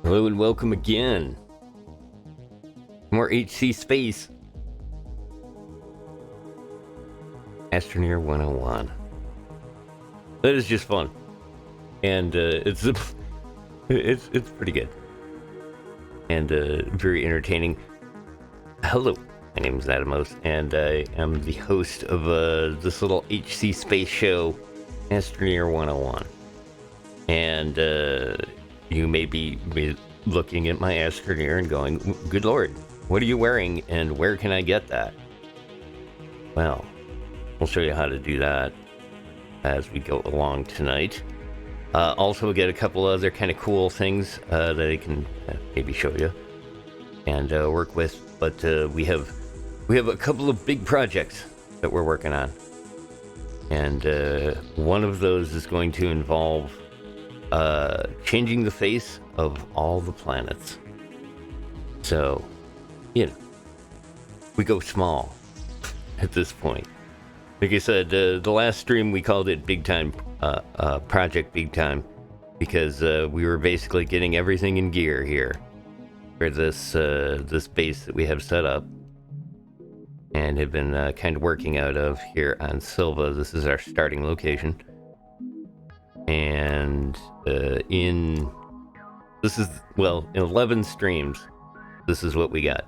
Hello and welcome again. More HC Space. Astroneer 101. That is just fun. And it's pretty good. And very entertaining. Hello, my name is Adamos, and I am the host of this little HC Space show, Astroneer 101. And you may be looking at my Astroneer and going, good lord, what are you wearing and where can I get that? Well, we'll show you how to do that as we go along tonight. Also, we'll get a couple other kind of cool things that I can maybe show you and work with. But we have a couple of big projects that we're working on. And one of those is going to involve changing the face of all the planets. So, you know, we go small at this point. Like I said, the last stream we called it Big Time, Project Big Time, because we were basically getting everything in gear here for this base that we have set up and have been kind of working out of here on Sylvia. This is our starting location. And in 11 streams, this is what we got.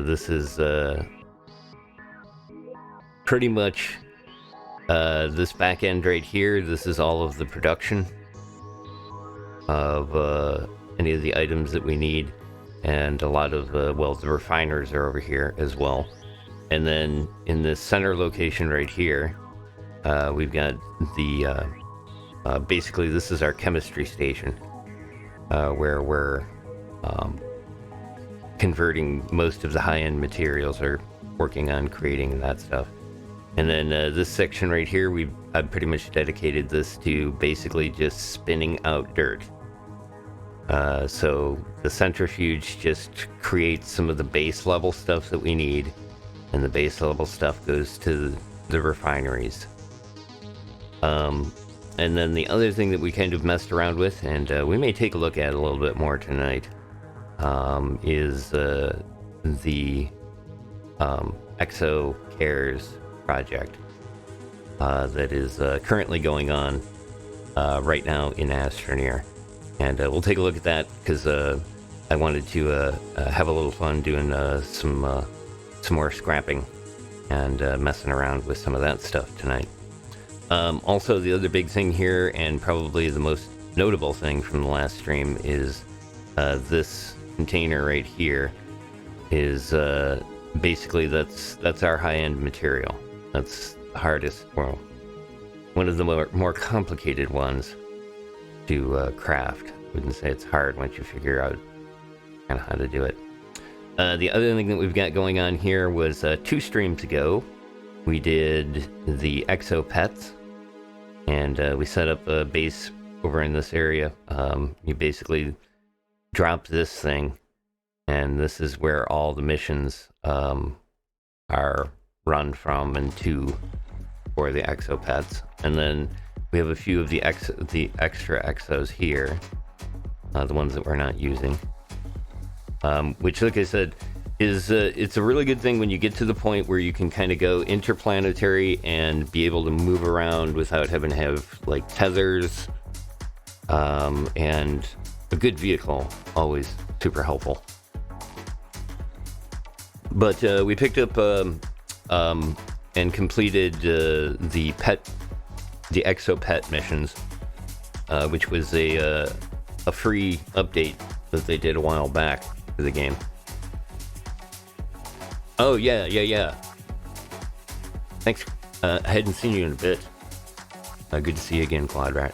This is pretty much this back end right here. This is all of the production of any of the items that we need, and a lot of the refiners are over here as well. And then in this center location right here, we've got the basically this is our chemistry station, where we're converting most of the high-end materials, or working on creating that stuff. And then this section right here, I've pretty much dedicated this to basically just spinning out dirt. So the centrifuge just creates some of the base level stuff that we need, and the base level stuff goes to the refineries. And then the other thing that we kind of messed around with, and we may take a look at a little bit more tonight, is the Exo Cares project that is currently going on right now in Astroneer. And we'll take a look at that because I wanted to have a little fun doing some more scrapping and messing around with some of that stuff tonight. Also, the other big thing here, and probably the most notable thing from the last stream, is this container right here is basically that's our high-end material. That's the hardest, well, one of the more complicated ones to craft. I wouldn't say it's hard once you figure out kind of how to do it. The other thing that we've got going on here was 2 streams ago, we did the Exo Pets, and we set up a base over in this area. You basically drop this thing, and this is where all the missions are run from and to for the Exo Pets. And then we have a few of the extra Exos here, the ones that we're not using. Which, like I said, is it's a really good thing when you get to the point where you can kind of go interplanetary and be able to move around without having to have like tethers, and a good vehicle, always super helpful. But we picked up and completed the Exo Pet missions, which was a free update that they did a while back to the game. Oh, yeah. Thanks. I hadn't seen you in a bit. Good to see you again, Quadrat.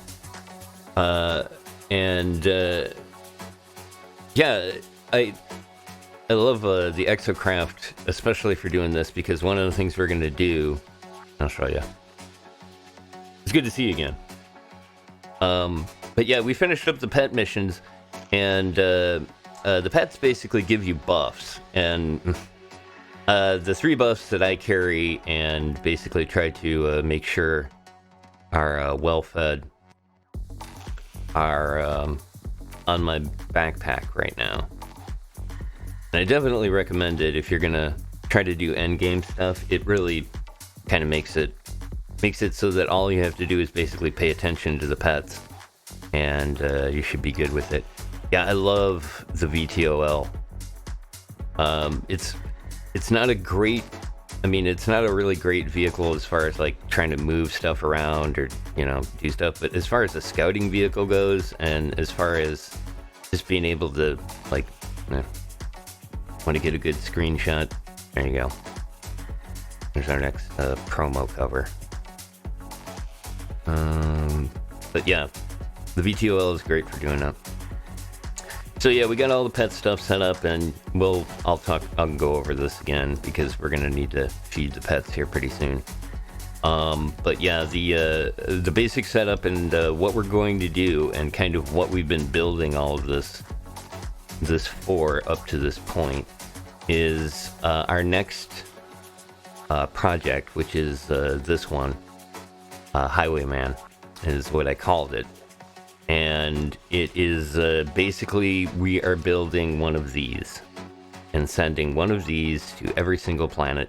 Yeah, I love the Exocraft, especially for doing this, because one of the things we're going to do, I'll show you. It's good to see you again. But yeah, we finished up the pet missions, and the pets basically give you buffs, and the 3 buffs that I carry and basically try to make sure are well fed are on my backpack right now. And I definitely recommend it if you're gonna try to do endgame stuff. It really kind of makes it so that all you have to do is basically pay attention to the pets, and you should be good with it. Yeah, I love the VTOL. It's not a great, I mean, it's not a really great vehicle as far as like trying to move stuff around or, you know, do stuff. But as far as a scouting vehicle goes, and as far as just being able to, like, want to get a good screenshot, there you go. There's our next promo cover. But yeah, the VTOL is great for doing that. So yeah, we got all the pet stuff set up, and I'll go over this again because we're gonna need to feed the pets here pretty soon. But yeah, the basic setup and what we're going to do, and kind of what we've been building all of this for up to this point, is our next project, which is this one, Highwayman, is what I called it. And it is basically, we are building one of these and sending one of these to every single planet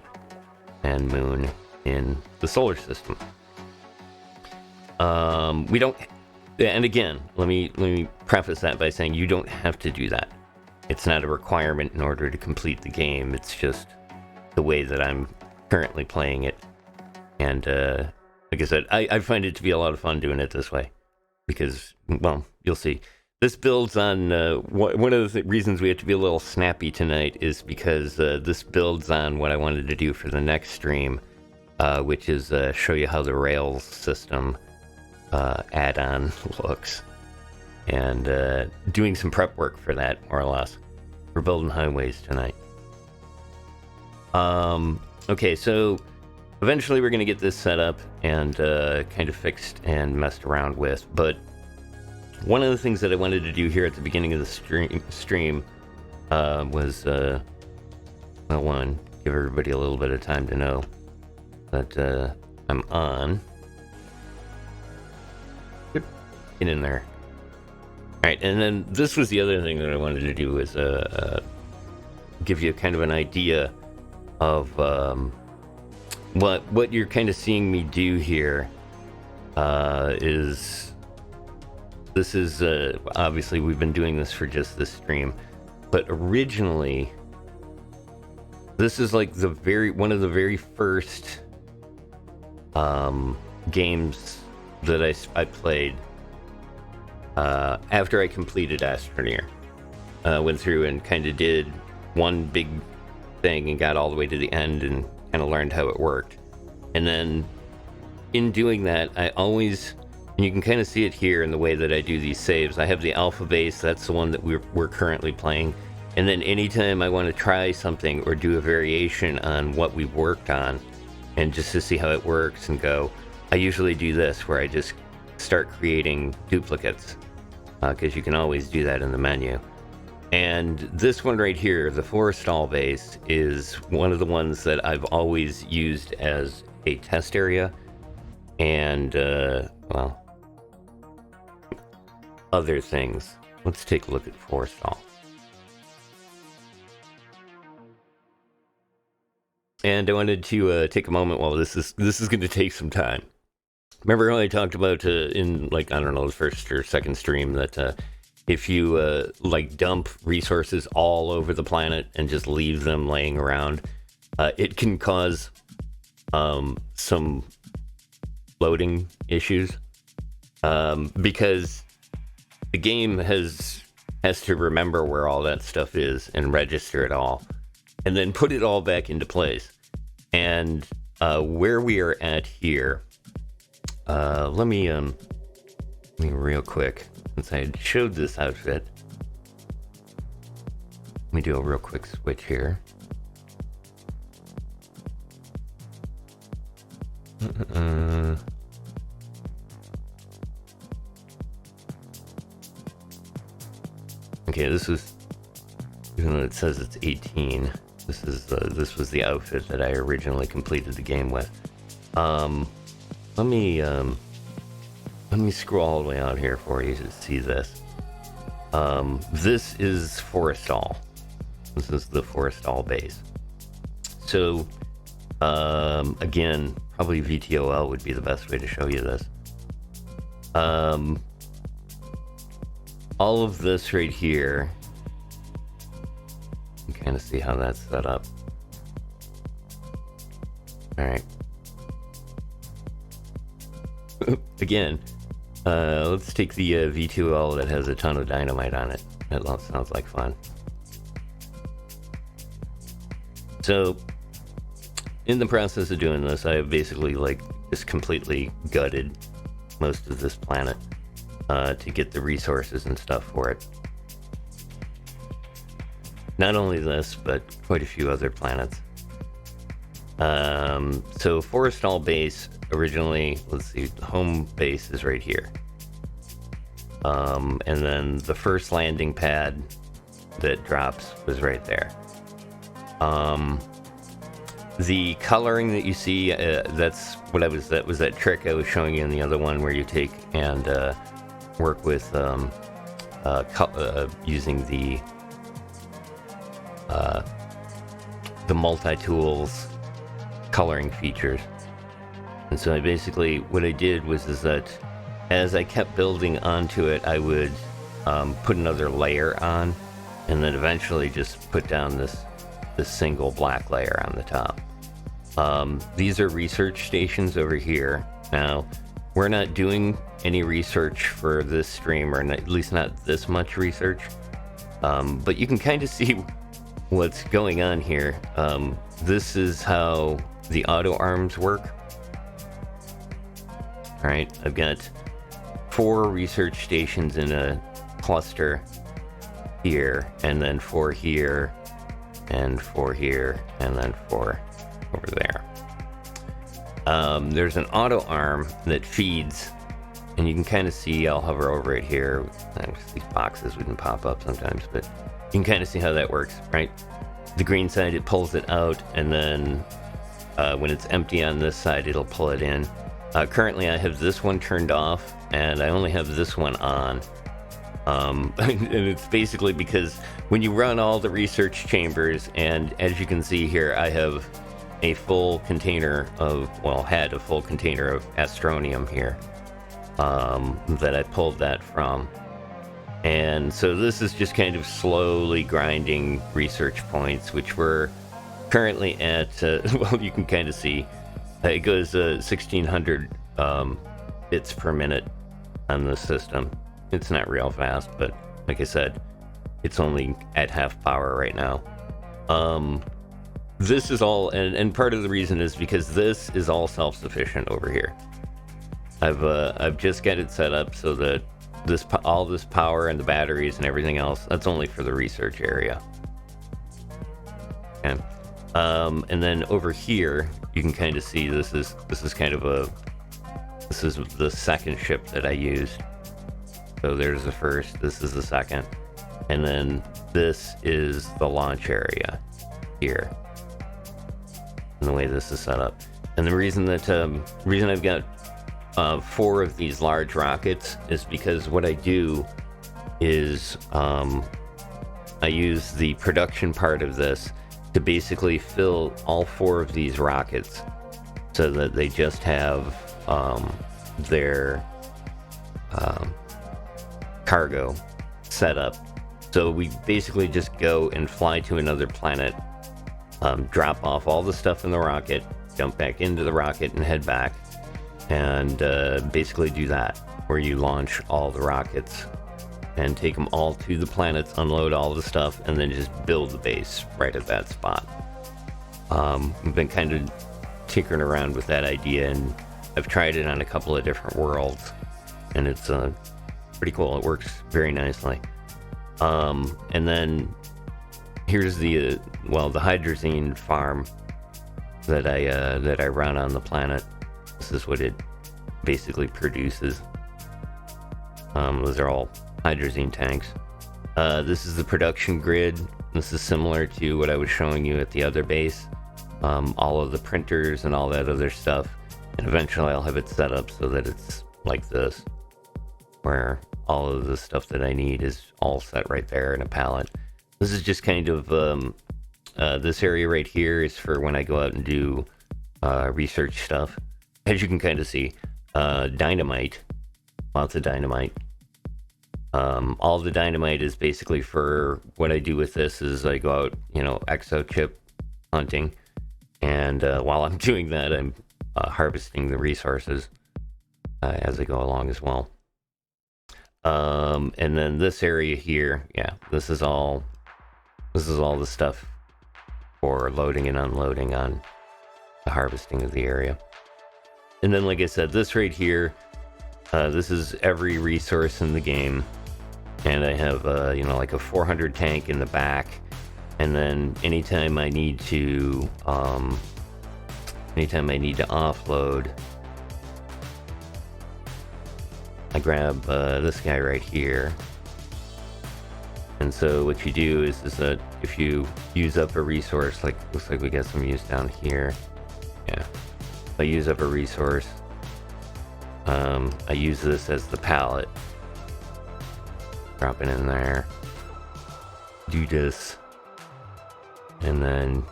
and moon in the solar system. We don't, and again, let me preface that by saying you don't have to do that. It's not a requirement in order to complete the game. It's just the way that I'm currently playing it. And like I said, I find it to be a lot of fun doing it this way. Because, well, you'll see. This builds on, one of the reasons we have to be a little snappy tonight is because this builds on what I wanted to do for the next stream, which is show you how the Rails system add-on looks. And doing some prep work for that, more or less. We're building highways tonight. Okay, so eventually we're going to get this set up and kind of fixed and messed around with. But one of the things that I wanted to do here at the beginning of the stream was, well, one, give everybody a little bit of time to know that I'm on. Get in there. All right, and then this was the other thing that I wanted to do, is give you kind of an idea of what you're kind of seeing me do here. Is obviously we've been doing this for just this stream, but originally this is like one of the very first games that I played after I completed Astroneer. Went through and kind of did one big thing and got all the way to the end and kind of learned how it worked. And then in doing that, I always, and you can kind of see it here in the way that I do these saves. I have the alpha base, that's the one that we're currently playing. And then anytime I want to try something or do a variation on what we've worked on, and just to see how it works and go, I usually do this, where I just start creating duplicates, because you can always do that in the menu. And this one right here, the Forestal base, is one of the ones that I've always used as a test area. And, well, other things. Let's take a look at Forestal. And I wanted to take a moment while this is going to take some time. Remember how I talked about in, like, I don't know, the first or second stream, that if you like dump resources all over the planet and just leave them laying around, it can cause some loading issues, because the game has to remember where all that stuff is and register it all, and then put it all back into place. And where we are at here, let me real quick, since I had showed this outfit, let me do a real quick switch here. Okay, this is, even though it says it's 18, this was the outfit that I originally completed the game with. Let me scroll all the way out here for you to see this. This is Forestal. This is the Forestal base. So, again, probably VTOL would be the best way to show you this. All of this right here, you can kind of see how that's set up. All right. Again, let's take the V2L that has a ton of dynamite on it. That sounds like fun. So, in the process of doing this, I have basically just completely gutted most of this planet to get the resources and stuff for it. Not only this, but quite a few other planets. So Forestal base originally, let's see, the home base is right here. And then the first landing pad that drops was right there. The coloring that you see, that's what that was that trick I was showing you in the other one where you take and work with using the multi-tools coloring features. And so what I did was that as I kept building onto it, I would put another layer on, and then eventually just put down this single black layer on the top. These are research stations over here. Now, we're not doing any research for this stream, or at least not this much research. But you can kind of see what's going on here. This is how the auto arms work. All right, I've got 4 research stations in a cluster here, and then 4 here, and 4 here, and then 4 over there. There's an auto arm that feeds, and you can kind of see, I'll hover over it here. These boxes wouldn't pop up sometimes, but you can kind of see how that works, right? The green side, it pulls it out, and then when it's empty on this side, it'll pull it in. Currently, I have this one turned off, and I only have this one on. And it's basically because when you run all the research chambers, and as you can see here, I have a full container of, had a full container of astronium here that I pulled that from. And so this is just kind of slowly grinding research points, which we're currently at, you can kind of see, it goes 1600 bits per minute on the system. It's not real fast, but like I said, it's only at half power right now. This is all, and part of the reason is because this is all self-sufficient over here. I've just got it set up so that all this power and the batteries and everything else, that's only for the research area. Okay. And then over here, you can kind of see this is the second ship that I used. So there's the first, this is the second, and then this is the launch area here. And the way this is set up, and the reason I've got 4 of these large rockets is because what I do is I use the production part of this to basically fill all 4 of these rockets so that they just have their cargo set up. So we basically just go and fly to another planet, drop off all the stuff in the rocket, jump back into the rocket and head back, and basically do that, where you launch all the rockets and take them all to the planets, unload all the stuff, and then just build the base right at that spot. I've been kind of tinkering around with that idea, and I've tried it on a couple of different worlds, and it's pretty cool. It works very nicely. And then here's the hydrazine farm that I run on the planet. This is what it basically produces. Those are all hydrazine tanks. This is the production grid. This is similar to what I was showing you at the other base. All of the printers and all that other stuff. And eventually I'll have it set up so that it's like this, where all of the stuff that I need is all set right there in a pallet. This is just kind of this area right here is for when I go out and do research stuff. As you can kind of see, dynamite, lots of dynamite. All the dynamite is basically for what I do with this is I go out, exo chip hunting, and while I'm doing that, I'm harvesting the resources as I go along as well. And then this area here, yeah, this is all the stuff for loading and unloading on the harvesting of the area. And then, like I said, this right here, this is every resource in the game. And I have, like a 400 tank in the back. And then anytime I need to offload, I grab this guy right here. And so what you do is that if you use up a resource, like looks like we got some use down here. Yeah, if I use up a resource, I use this as the pallet. Drop it in there. Do this. And then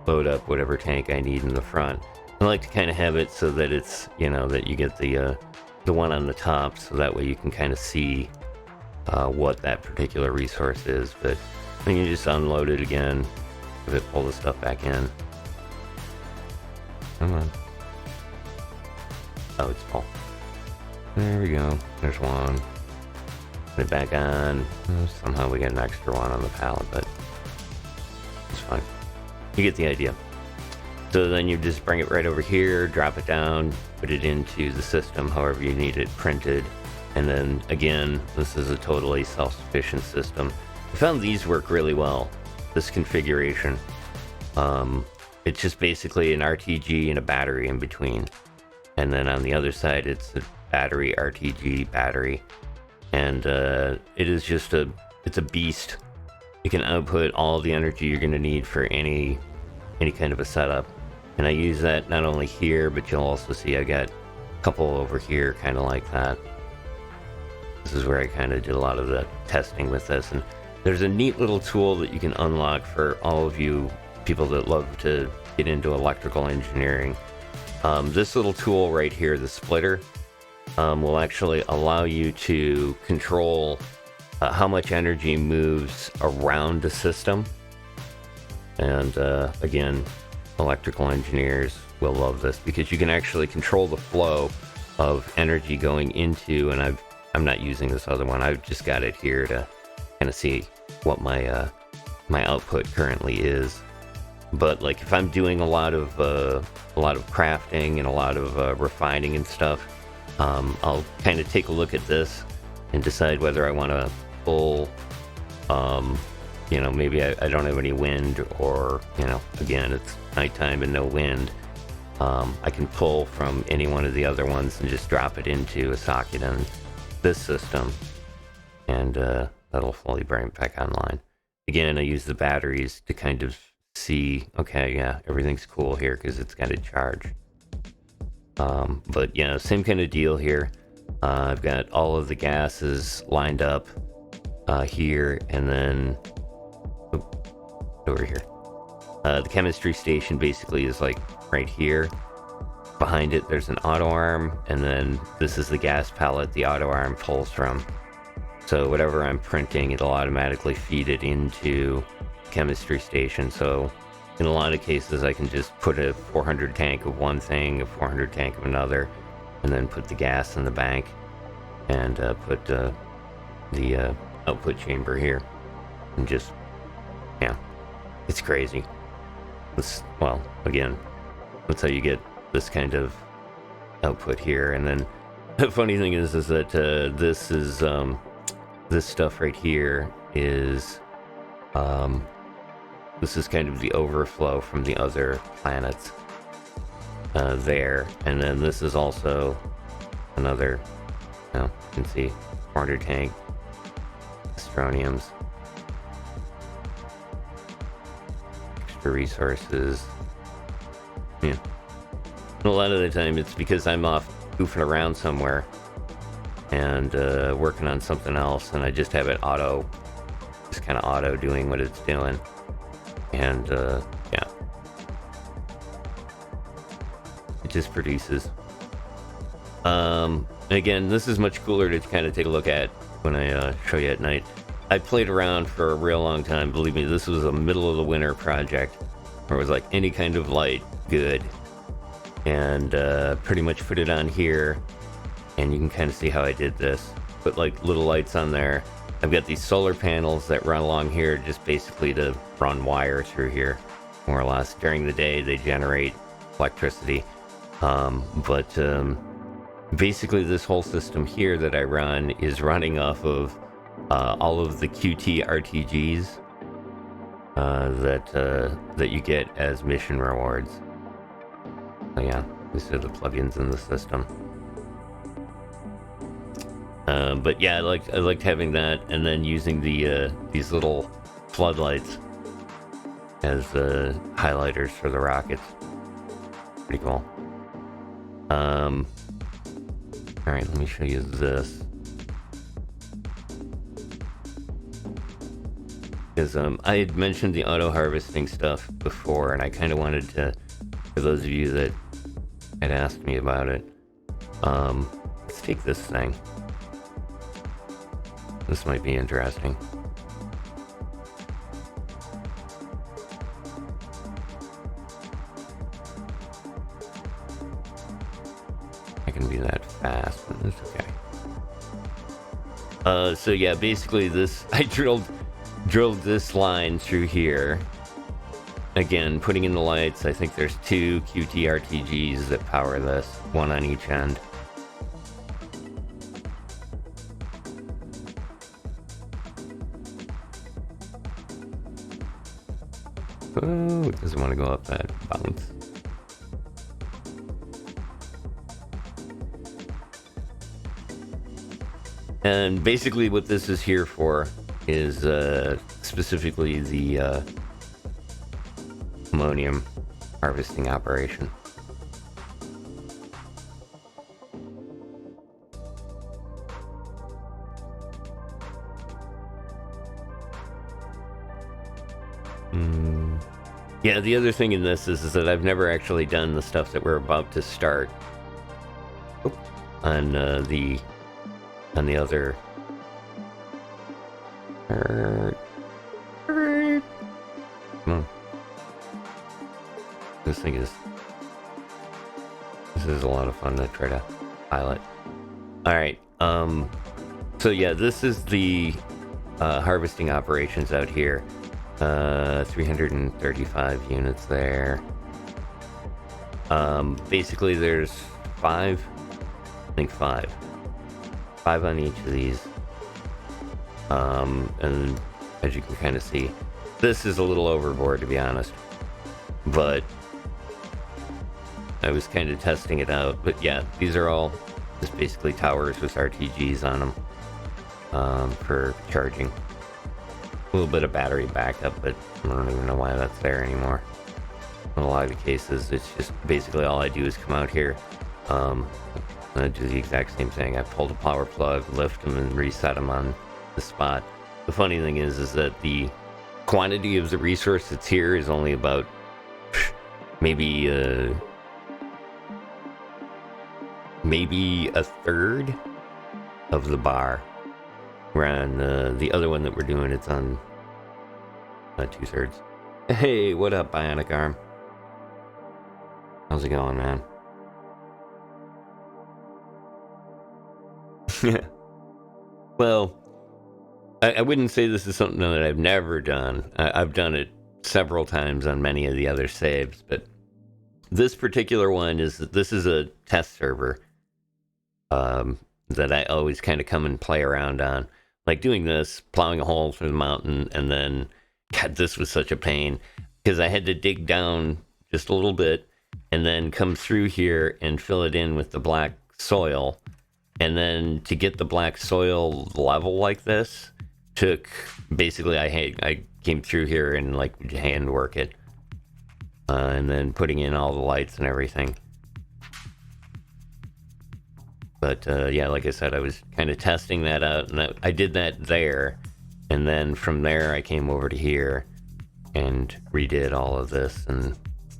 load up whatever tank I need in the front. I like to kind of have it so that it's, that you get the one on the top, so that way you can kind of see what that particular resource is. But then you just unload it again, pull the stuff back in. Come on. Oh, it's full. There we go. There's one. Put it back on. Somehow we got an extra one on the pallet, but it's fine. You get the idea. So then you just bring it right over here, drop it down, put it into the system however you need it printed. And then again, this is a totally self-sufficient system. I found these work really well, this configuration. It's just basically an RTG and a battery in between. And then on the other side, it's a battery, RTG, battery. And it is just it's a beast. You can output all the energy you're gonna need for any kind of a setup. And I use that not only here, but you'll also see I got a couple over here kind of like that. This is where I kind of did a lot of the testing with this. And there's a neat little tool that you can unlock for all of you people that love to get into electrical engineering. This little tool right here, the splitter, will actually allow you to control how much energy moves around the system. And again, electrical engineers will love this because you can actually control the flow of energy going into, and I'm not using this other one. I've just got it here to kind of see what my my output currently is. But like if I'm doing a lot of crafting and a lot of refining and stuff, I'll kind of take a look at this and decide whether I want to pull, maybe I don't have any wind, or, again, it's nighttime and no wind. I can pull from any one of the other ones and just drop it into a socket on this system, and that'll fully bring it back online. Again, I use the batteries to kind of see, okay, yeah, everything's cool here because it's got a charge. But yeah, same kind of deal here. I've got all of the gases lined up here, and then over here. The chemistry station basically is like right here. Behind it, there's an auto arm, and then this is the gas pallet the auto arm pulls from. So whatever I'm printing, it'll automatically feed it into the chemistry station. So in a lot of cases, I can just put a 400 tank of one thing, a 400 tank of another, and then put the gas in the bank, and put the output chamber here, and just, yeah, it's crazy. Well, again, that's how you get this kind of output here. And then the funny thing is that this is this stuff right here is this is kind of the overflow from the other planets there. And then this is also another, you can see 400 tank astroniums, extra resources. Yeah, and a lot of the time it's because I'm off goofing around somewhere, and working on something else, and I just have it just kind of auto doing what it's doing. And yeah, it just produces. Again, this is much cooler to kind of take a look at when I show you at night. I played around for a real long time. Believe me, this was a middle of the winter project where it was like any kind of light, good. And pretty much put it on here, and you can kind of see how I did this. Put like little lights on there. I've got these solar panels that run along here just basically to run wire through here, more or less. During the day, they generate electricity. Basically this whole system here that I run is running off of all of the QT RTGs that you get as mission rewards. So yeah, these are the plugins in the system. But yeah, I liked having that, and then using these little floodlights as highlighters for the rockets. Pretty cool. Alright, let me show you this. Because I had mentioned the auto harvesting stuff before, and I kind of wanted to, for those of you that had asked me about it, let's take this thing. This might be interesting. I can be that fast, but it's okay. So yeah, basically this, I drilled this line through here. Again, putting in the lights. I think there's 2 QT RTGs that power this, one on each end. Oh, it doesn't want to go up that bounce. And basically what this is here for is specifically the ammonium harvesting operation. Yeah, the other thing in this is that I've never actually done the stuff that we're about to start on the other. Come on. This is a lot of fun to try to pilot. Alright, so yeah, this is the harvesting operations out here. 335 units there. Basically there's 5 on each of these. And as you can kind of see, this is a little overboard, to be honest, but I was kind of testing it out. But yeah, these are all just basically towers with RTGs on them for charging. A little bit of battery backup, but I don't even know why that's there anymore. In a lot of the cases, it's just basically all I do is come out here, I do the exact same thing. I pull the power plug, lift them, and reset them on the spot. The funny thing is that the quantity of the resource that's here is only about maybe a third of the bar. Where on the other one that we're doing, it's on 2/3. Hey, what up, Bionic Arm? How's it going, man? Well, I wouldn't say this is something that I've never done. I've done it several times on many of the other saves, but this particular one is a test server that I always kind of come and play around on. Like doing this, plowing a hole through the mountain, and then, God, this was such a pain because I had to dig down just a little bit and then come through here and fill it in with the black soil. And then to get the black soil level like this took, basically, I came through here and like hand work it. And then putting in all the lights and everything. But yeah, like I said, I was kind of testing that out, and I did that there, and then from there I came over to here and redid all of this and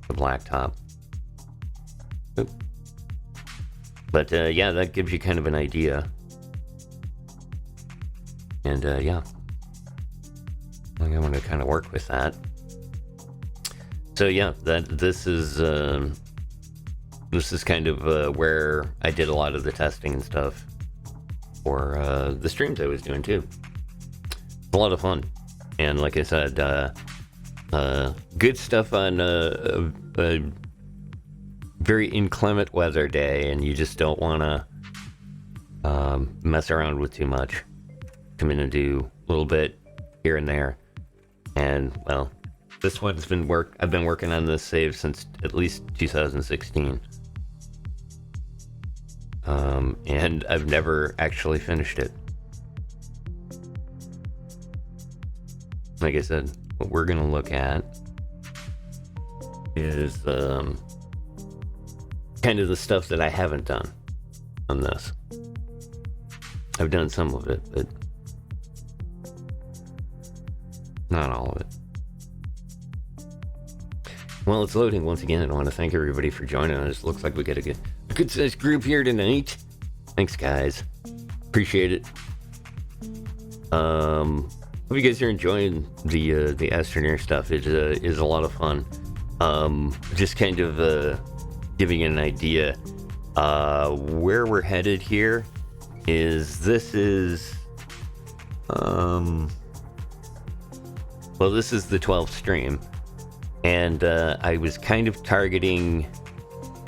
the blacktop. Oop. But yeah, that gives you kind of an idea. And yeah, I'm going to kind of work with that. So yeah, this is kind of where I did a lot of the testing and stuff for the streams I was doing too. It's a lot of fun, and like I said, good stuff on a very inclement weather day, and you just don't want to mess around with too much. Come in and do a little bit here and there, and well, this one's been I've been working on this save since at least 2016. And I've never actually finished it. Like I said, what we're gonna look at is kind of the stuff that I haven't done on this. I've done some of it, but not all of it. Well, it's loading once again, and I want to thank everybody for joining us. Looks like we got a good sized group here tonight. Thanks, guys. Appreciate it. Hope you guys are enjoying the Astroneer stuff. It is a lot of fun. Just kind of giving you an idea where we're headed here. This is the 12th stream, and I was kind of targeting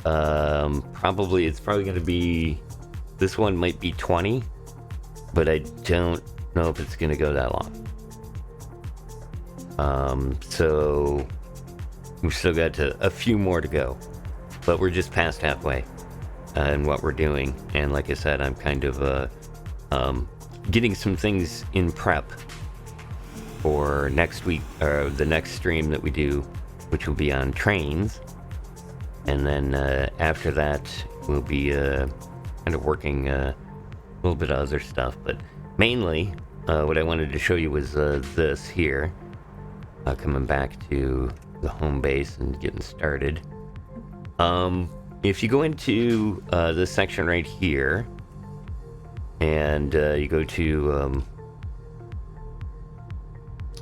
it's probably going to be, this one might be 20, but I don't know if it's going to go that long. So we've still got a few more to go, but we're just past halfway in what we're doing. And like I said, I'm kind of getting some things in prep for next week, or the next stream that we do, which will be on trains. And then after that, we'll be kind of working a little bit of other stuff. But mainly, what I wanted to show you was this here. Coming back to the home base and getting started. If you go into this section right here, and you go to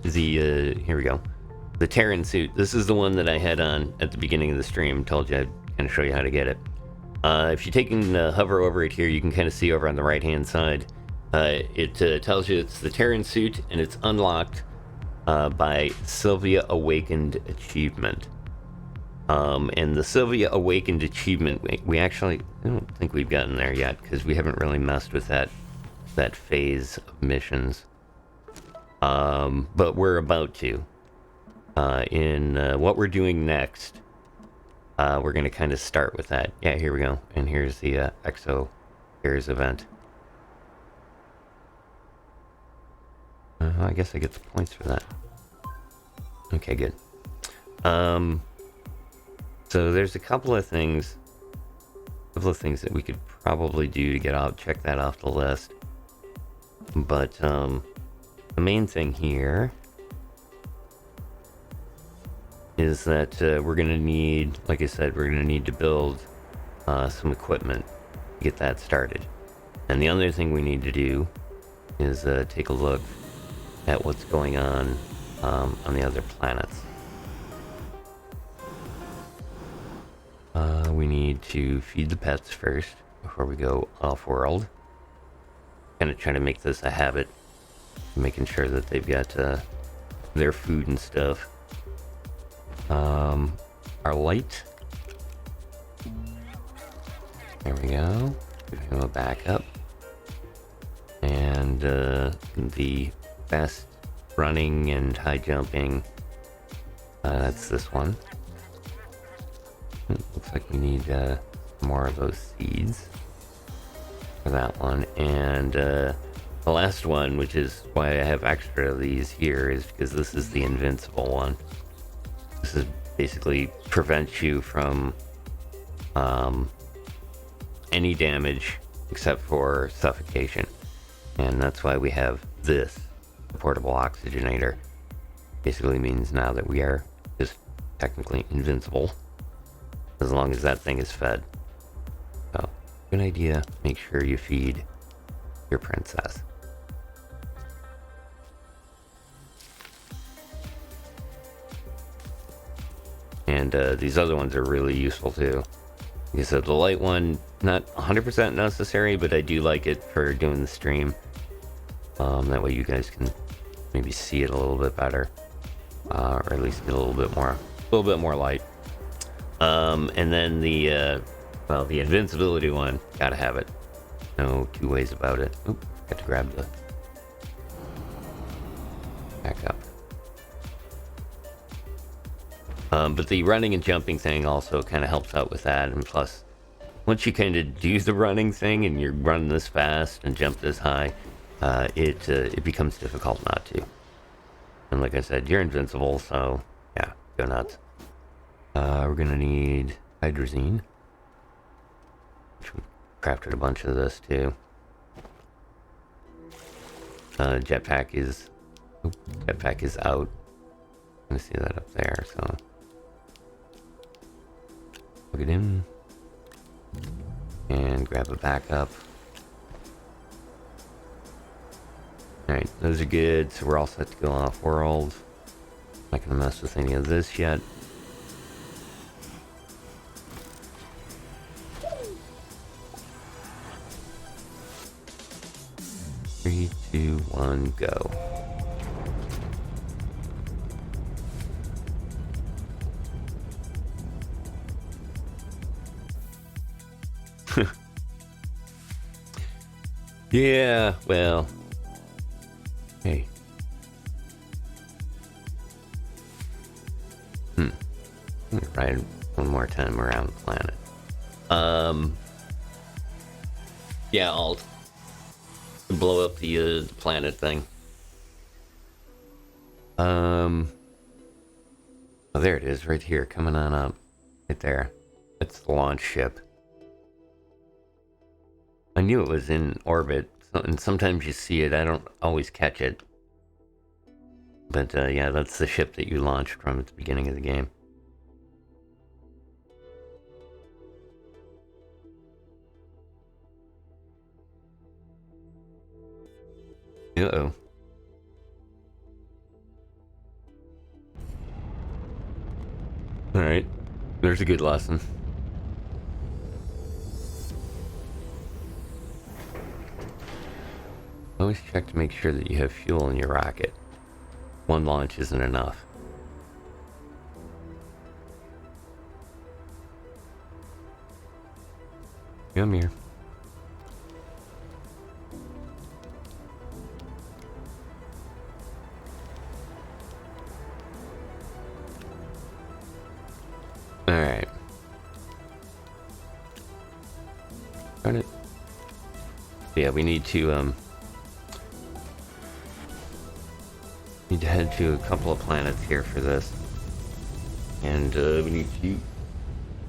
here we go, the Terran suit. This is the one that I had on at the beginning of the stream. Told you I'd kind of show you how to get it. If you take and hover over it here, you can kind of see over on the right hand side. It tells you it's the Terran suit, and it's unlocked by Sylvia Awakened Achievement. And the Sylvia Awakened Achievement, we actually, I don't think we've gotten there yet, because we haven't really messed with that phase of missions. But we're about to. In what we're doing next, we're going to kind of start with that. Yeah, here we go. And here's the Exo Airs event. I guess I get the points for that. Okay, good. So there's a couple of things that we could probably do to get out, check that off the list. But the main thing here is that we're going to need, like I said, we're going to need to build some equipment to get that started. And the other thing we need to do is take a look at what's going on the other planets. We need to feed the pets first before we go off-world. Kind of trying to make this a habit, making sure that they've got their food and stuff. Our light. There we go. Give him a backup. And the fast running and high jumping. That's this one. Looks like we need more of those seeds for that one. And the last one, which is why I have extra of these here, is because this is the invincible one. This is basically prevents you from any damage except for suffocation. And that's why we have this, the portable oxygenator. Basically means now that we are just technically invincible, as long as that thing is fed. So, good idea, make sure you feed your princess. And these other ones are really useful too. Like I said, the light one, not 100% necessary, but I do like it for doing the stream. That way you guys can maybe see it a little bit better, or at least get a little bit more light. And then the invincibility one, gotta have it. No two ways about it. Oop, got to grab the back up. But the running and jumping thing also kind of helps out with that. And plus, once you kind of do the running thing and you're running this fast and jump this high, it becomes difficult not to. And like I said, you're invincible, so yeah, go nuts. We're gonna need hydrazine, which we crafted a bunch of this too. Jetpack is out. I'm gonna see that up there, so plug it in and grab a backup. Alright, those are good, so we're all set to go off world. Not gonna mess with any of this yet. Three, two, one, go. Yeah, well, hey. Ride one more time around the planet. Yeah, I'll blow up the planet thing. Oh, there it is, right here, coming on up. Right there. It's the launch ship. I knew it was in orbit, and sometimes you see it, I don't always catch it. But yeah, that's the ship that you launched from at the beginning of the game. Uh-oh. Alright, there's a good lesson. Always check to make sure that you have fuel in your rocket. One launch isn't enough. Come here. Alright. Darn it. Yeah, we need to head to a couple of planets here for this. And we need to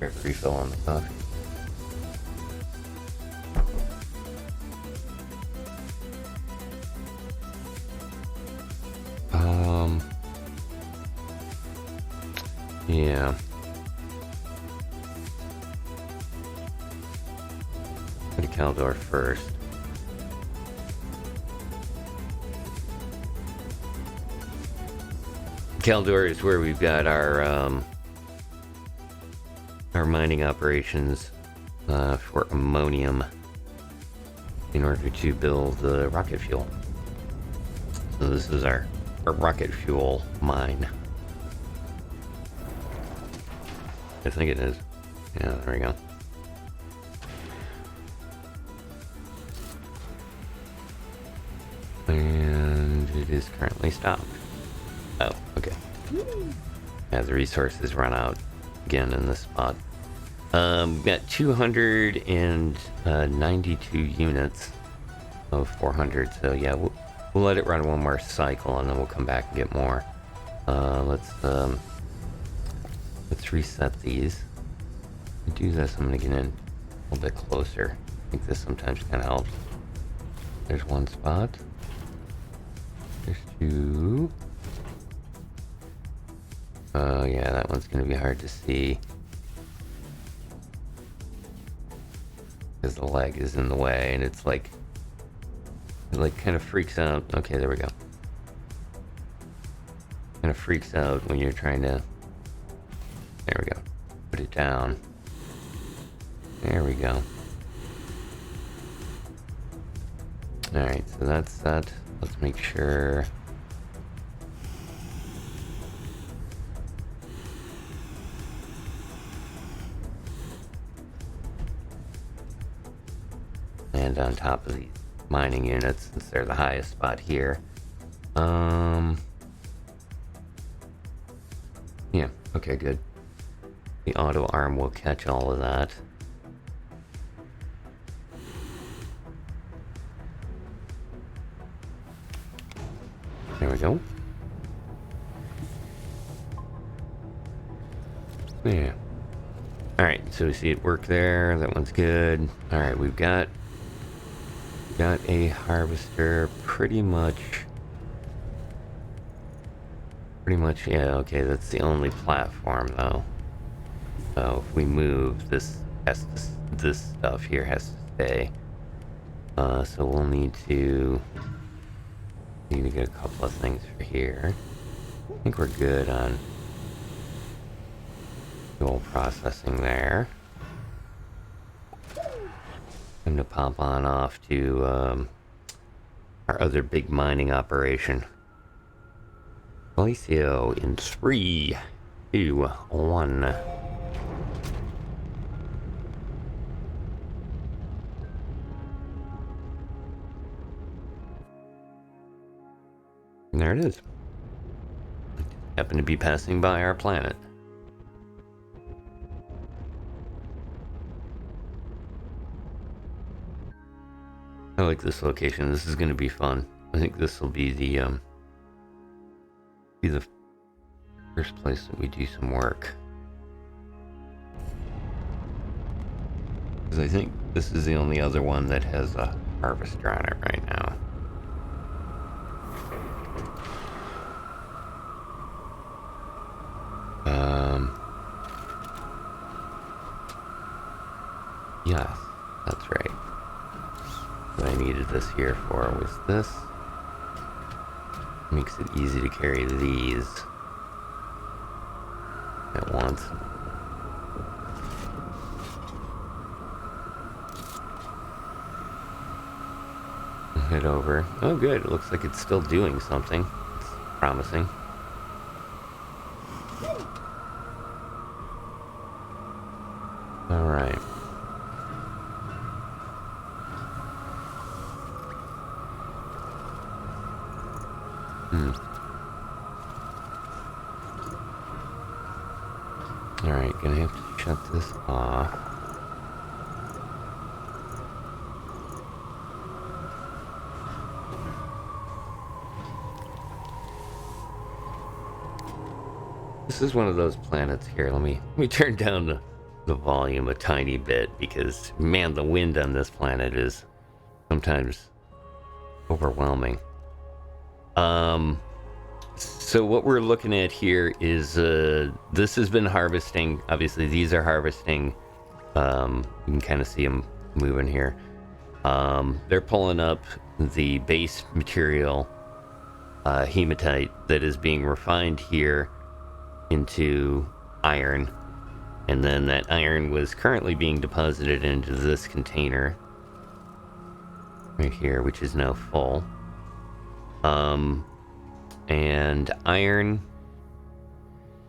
refill on the coffee. Yeah. Go to Caldor first. Caldor is where we've got our mining operations for ammonium in order to build the rocket fuel. So this is our rocket fuel mine. I think it is. Yeah, there we go. And it is currently stopped. Oh, okay. Yeah, the resources run out again in this spot. We've got 292 units of 400, so yeah, we'll let it run one more cycle and then we'll come back and get more. Let's reset these. To do this, I'm gonna get in a little bit closer. think this sometimes kind of helps. There's one spot. There's two. Oh yeah, that one's gonna be hard to see. Because the leg is in the way, and it's like... It like kind of freaks out. Okay, there we go. Kind of freaks out when you're trying to... There we go. Put it down. There we go. Alright, so that's that. Let's make sure... And on top of these mining units, since they're the highest spot here. Yeah, okay, good. The auto arm will catch all of that. There we go. Yeah. Alright, so we see it work there. That one's good. Alright, we've got a harvester pretty much, yeah, okay, that's the only platform though. So if we move, this stuff here has to stay. So we'll need to get a couple of things for here. I think we're good on dual processing there. Time to pop on off to our other big mining operation. Glacio in 3, 2, 1. And there it is. Happen to be passing by our planet. I like this location. This is going to be fun. I think this will be the first place that we do some work. Because I think this is the only other one that has a harvester on it right now. Yes, that's right. What I needed this here for was this. Makes it easy to carry these at once. Head over. Oh good, it looks like it's still doing something. It's promising. Alright. Alright, gonna have to shut this off. This is one of those planets here. Let me turn down the volume a tiny bit because, man, the wind on this planet is sometimes overwhelming. So what we're looking at here is this has been harvesting. Obviously, these are harvesting. You can kind of see them moving here. They're pulling up the base material, hematite, that is being refined here into iron. And then that iron was currently being deposited into this container right here, which is now full. And iron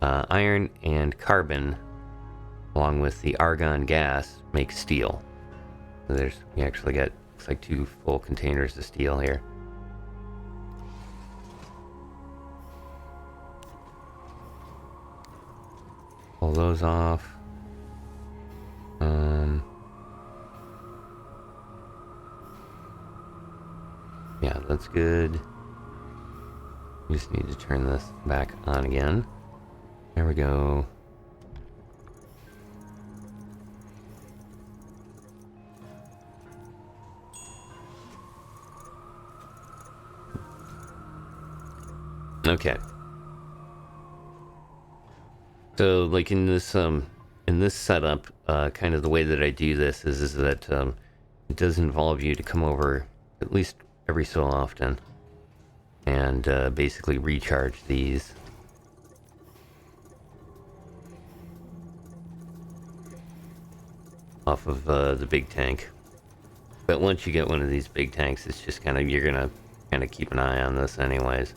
and carbon, along with the argon gas, make steel. So we actually got, looks like 2 full containers of steel here. Pull those off. Yeah, that's good. We just need to turn this back on again. There we go. Okay. So, like in this setup, kind of the way that I do this is that it does involve you to come over at least every so often and basically recharge these. Off of the big tank. But once you get one of these big tanks, it's just kind of, you're gonna kind of keep an eye on this anyways.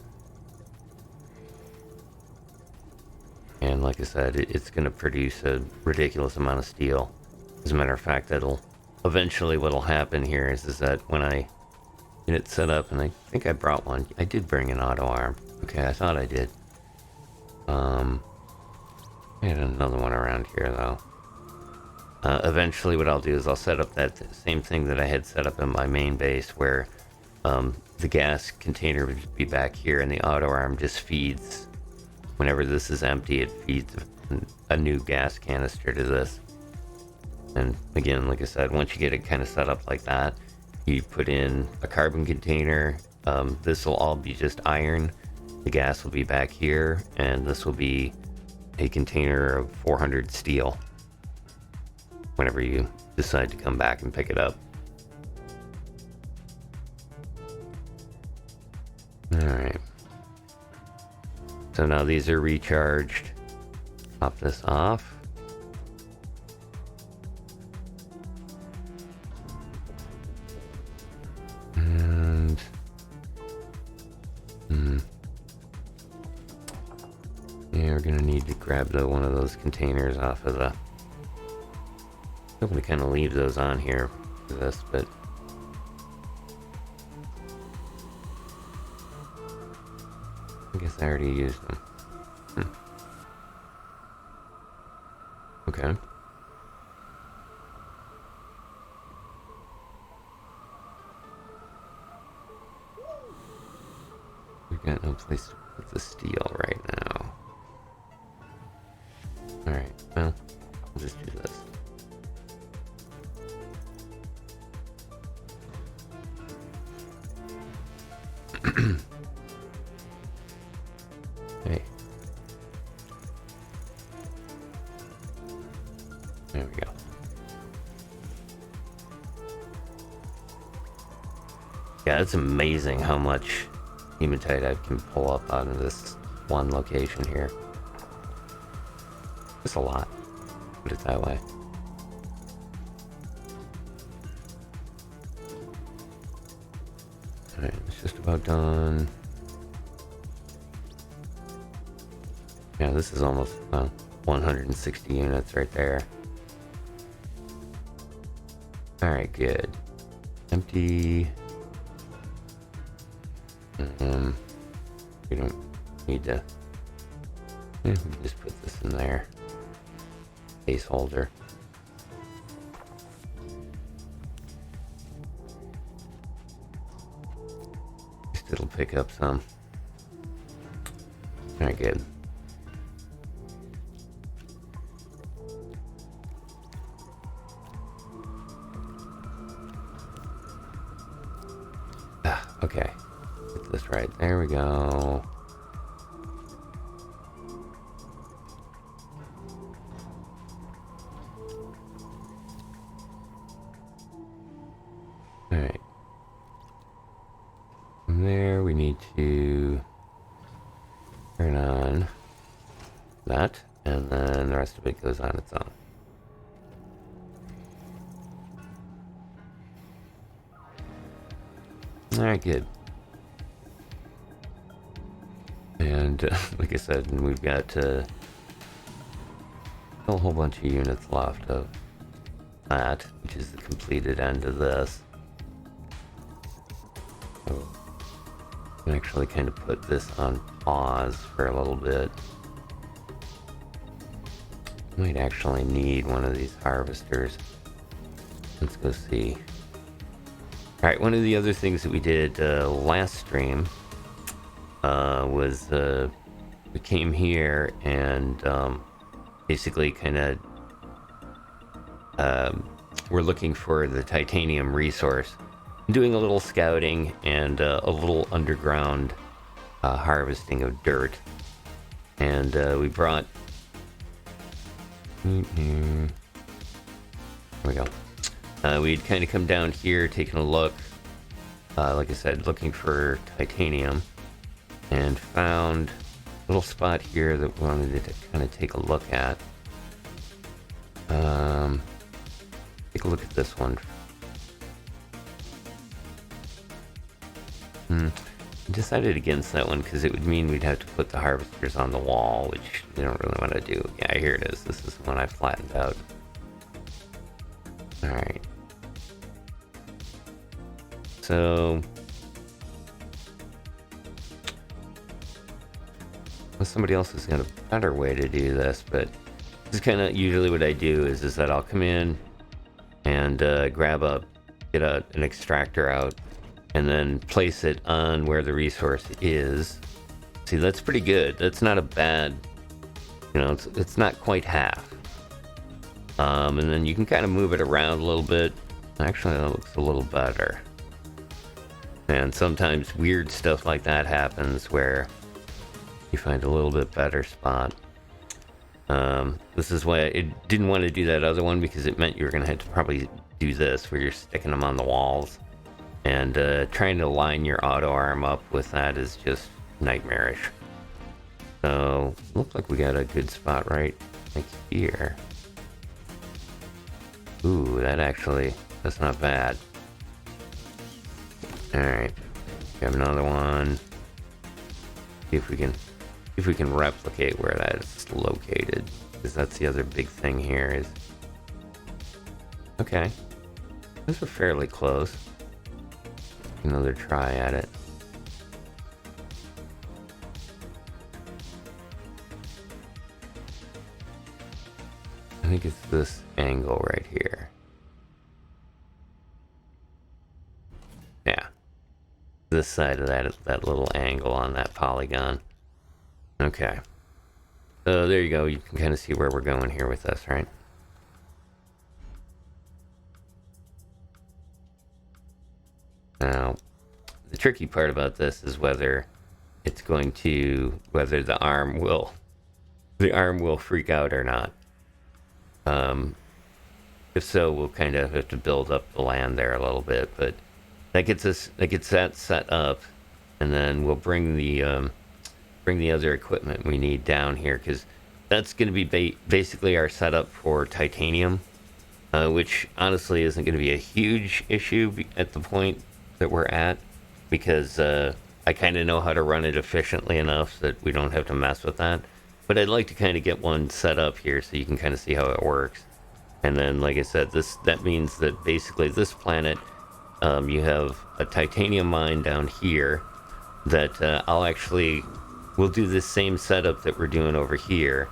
And like I said, it's gonna produce a ridiculous amount of steel. As a matter of fact, that'll eventually, what'll happen here is that when I get it set up, and I think I brought one. I did bring an auto arm. Okay, I thought I did. I had another one around here though. Eventually what I'll do is I'll set up that same thing that I had set up in my main base, where the gas container would be back here and the auto arm just feeds, whenever this is empty, it feeds a new gas canister to this. And again, like I said, once you get it kind of set up like that, you put in a carbon container. This will all be just iron. The gas will be back here, and this will be a container of 400 steel whenever you decide to come back and pick it up. Alright. So now these are recharged. Pop this off. And... yeah, we're gonna need to grab one of those containers off of the... I'm going to kind of leave those on here for this, but I guess I already used them. Okay. We've got no place to put the steel right now. Alright, well, I'll just do this. Hey. There we go. Yeah, it's amazing how much hematite I can pull up out of this one location here. It's a lot, put it that way. Alright, it's just about done. Yeah, this is almost 160 units right there. Alright, good. Empty. We don't need to... we can just put this in there. Placeholder. It'll pick up some. Alright, good. Okay. Get this right. There we go. Alright. From there, we need to turn on that, and then the rest of it goes on its own. Alright, good. And like I said, we've got a whole bunch of units left of that, which is the completed end of this. So I can actually kind of put this on pause for a little bit. Might actually need one of these harvesters. Let's go see. Alright, one of the other things that we did last stream was we came here and basically kind of we're looking for the titanium resource, doing a little scouting and a little underground harvesting of dirt. And we brought... Here we go. We'd kind of come down here, taking a look. Like I said, looking for titanium. And found a little spot here that we wanted to kind of take a look at. Take a look at this one. Decided against that one because it would mean we'd have to put the harvesters on the wall, which we don't really want to do. Yeah, here it is. This is the one I flattened out. Alright. So... well, somebody else has got a better way to do this, but this is kind of usually what I do is that I'll come in and get an extractor out and then place it on where the resource is. See, that's pretty good. That's not a bad, it's not quite half. And then you can kind of move it around a little bit. Actually, that looks a little better. And sometimes weird stuff like that happens where you find a little bit better spot. This is why I didn't want to do that other one, because it meant you were going to have to probably do this where you're sticking them on the walls. And trying to line your auto arm up with that is just nightmarish. So, looks like we got a good spot right here. Ooh, that's not bad. Alright, have another one. See if we can replicate where that is located, because that's the other big thing here is... okay, those are fairly close. Another try at it. I think it's this angle right here. Yeah. This side of that little angle on that polygon. Okay. So there you go. You can kind of see where we're going here with this, right? Now, the tricky part about this is whether the arm will freak out or not. If so, we'll kind of have to build up the land there a little bit, but that gets that set up, and then we'll bring the other equipment we need down here, because that's going to be basically our setup for titanium, which honestly isn't going to be a huge issue at the point that we're at, because I kind of know how to run it efficiently enough that we don't have to mess with that. But I'd like to kind of get one set up here so you can kind of see how it works. And then, like I said, that means that basically this planet, you have a titanium mine down here that we'll do this same setup that we're doing over here,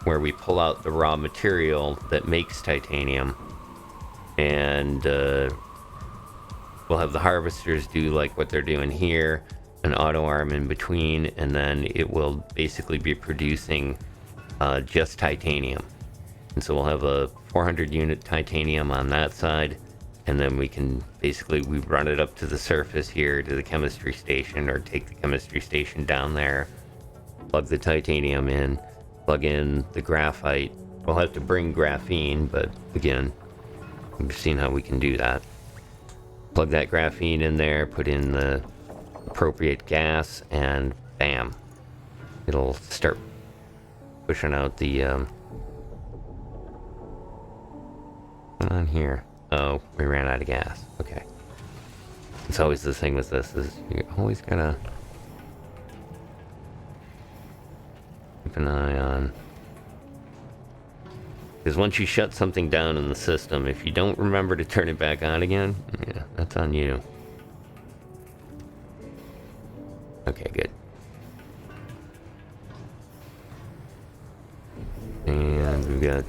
where we pull out the raw material that makes titanium, and we'll have the harvesters do like what they're doing here, an auto arm in between, and then it will basically be producing just titanium. And so we'll have a 400 unit titanium on that side, and then we run it up to the surface here to the chemistry station, or take the chemistry station down there, plug the titanium in, plug in the graphite. We'll have to bring graphene, but again, we've seen how we can do that. Plug that graphene in there, put in the appropriate gas, and bam, it'll start pushing out the what's on here? Oh, we ran out of gas. Okay. It's always the thing with this, is you always gotta keep an eye on, because once you shut something down in the system, if you don't remember to turn it back on again, yeah, that's on you. Okay, good. And we've got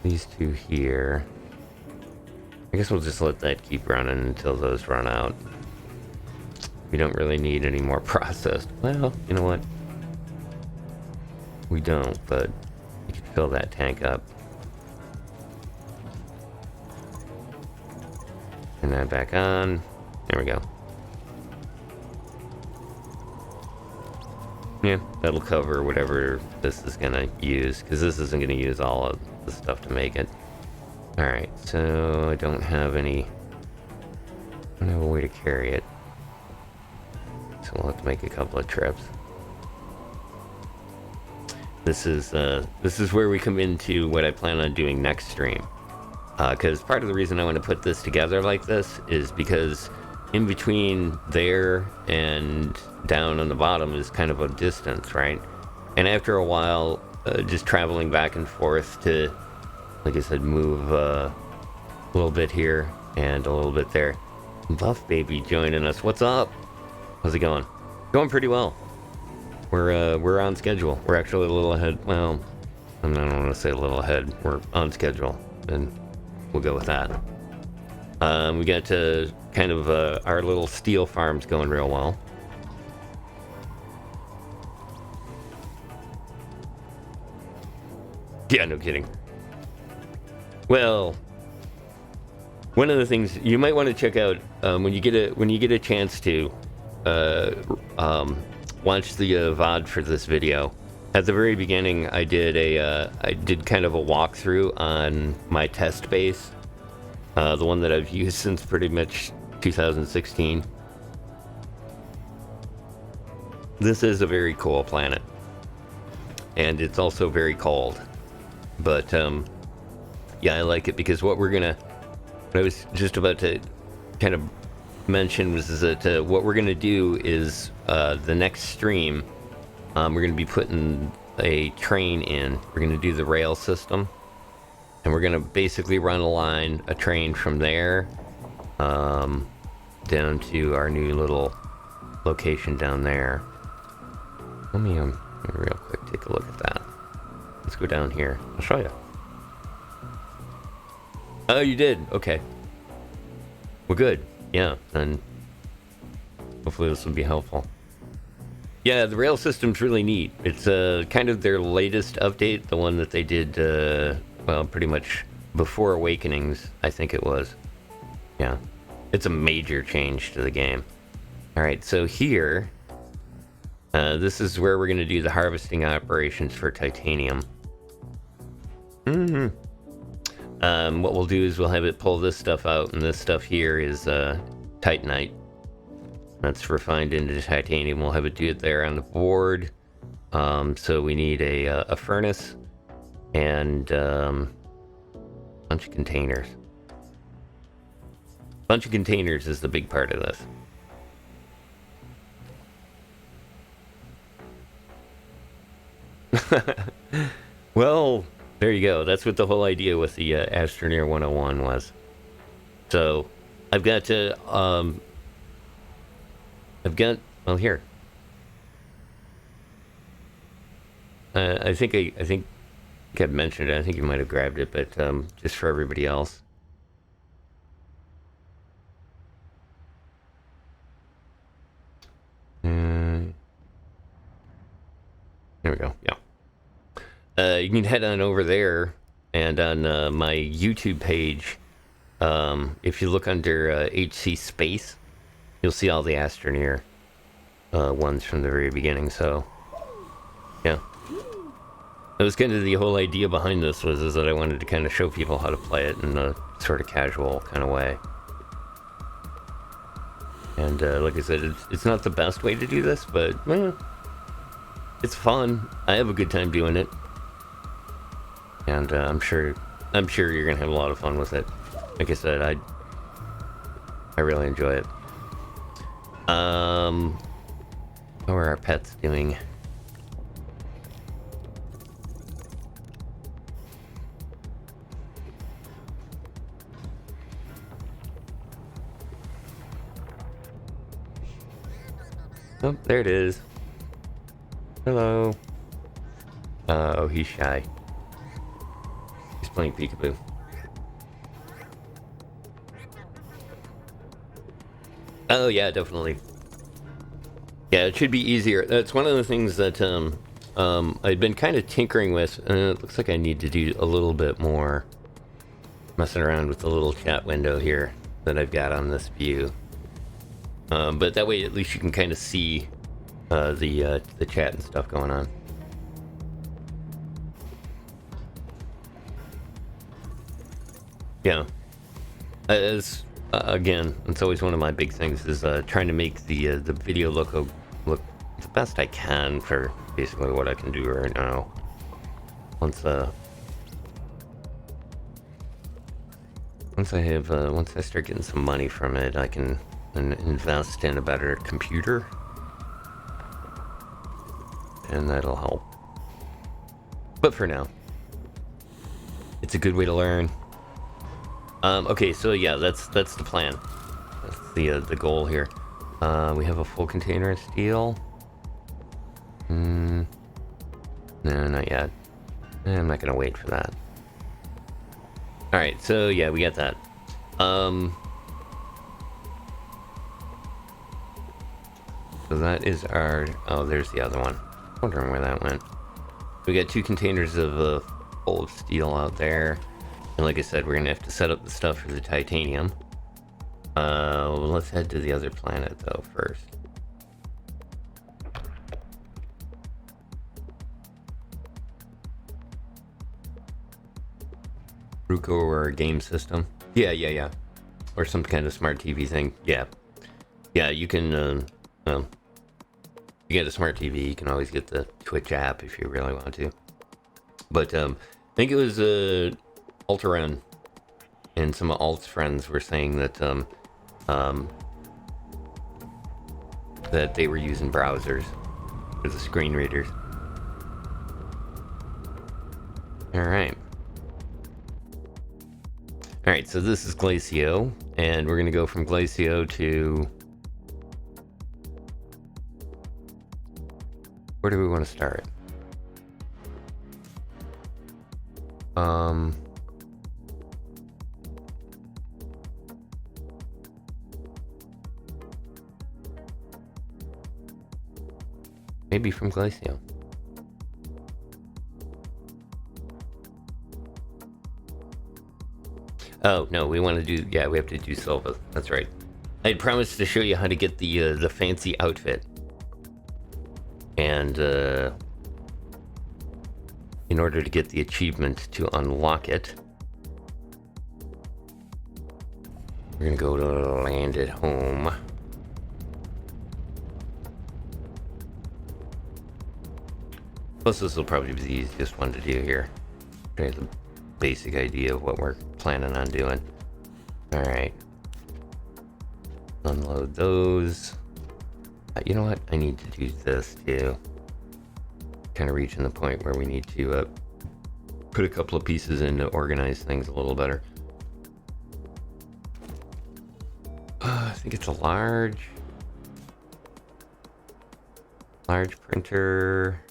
these two here. I guess we'll just let that keep running until those run out. We don't really need any more processed. Well, you know what? We don't, but we can fill that tank up. Turn that back on. There we go. Yeah, that'll cover whatever this is gonna use, because this isn't gonna use all of the stuff to make it. Alright, so I don't have any... I don't have a way to carry it. So we'll have to make a couple of trips. This is where we come into what I plan on doing next stream. Because part of the reason I want to put this together like this is because in between there and down on the bottom is kind of a distance, right? And after a while, just traveling back and forth to, like I said, move a little bit here and a little bit there. Buff Baby joining us. What's up? How's it going? Going pretty well. We're on schedule. We're actually a little ahead. Well, I don't want to say a little ahead. We're on schedule, and we'll go with that. We got to kind of our little steel farms going real well. Yeah, no kidding. Well, one of the things you might want to check out when you get a chance to watch the VOD for this video. At the very beginning, I did kind of a walkthrough on my Testbase, the one that I've used since pretty much 2016. This is a very cool planet, and it's also very cold. But yeah, I like it because what I was just about to kind of mention was that what we're gonna do is the next stream, we're gonna be putting a train in. We're gonna do the rail system, and we're gonna basically run a train from there down to our new little location down there. Let me real quick take a look at that. Let's go down here. I'll show you. Oh, you did? Okay. Well, good. Yeah, and hopefully this will be helpful. Yeah, the rail system's really neat. It's kind of their latest update, the one that they did, well, pretty much before Awakenings, I think it was. Yeah, it's a major change to the game. Alright, so here, this is where we're going to do the harvesting operations for titanium. What we'll do is we'll have it pull this stuff out, and this stuff here is titanite. That's refined into titanium. We'll have it do it there on the board. So we need a furnace and a bunch of containers. Bunch of containers is the big part of this. Well, there you go. That's what the whole idea with the Astroneer 101 was. So, I've got to, well, here. I think Kev mentioned it. I think you might have grabbed it, but just for everybody else. There we go. Yeah. You can head on over there, and on my YouTube page, if you look under HC Space, you'll see all the Astroneer ones from the very beginning. So, yeah. That was kind of the whole idea behind this, is that I wanted to kind of show people how to play it in a sort of casual kind of way. And like I said, it's not the best way to do this, but it's fun. I have a good time doing it, and I'm sure you're gonna have a lot of fun with it. Like I said, I really enjoy it. How are our pets doing? Oh, there it is. Hello. Oh, he's shy. He's playing peekaboo. Oh, yeah, definitely. Yeah, it should be easier. That's one of the things that I've been kind of tinkering with. It looks like I need to do a little bit more messing around with the little chat window here that I've got on this view. But that way, at least you can kind of see the chat and stuff going on. Yeah, as again, it's always one of my big things is trying to make the video look the best I can for basically what I can do right now. Once once I start getting some money from it, I can invest in a better computer, and that'll help. But for now, it's a good way to learn. Okay, so yeah, that's the plan. That's the goal here. We have a full container of steel. No, not yet. I'm not gonna wait for that. All right, so yeah, we got that. So that is our. Oh, there's the other one. Wondering where that went. We got 2 containers of full of steel out there, and like I said, we're gonna have to set up the stuff for the titanium. Let's head to the other planet though first. Ruko or a game system? Yeah. Or some kind of smart TV thing. Yeah, you can. You get a smart TV, you can always get the Twitch app if you really want to. But I think it was Alteran and some of Alt's friends were saying that that they were using browsers for the screen readers. Alright, so this is Glacio, and we're going to go from Glacio to... Where do we want to start? Maybe from Glacio. Oh, no, we want to do... Yeah, we have to do Sylvia. That's right. I had promised to show you how to get the fancy outfit. And, in order to get the achievement to unlock it, we're gonna go to land at home. Plus, this will probably be the easiest one to do here. Okay, the basic idea of what we're planning on doing. Alright. Unload those. You know what? I need to do this too. Kind of reaching the point where we need to put a couple of pieces in to organize things a little better. I think it's a large printer.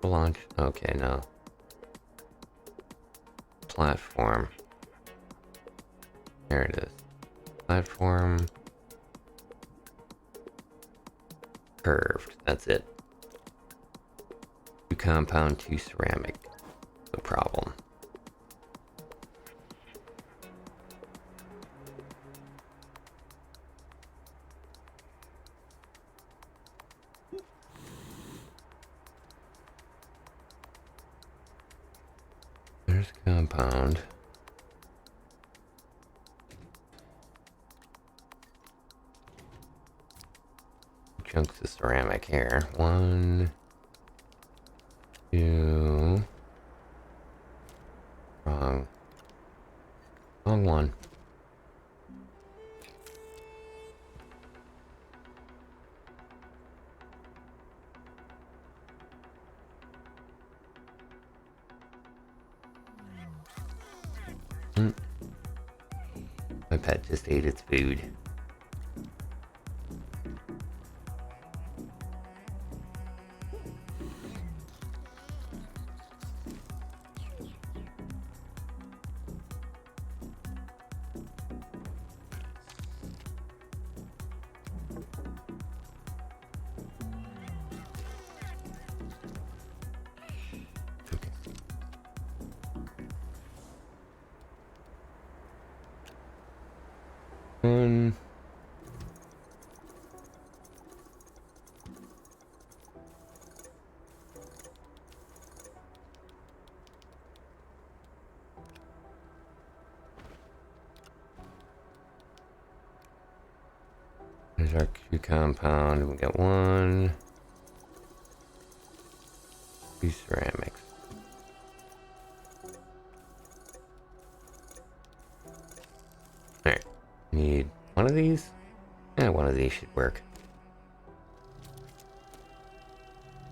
Launch. Okay, no. Platform. There it is. Platform. Curved. That's it. 2 compound, 2 ceramic. No problem. There's compound. Chunks of ceramic here. 1, 2. Wrong one. My pet just ate its food. There's our Q compound. We got 1, 2 ceramics. Alright. Need one of these? Yeah, one of these should work.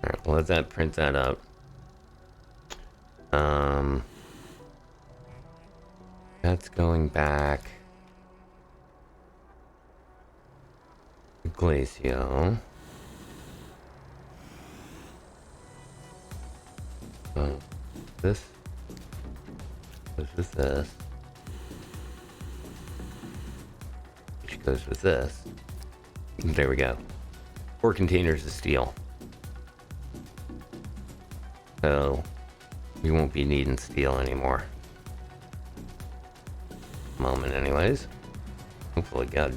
Alright, we'll let that print that out. That's going back to Glacio. This goes with this. Which goes with this. There we go. 4 containers of steel. So we won't be needing steel anymore. Moment anyways. Hopefully, God,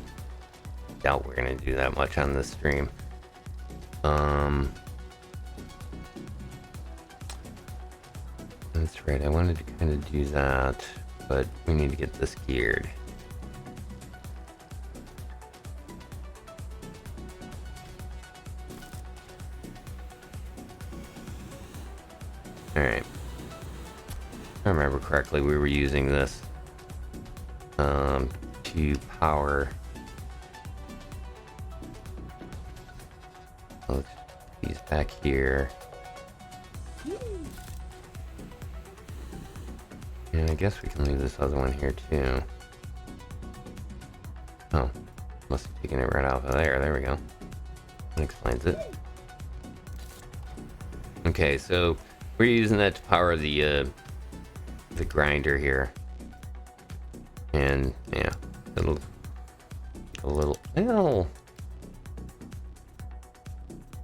doubt we're gonna do that much on this stream. That's right, I wanted to kind of do that, but we need to get this geared. Alright. If I remember correctly, we were using this to power these back here. And I guess we can leave this other one here too. Oh, must have taken it right off of there. There we go. That explains it. Okay, so we're using that to power the grinder here. And yeah, it'll a little. Well,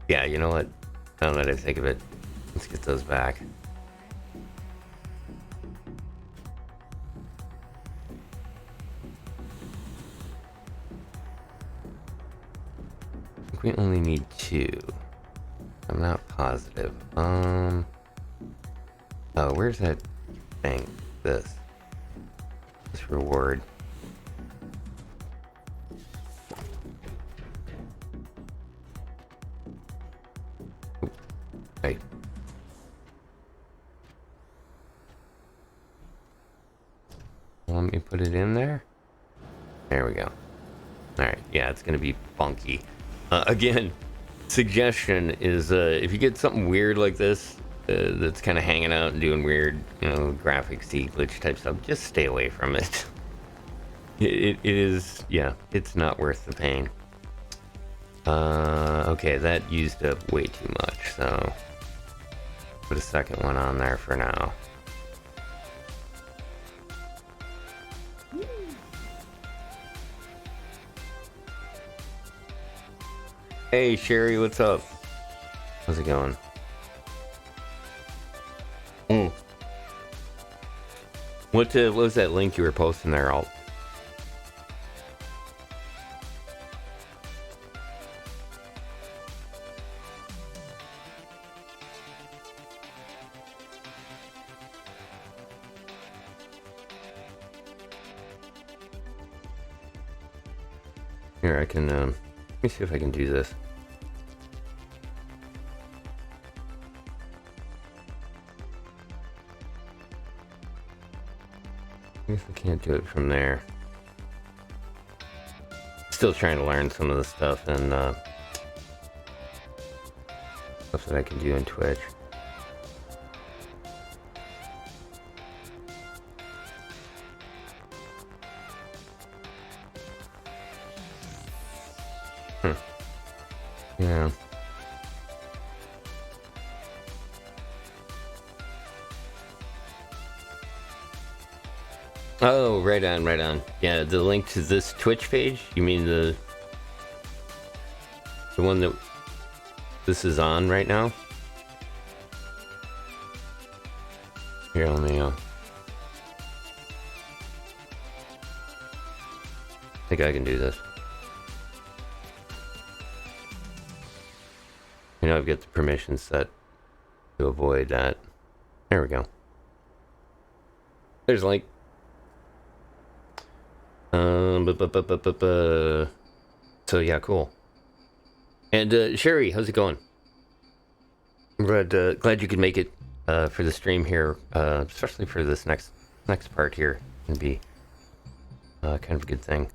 yeah, you know what? Now that I think of it, let's get those back. I think we only need 2. I'm not positive. Oh, where's that thing? This reward. Right. Let me put it in there. There we go. Alright, yeah, it's gonna be funky. Again, suggestion is if you get something weird like this, that's kind of hanging out and doing weird, graphics glitch type stuff, just stay away from it. It is, yeah, it's not worth the pain. Okay, that used up way too much, so put a second one on there for now. Hey Sherry, what's up? How's it going? What was that link you were posting there, Alt? Here, I can, let me see if I can do this. I guess I can't do it from there. Still trying to learn some of the stuff and stuff that I can do in Twitch. Yeah. Oh, right on, right on. Yeah, the link to this Twitch page? You mean the one that this is on right now? Here, let me, I think I can do this. I've got the permission set to avoid that. There we go. There's a link. So So yeah, cool. And Sherry, how's it going? Glad you could make it for the stream here, especially for this next part here. Can be kind of a good thing.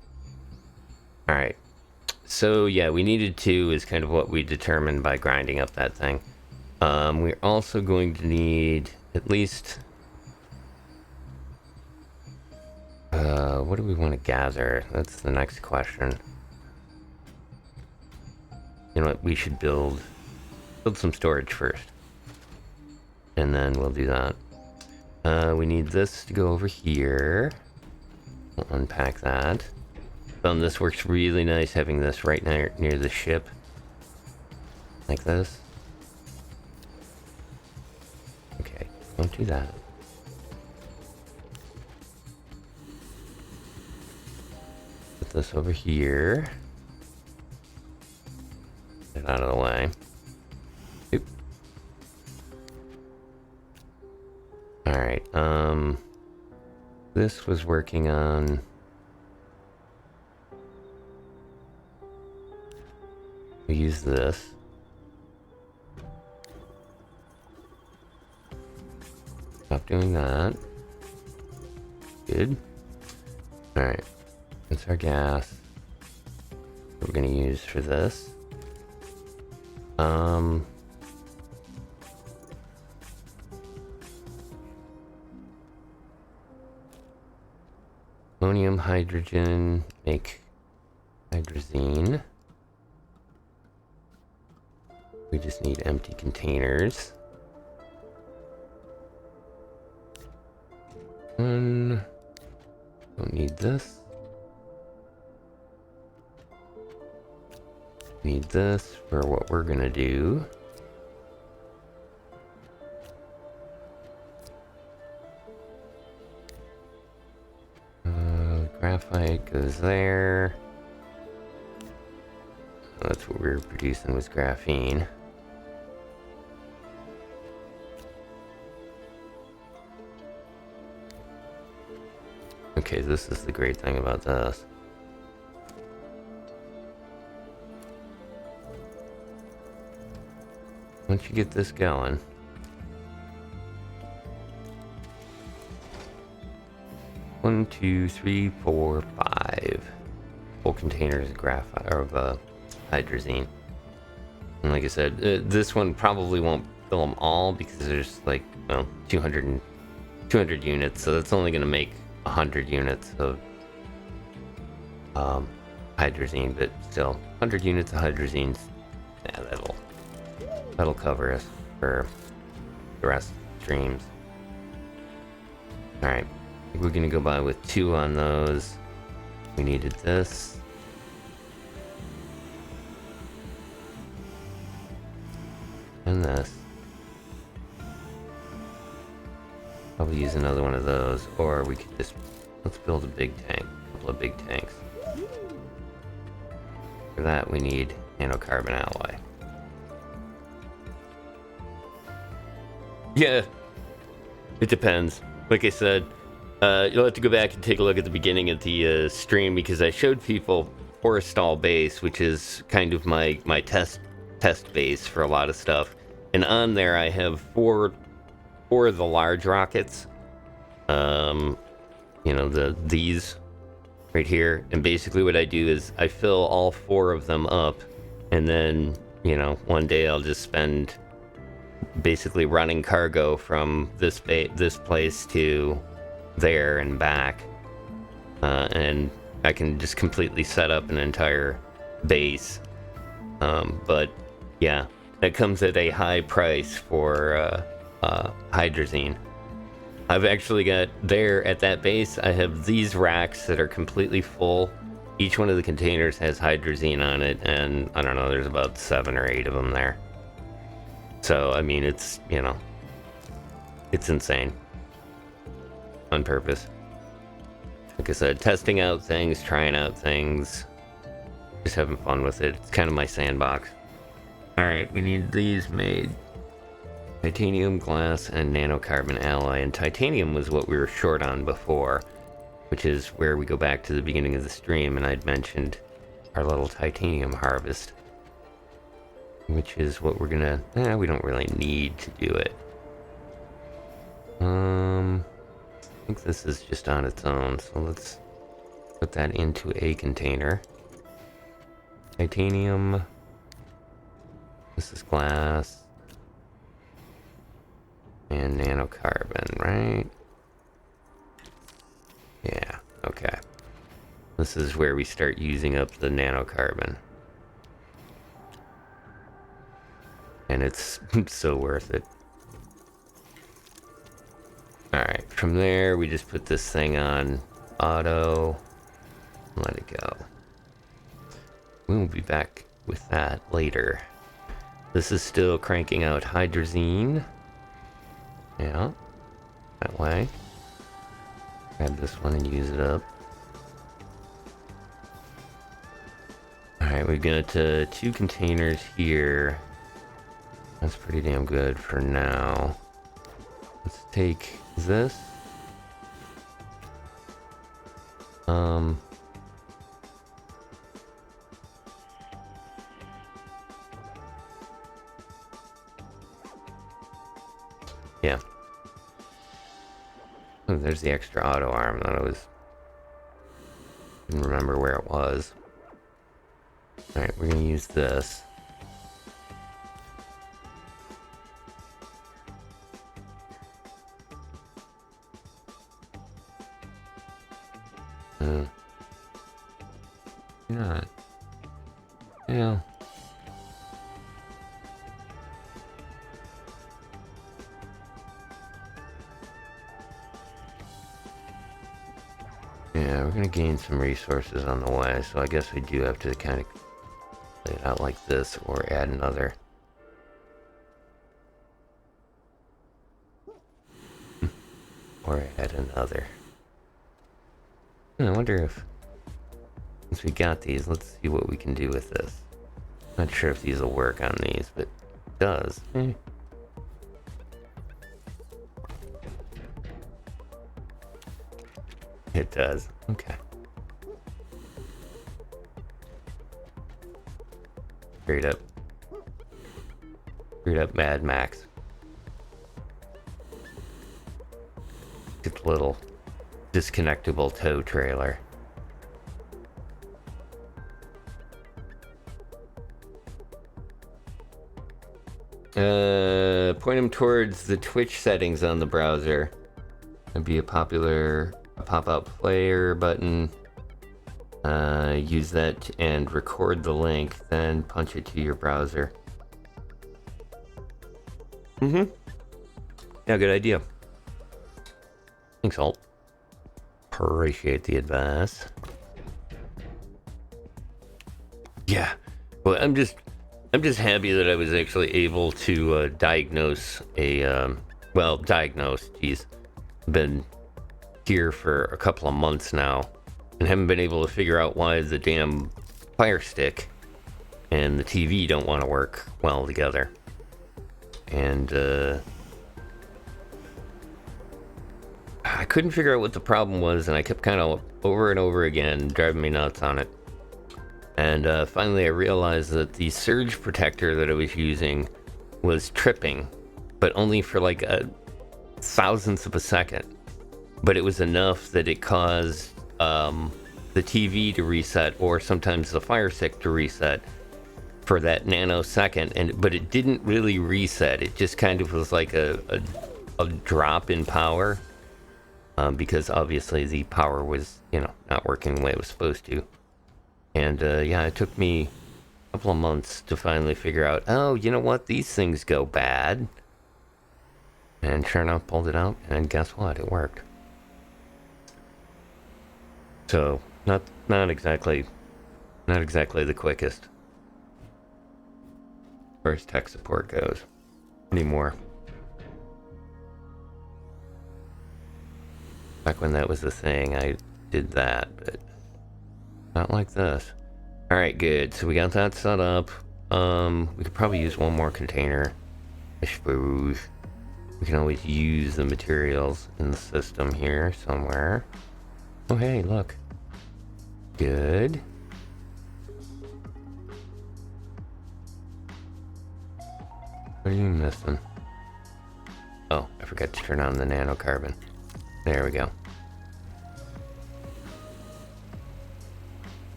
All right. So yeah, we needed 2 is kind of what we determined by grinding up that thing. We're also going to need at least... what do we want to gather? That's the next question. You know what? We should build some storage first. And then we'll do that. We need this to go over here. We'll unpack that. This works really nice, having this right near the ship. Like this. Okay, don't do that. Put this over here. Get out of the way. Oop. Alright, this was working on... We use this. Stop doing that. Good. Alright. That's our gas. We're gonna use for this. Ammonium, hydrogen, make hydrazine. We just need empty containers. Don't need this. Need this for what we're gonna do. Graphite goes there. That's what we were producing, was graphene. Okay, this is the great thing about this. Once you get this going, one, two, three, four, 5 full containers of graphite or of hydrazine. And like I said, this one probably won't fill them all because there's like, well, 200 units, so that's only going to make 100 units of hydrazine, but still 100 units of hydrazine, yeah, that'll cover us for the rest of the streams. All right, I think we're gonna go by with 2 on those. We needed this. And this. Probably use another one of those, or we could just, let's build a big tank, a couple of big tanks. For that we need nanocarbon alloy. Yeah, it depends. Like I said, you'll have to go back and take a look at the beginning of the stream, because I showed people Forestal base, which is kind of my test base for a lot of stuff. And on there I have four of the large rockets. You know, these right here. And basically what I do is I fill all 4 of them up, and then, you know, one day I'll just spend basically running cargo from this place to there and back, and I can just completely set up an entire base. But yeah, that comes at a high price for hydrazine. I've actually got there at that base, I have these racks that are completely full. Each one of the containers has hydrazine on it, and I don't know, there's about 7 or 8 of them there. So, I mean, it's, you know, it's insane. On purpose. Like I said, testing out things, trying out things, just having fun with it. It's kind of my sandbox. Alright, we need these made. Titanium, glass, and nanocarbon alloy. And titanium was what we were short on before, which is where we go back to the beginning of the stream, and I'd mentioned our little titanium harvest, which is what we're gonna... we don't really need to do it. I think this is just on its own, so let's put that into a container. Titanium. This is glass. And nanocarbon, right? Yeah, okay. This is where we start using up the nanocarbon. And it's so worth it. Alright, from there we just put this thing on auto. Let it go. We'll be back with that later. This is still cranking out hydrazine. Yeah, that way. Grab this one and use it up. Alright, we've got 2 containers here. That's pretty damn good for now. Let's take this. Yeah. Oh, there's the extra auto arm that I didn't remember where it was. Alright, we're gonna use this. Not. Yeah. Yeah, we're gonna gain some resources on the way, so I guess we do have to kind of lay it out like this, or add another. Or add another. I wonder if, since we got these, let's see what we can do with this. Not sure if these will work on these, but it does. It does. Okay. Straight up. Straight up Mad Max. It's a little disconnectable tow trailer. Point them towards the Twitch settings on the browser. That'd be a popular pop-up player button. Use that and record the link, then punch it to your browser. Yeah, good idea. Thanks, Alt. Appreciate the advice. Yeah, well, I'm just happy that I was actually able to diagnose a geez, been here for a couple of months now and haven't been able to figure out why the damn Fire Stick and the TV don't want to work well together. And I couldn't figure out what the problem was, and I kept kind of over and over again driving me nuts on it. And finally I realized that the surge protector that I was using was tripping, but only for like a thousandth of a second. But it was enough that it caused the TV to reset, or sometimes the Fire Stick to reset for that nanosecond. But it didn't really reset. It just kind of was like a drop in power, because obviously the power was, not working the way it was supposed to. And yeah, it took me a couple of months to finally figure out, oh, you know what? These things go bad. And sure enough, pulled it out, and guess what? It worked. So, not exactly the quickest, as far as tech support goes anymore. Back when that was the thing, I did that, but not like this. Alright, good. So we got that set up. We could probably use one more container, I suppose. We can always use the materials in the system here somewhere. Oh, hey, look. Good. What are you missing? Oh, I forgot to turn on the nanocarbon. There we go.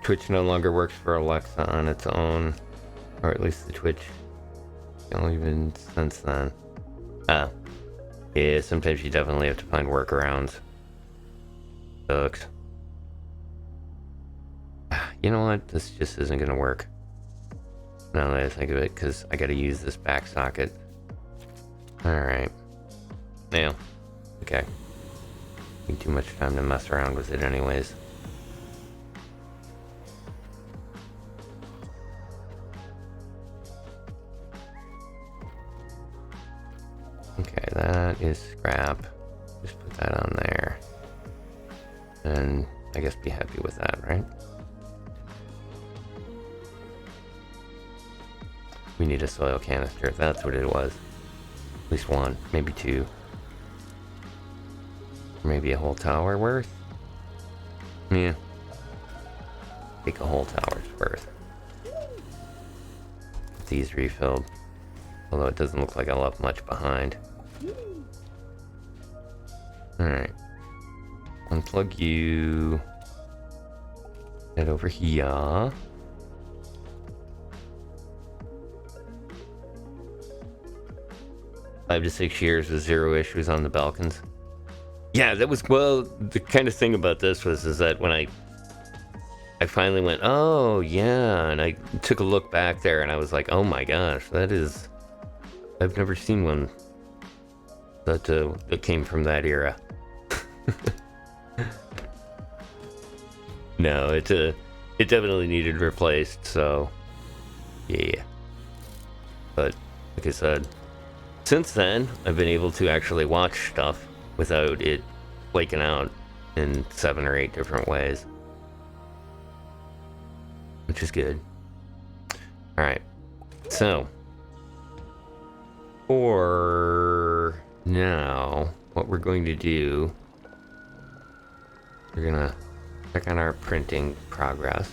Twitch no longer works for Alexa on its own, or at least the Twitch. Don't even since then. Yeah, sometimes you definitely have to find workarounds. Sucks. You know what? This just isn't gonna work. Now that I think of it, because I gotta use this back socket. Alright. Yeah. Okay. Need too much time to mess around with it anyways. Okay, that is scrap. Just put that on there. And I guess be happy with that, right? We need a soil canister. That's what it was. At least one, maybe two. Maybe a whole tower worth? Yeah. Take a whole tower's worth. These refilled. Although it doesn't look like I left much behind. Alright. Unplug you. Head over here. 5 to 6 years with 0 issues on the Balkans. Yeah, that was, well, the kind of thing about this is that when I finally went, oh yeah, and I took a look back there and I was like, oh my gosh, that is, I've never seen one that came from that era. No, it definitely needed replaced, so yeah. But like I said, since then I've been able to actually watch stuff without it flaking out in 7 or 8 different ways, which is good. Alright, so for now, what we're going to do, we're gonna check on our printing progress.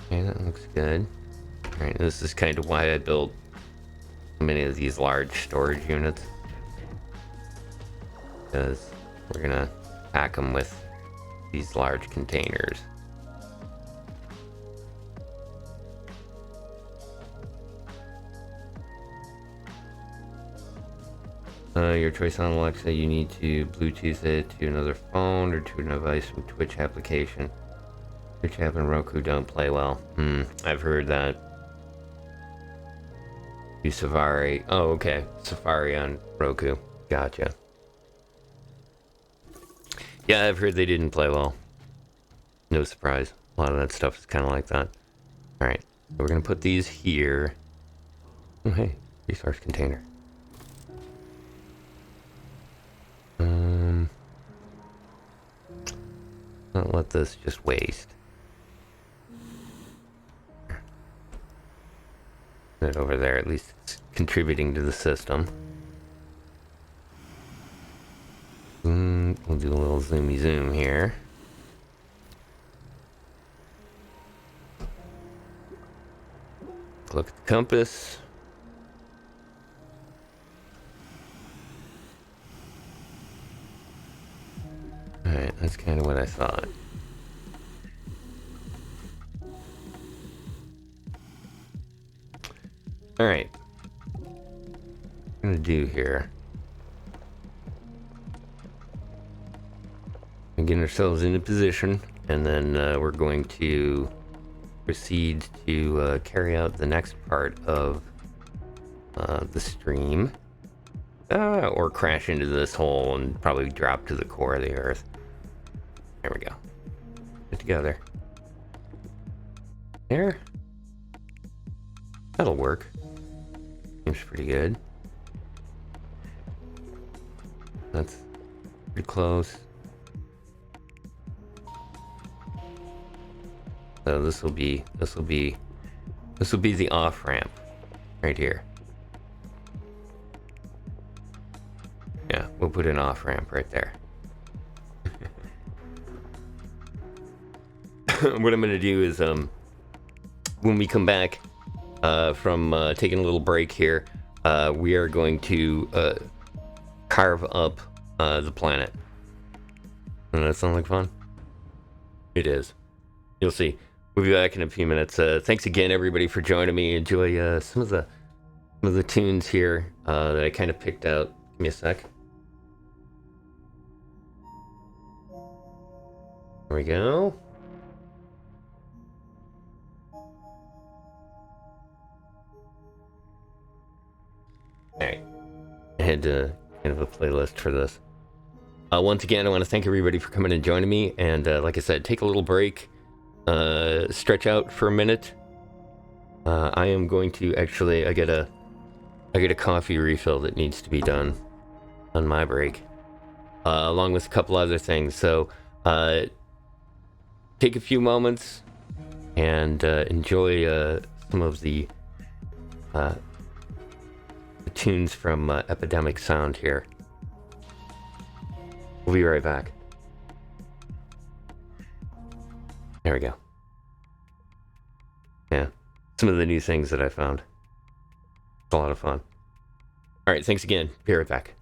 Okay, that looks good. Alright, this is kind of why I built so many of these large storage units, because we're gonna pack them with these large containers. Your choice on Alexa, you need to Bluetooth it to another phone or to a device from Twitch application. Twitch app and Roku don't play well. I've heard that. Use Safari. Oh, okay. Safari on Roku. Gotcha. Yeah, I've heard they didn't play well. No surprise. A lot of that stuff is kind of like that. Alright, so we're going to put these here. Oh, hey. Resource container. Not let this just waste. Put it over there, at least it's contributing to the system. We'll do a little zoomy zoom here. Look at the compass. Alright, that's kind of what I thought. Alright. What I'm gonna do here. We're getting ourselves in a position, and then we're going to proceed to carry out the next part of the stream. Or crash into this hole and probably drop to the core of the earth. There we go. Get together. There. That'll work. Seems pretty good. That's pretty close. So this will be the off ramp right here. Yeah, we'll put an off ramp right there. what I'm going to do is when we come back from taking a little break here, we are going to carve up the planet. Doesn't that sound like fun? It is. You'll see. We'll be back in a few minutes. Thanks again, everybody, for joining me. Enjoy some of the tunes here that I kind of picked out. Give me a sec. There we go. Alright. I had kind of a playlist for this. Once again, I want to thank everybody for coming and joining me. And like I said, take a little break. Stretch out for a minute. I am going to actually... I get a coffee refill that needs to be done on my break. Along with a couple other things. So, take a few moments and enjoy some of the tunes from Epidemic Sound here. We'll be right back. There we go. Yeah, some of the new things that I found. It's a lot of fun. All right, thanks again. Be right back.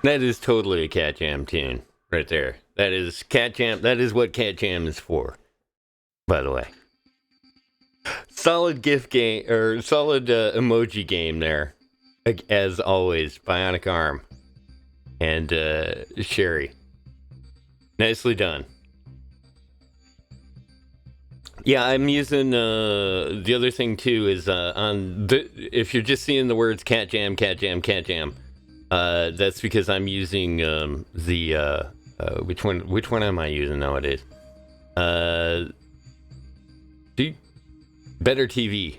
That is totally a Cat Jam tune right there. That is Cat Jam. That is what Cat Jam is for, by the way. Solid gift game, or solid emoji game there. As always, Bionic Arm and Sherry. Nicely done. Yeah, I'm using the other thing too is on the if you're just seeing the words cat jam, that's because I'm using the which one am I using nowadays? The Better TV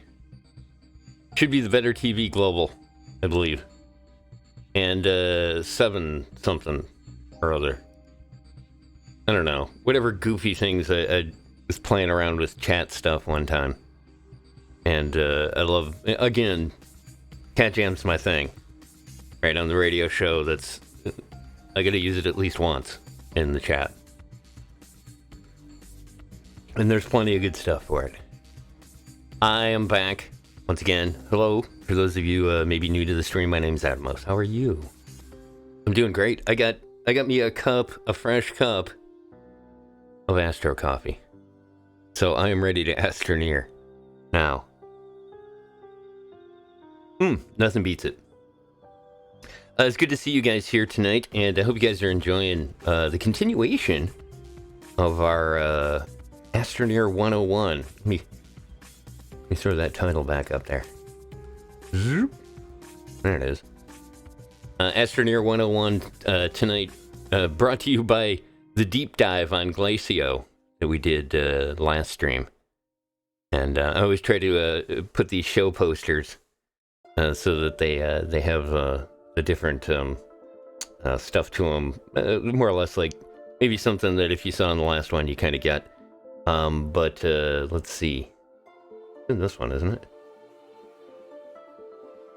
should be the Better TV Global, I believe, and 7 something or other. I don't know, whatever goofy things I was playing around with chat stuff one time, and I love, again, Cat Jam's my thing. Right on the radio show, that's I gotta use it at least once in the chat, and there's plenty of good stuff for it. I am back once again. Hello, for those of you maybe new to the stream. My name's Atmos. How are you? I'm doing great. I got me a fresh cup of Astro coffee. So I am ready to Astroneer now. Nothing beats it. It's good to see you guys here tonight, and I hope you guys are enjoying the continuation of our Astroneer 101. Let me throw that title back up there. Zoop. There it is. Astroneer 101 tonight, brought to you by the deep dive on Glacio that we did last stream. And I always try to put these show posters so that they have the different stuff to them, more or less like maybe something that if you saw in the last one you kind of get. But let's see. It's in this one, isn't it?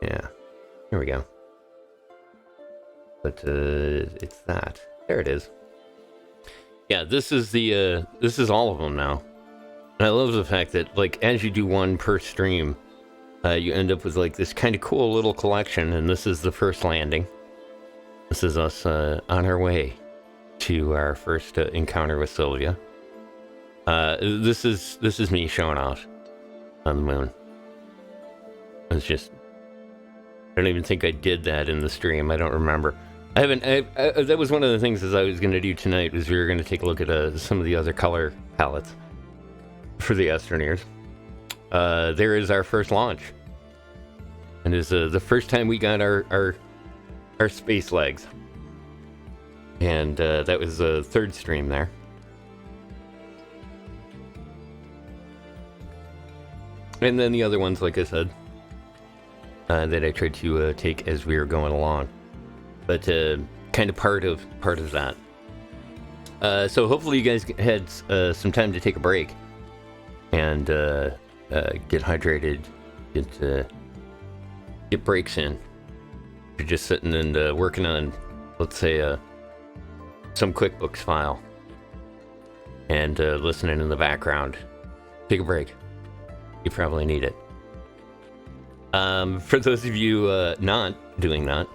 Yeah. Here we go. But it's that. There it is. Yeah, this is all of them now. And I love the fact that, like, as you do one per stream, you end up with, like, this kind of cool little collection, and this is the first landing. This is us on our way to our first encounter with Sylvia. This is me showing off on the moon. It's just, I don't even think I did that in the stream. I don't remember. That was one of the things as I was going to do tonight, was we were going to take a look at some of the other color palettes for the Astroneers. There is our first launch. And it's the first time we got our space legs. And that was the third stream there. And then the other ones, like I said, that I tried to take as we were going along. But kind of part of that. So hopefully you guys had some time to take a break and get hydrated, get breaks in. You're just sitting and working on, let's say, some QuickBooks file, and listening in the background. Take a break. You probably need it. For those of you not doing that,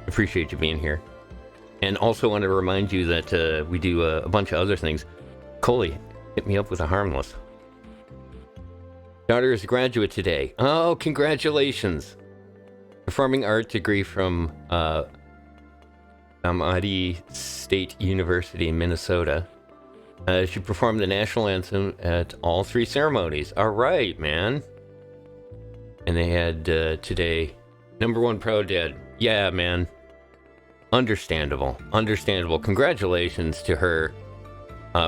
appreciate you being here. And also want to remind you that we do a bunch of other things. Coley, hit me up with a harmless. Daughter is a graduate today. Oh, congratulations. Performing art degree from Amity State University in Minnesota. She performed the national anthem at all 3 ceremonies. All right, man. And they had today, #1 proud dad. Yeah, man. Understandable. Congratulations to her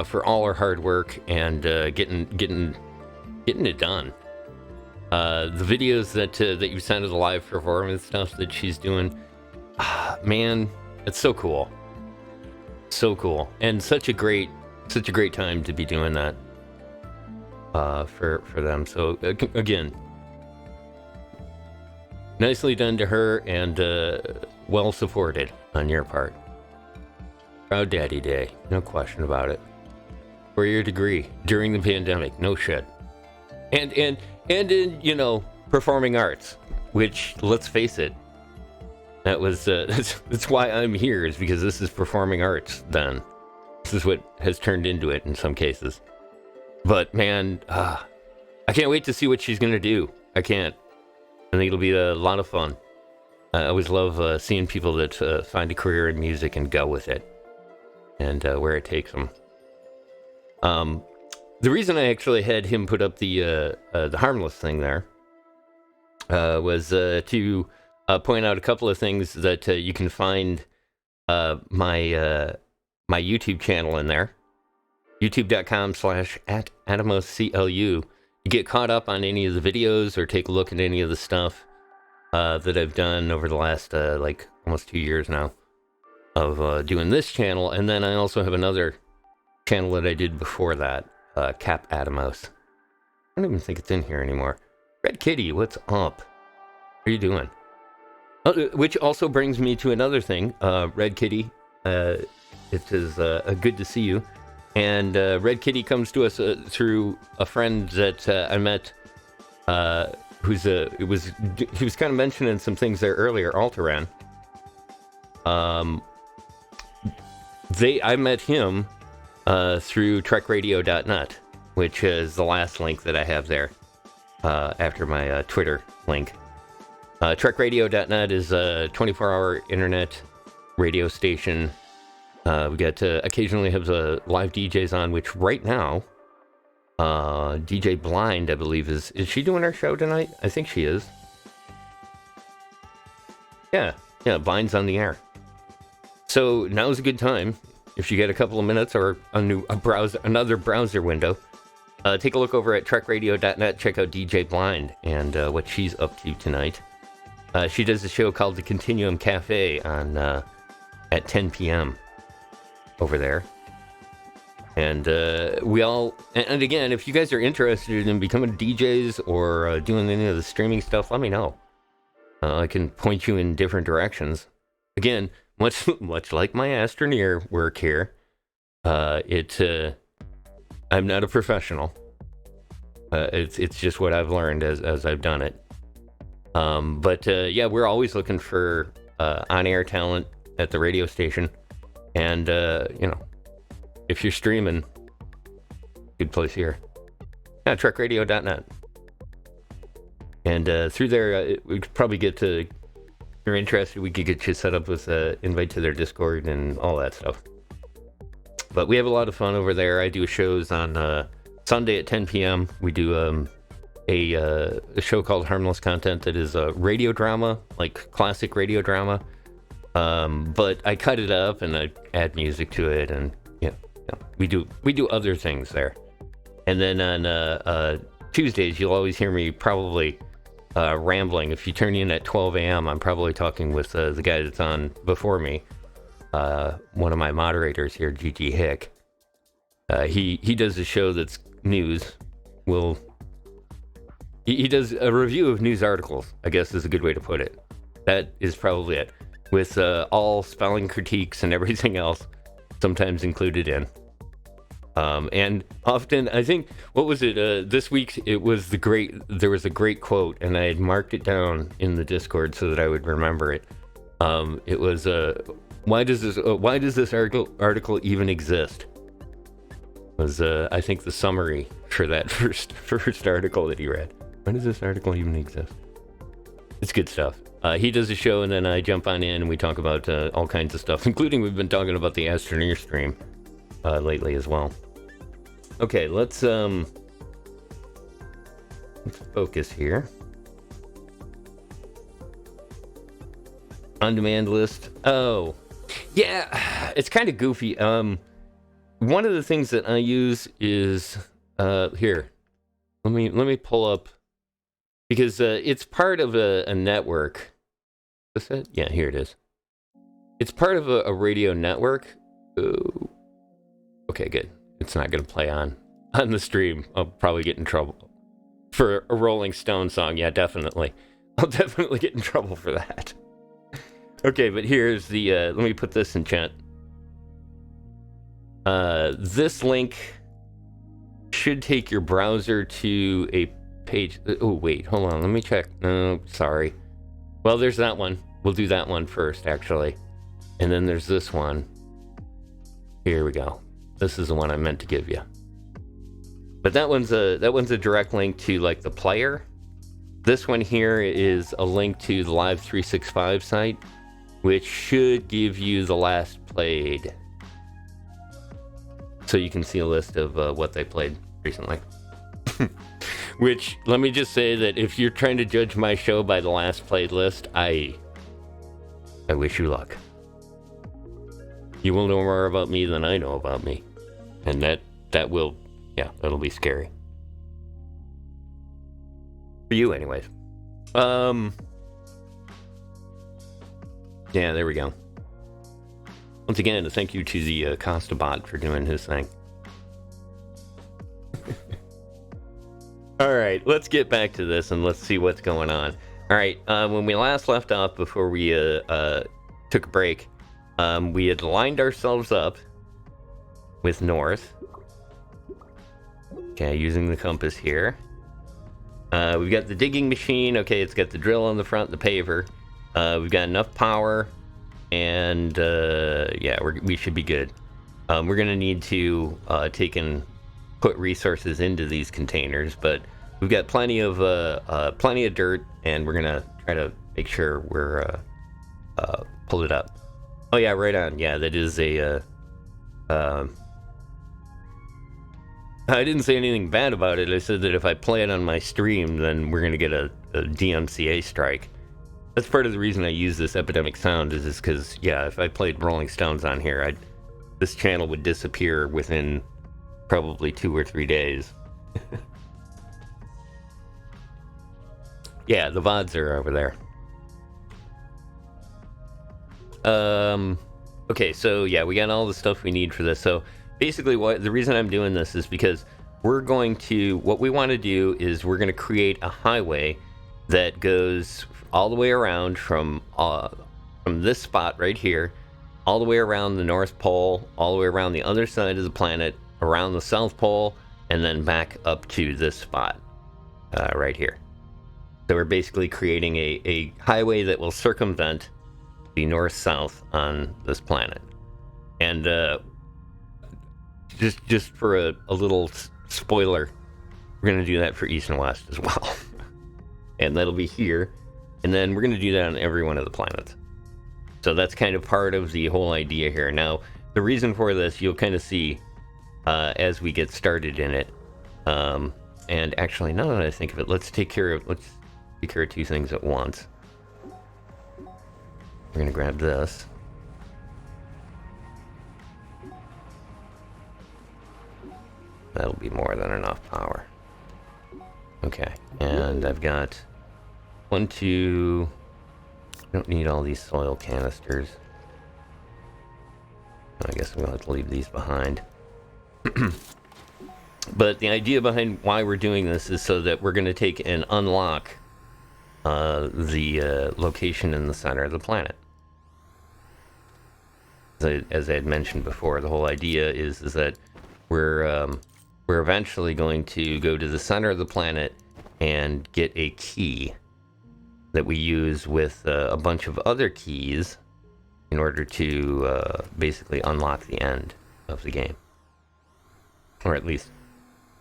for all her hard work and getting it done. The videos that you sent to the live performance stuff that she's doing, man, it's so cool. So cool, and such a great time to be doing that for them. So again, nicely done to her, and well supported on your part. Proud Daddy Day, no question about it. For your degree during the pandemic, no shit. And in performing arts, which, let's face it, that was that's why I'm here, is because this is performing arts. Then this is what has turned into it in some cases. But man, I can't wait to see what she's gonna do. I can't. I think it'll be a lot of fun. I always love seeing people that find a career in music and go with it, and where it takes them. The reason I actually had him put up the harmless thing there was to point out a couple of things that you can find my YouTube channel in there. youtube.com/@AtomosCLU. You get caught up on any of the videos or take a look at any of the stuff that I've done over the last like almost 2 years now of doing this channel. And then I also have another channel that I did before that, Cap Atomos. I don't even think it's in here anymore. Red Kitty, what's up? How are you doing? Which also brings me to another thing. Red Kitty, it is good to see you. And Red Kitty comes to us through a friend that I met, he was kind of mentioning some things there earlier, Alteran. I met him through trekradio.net, which is the last link that I have there after my Twitter link. Trekradio.net is a 24-hour internet radio station. We get to occasionally have live DJs on, which right now, DJ Blind, I believe, is she doing her show tonight? I think she is. Yeah, Blind's on the air. So now's a good time, if you get a couple of minutes or another browser window, take a look over at trekradio.net, check out DJ Blind and what she's up to tonight. She does a show called The Continuum Cafe on at 10 p.m. over there. And and again, if you guys are interested in becoming DJs or doing any of the streaming stuff, let me know. I can point you in different directions. Again, much like my Astroneer work here, I'm not a professional. It's just what I've learned as I've done it. But yeah, we're always looking for on-air talent at the radio station. And, if you're streaming, good place here. Yeah, trekradio.net. And through there, we could probably get to, if you're interested, we could get you set up with an invite to their Discord and all that stuff. But we have a lot of fun over there. I do shows on Sunday at 10 p.m. We do a show called Harmless Content that is a radio drama, like classic radio drama. But I cut it up and I add music to it, and we do other things there. And then on Tuesdays, you'll always hear me probably rambling. If you turn in at 12 a.m., I'm probably talking with the guy that's on before me, one of my moderators here, Gigi Hick. He does a show that's news. He does a review of news articles, I guess is a good way to put it. That is probably it. With all spelling critiques and everything else sometimes included in. And often, I think, what was it, this week, there was a great quote, and I had marked it down in the Discord so that I would remember it. It was, why does this article even exist? Was, I think, the summary for that first article that he read. Why does this article even exist? It's good stuff. He does a show, and then I jump on in, and we talk about all kinds of stuff, including we've been talking about the Astroneer stream lately as well. Okay, let's focus here. On-demand list. Oh, yeah, it's kind of goofy. One of the things that I use is here. Let me pull up. Because it's part of a network. Is this it? Yeah, here it is. It's part of a radio network. Ooh. Okay, good. It's not going to play on the stream. I'll probably get in trouble. For a Rolling Stone song, yeah, definitely. I'll definitely get in trouble for that. Okay, but here's the... let me put this in chat. This link should take your browser to a page. Oh, wait, hold on. Let me check. No, sorry. Well, there's that one. We'll do that one first, actually. And then there's this one. Here we go. This is the one I meant to give you. But that one's a direct link to like the player. This one here is a link to the Live 365 site, which should give you the last played. So you can see a list of what they played recently. Which, let me just say that if you're trying to judge my show by the last played list, I wish you luck. You will know more about me than I know about me. And that will, yeah, that'll be scary. For you, anyways. Yeah, there we go. Once again, a thank you to the Costa bot for doing his thing. All right, let's get back to this and let's see what's going on. All right, when we last left off before we took a break, we had lined ourselves up with north. Okay, using the compass here. We've got the digging machine. Okay, it's got the drill on the front, the paver. We've got enough power, and yeah, we should be good. We're gonna need to take and put resources into these containers, but we've got plenty of dirt, and we're gonna try to make sure we're pull it up. Oh yeah, right on. Yeah, that is a. I didn't say anything bad about it. I said that if I play it on my stream, then we're gonna get a DMCA strike. That's part of the reason I use this epidemic sound is because yeah, if I played Rolling Stones on here, this channel would disappear within probably 2 or 3 days. Yeah, the VODs are over there. Okay, so yeah, we got all the stuff we need for this. So basically the reason I'm doing this is because what we want to do is we're going to create a highway that goes all the way around from this spot right here, all the way around the North Pole, all the way around the other side of the planet, around the South Pole, and then back up to this spot right here. So we're basically creating a highway that will circumvent the north-south on this planet. And just for a little spoiler, we're going to do that for east and west as well. And that'll be here. And then we're going to do that on every one of the planets. So that's kind of part of the whole idea here. Now, the reason for this, you'll kind of see as we get started in it. And actually, now that I think of it, let's take care of 2 things at once. We're going to grab this. That'll be more than enough power. Okay, and I've got 1, 2... Don't need all these soil canisters. I guess we'll have to leave these behind. But the idea behind why we're doing this is so that we're going to take and unlock the location in the center of the planet. As I had mentioned before, the whole idea is that we're eventually going to go to the center of the planet and get a key that we use with a bunch of other keys in order to basically unlock the end of the game. Or at least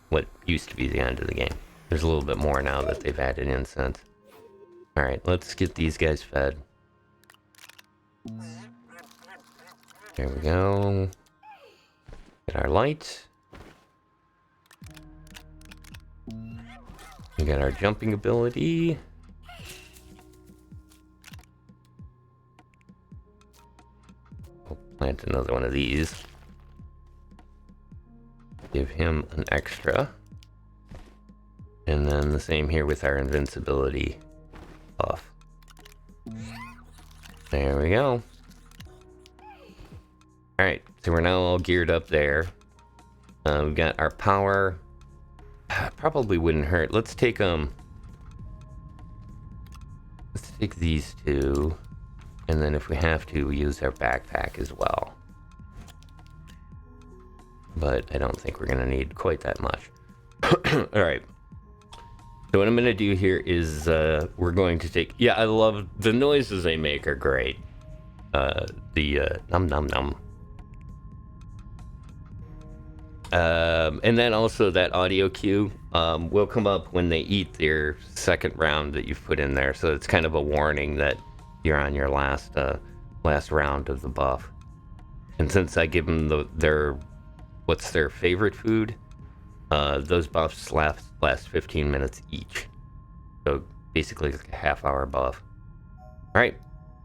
what used to be the end of the game. There's a little bit more now that they've added in since. Alright, let's get these guys fed. There we go. Get our light. We got our jumping ability. We'll plant another one of these. Give him an extra. And then the same here with our invincibility buff. There we go. Alright, so we're now all geared up there. We've got our power. Probably wouldn't hurt. Let's take these 2. And then if we have to, we use our backpack as well. But I don't think we're going to need quite that much. Alright. So what I'm going to do here is we're going to take... Yeah, I love... The noises they make are great. Num num num. And then also that audio cue will come up when they eat their second round that you've put in there. So it's kind of a warning that you're on your last round of the buff. And since I give them their what's their favorite food, Those buffs last 15 minutes each. So basically like a half-hour buff. Alright,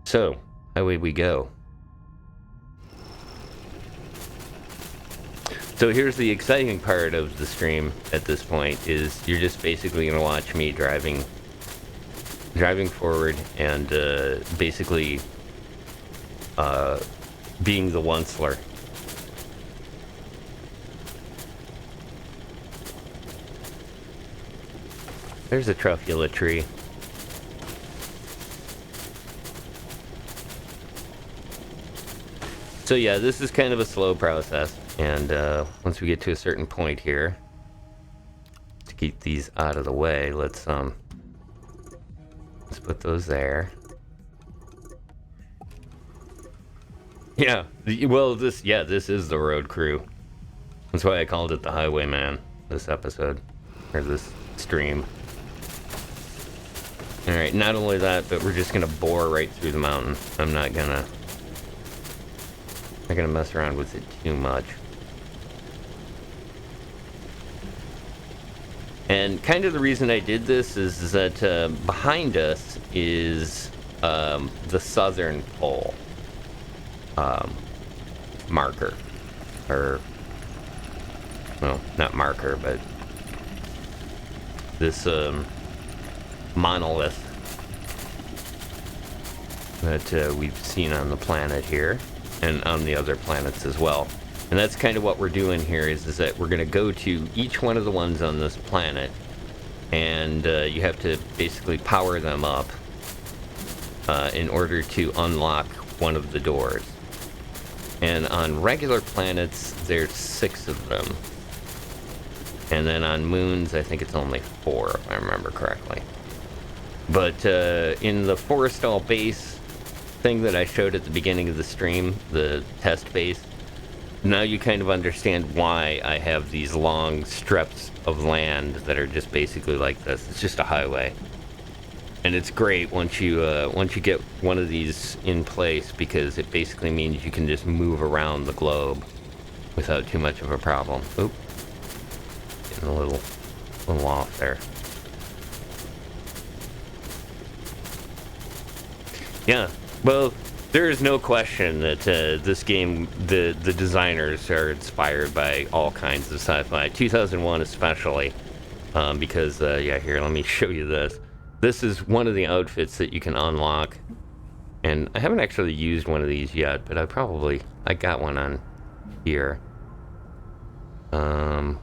so away we go. So here's the exciting part of the stream at this point, is you're just basically going to watch me driving forward and basically being the onceler. There's a truffula tree. So yeah, this is kind of a slow process, and once we get to a certain point here, to keep these out of the way, let's put those there. Yeah, well, this is the road crew. That's why I called it the Highwayman, this episode, or this stream. Alright, not only that, but we're just gonna bore right through the mountain. I'm not gonna mess around with it too much. And kind of the reason I did this is that behind us is the southern pole marker, or well, not marker, but this monolith that we've seen on the planet here and on the other planets as well. And that's kind of what we're doing here, is that we're going to go to each one of the ones on this planet, and you have to basically power them up in order to unlock one of the doors. And on regular planets, there's 6 of them. And then on moons, I think it's only 4, if I remember correctly. But in the Forestal base thing that I showed at the beginning of the stream, the test base, now you kind of understand why I have these long strips of land that are just basically like this. It's just a highway. And it's great once you get one of these in place, because it basically means you can just move around the globe without too much of a problem. Oop. Getting a little off there. Yeah, well, there is no question that this game, the designers are inspired by all kinds of sci-fi. 2001 especially, because, yeah, here, let me show you this. This is one of the outfits that you can unlock, and I haven't actually used one of these yet, but I got one on here. I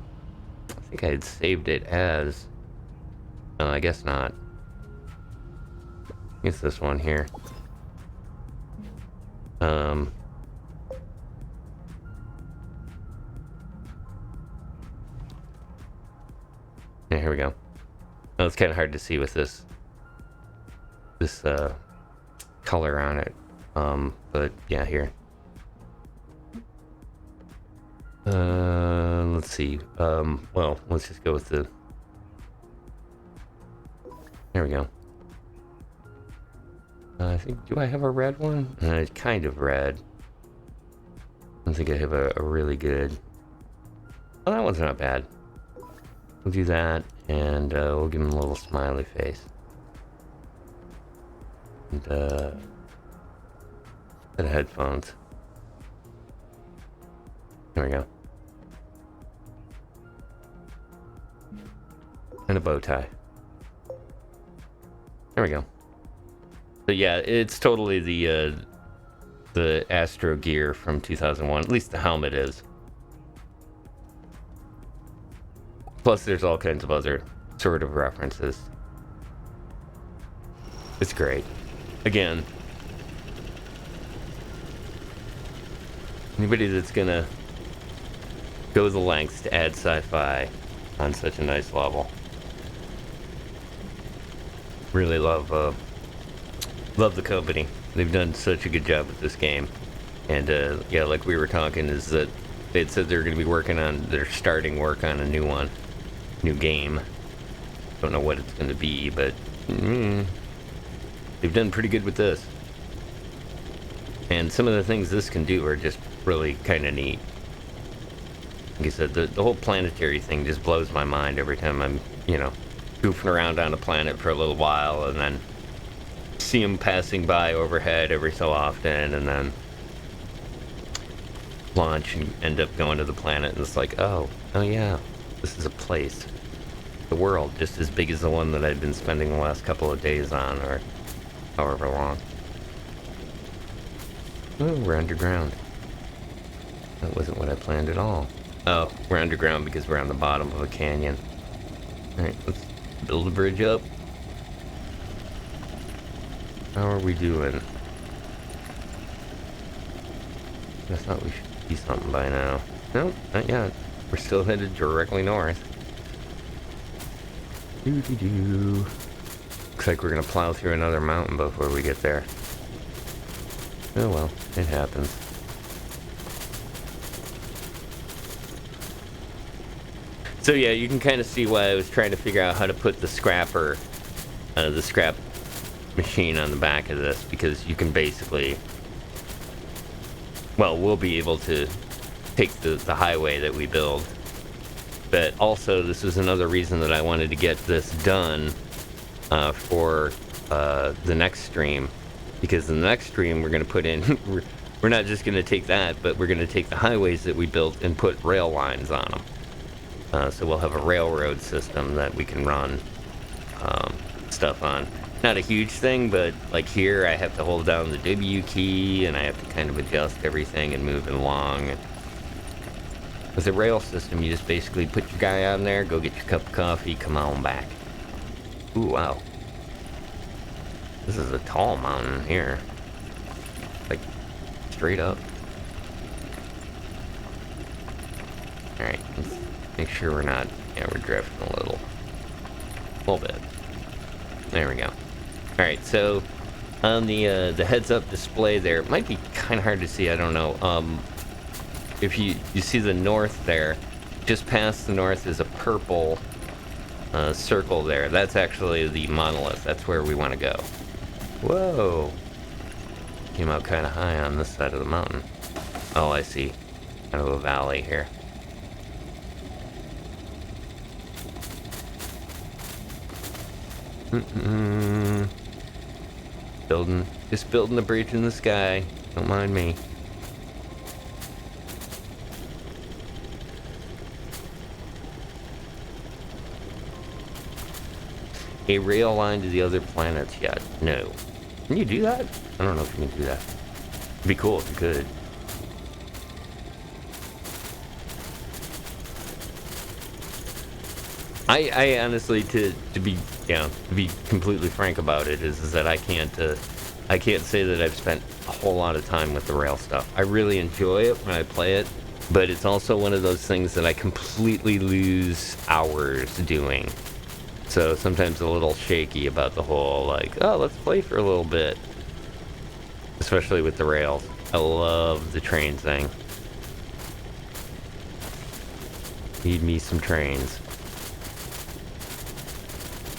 think I had saved it as, I guess not. It's this one here. Yeah, here we go. Oh, it's kind of hard to see with this color on it. But yeah, here. Let's see. Well, let's just go with the. There we go. I think, do I have a red one? It's kind of red. I don't think I have a really good. Oh, that one's not bad. We'll do that, and we'll give him a little smiley face. And set of headphones. There we go. And a bow tie. There we go. So yeah, it's totally the Astro gear from 2001. At least the helmet is. Plus, there's all kinds of other sort of references. It's great. Again, anybody that's gonna go the lengths to add sci-fi on such a nice level. Really love the company. They've done such a good job with this game. And yeah, like we were talking, is that they'd said they're going to be they're starting work on a new game. Don't know what it's going to be, but they've done pretty good with this. And some of the things this can do are just really kind of neat. Like I said, the whole planetary thing just blows my mind every time I'm, goofing around on a planet for a little while, and then see them passing by overhead every so often, and then launch and end up going to the planet, and it's like, oh yeah, this is a place. The world, just as big as the one that I've been spending the last couple of days on, or however long. Oh, we're underground. That wasn't what I planned at all. Oh, we're underground because we're on the bottom of a canyon. Alright, let's build a bridge up. How are we doing? I thought we should see something by now. Nope, not yet. We're still headed directly north. Doo-doo-doo. Looks like we're gonna plow through another mountain before we get there. Oh well, it happens. So yeah, you can kind of see why I was trying to figure out how to put the scrap machine on the back of this, because you can basically, well, we'll be able to take the highway that we build. But also, this is another reason that I wanted to get this done for the next stream, because in the next stream we're going to put in, we're not just going to take that, but we're going to take the highways that we built and put rail lines on them. So we'll have a railroad system that we can run stuff on. Not a huge thing, but like here I have to hold down the W key and I have to kind of adjust everything and move it along. With a rail system, you just basically put your guy on there, go get your cup of coffee, come on back. Ooh, wow. This is a tall mountain here. Like, straight up. Alright, let's make sure we're not, we're drifting a little bit. There we go. Alright, so on the heads-up display there, it might be kind of hard to see, I don't know. If you see the north there, just past the north is a purple circle there. That's actually the monolith. That's where we want to go. Whoa! Came out kind of high on this side of the mountain. Oh, I see. Kind of a valley here. Just building a bridge in the sky. Don't mind me. A rail line to the other planets yet? No. Can you do that? I don't know if you can do that. It'd be cool if you could. I honestly, to be completely frank about it, is that I can't say that I've spent a whole lot of time with the rail stuff. I really enjoy it when I play it, but it's also one of those things that I completely lose hours doing. So sometimes a little shaky about the whole, like, oh, let's play for a little bit. Especially with the rails. I love the train thing. Need me some trains.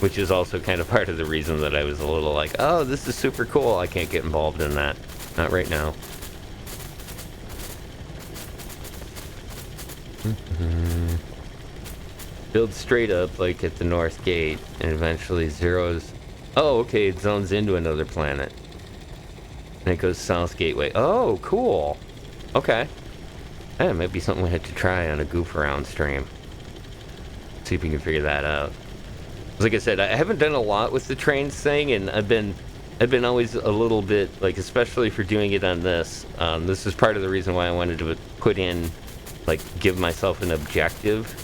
Which is also kind of part of the reason that I was a little like, oh, this is super cool. I can't get involved in that. Not right now. Build straight up, like at the north gate, and eventually zeroes. Oh, okay, it zones into another planet. And it goes south gateway. Oh, cool. Okay. That might be something we had to try on a goof around stream. See if we can figure that out. Like I said, I haven't done a lot with the trains thing, and I've been always a little bit, like, especially for doing it on this. This is part of the reason why I wanted to put in, like, give myself an objective.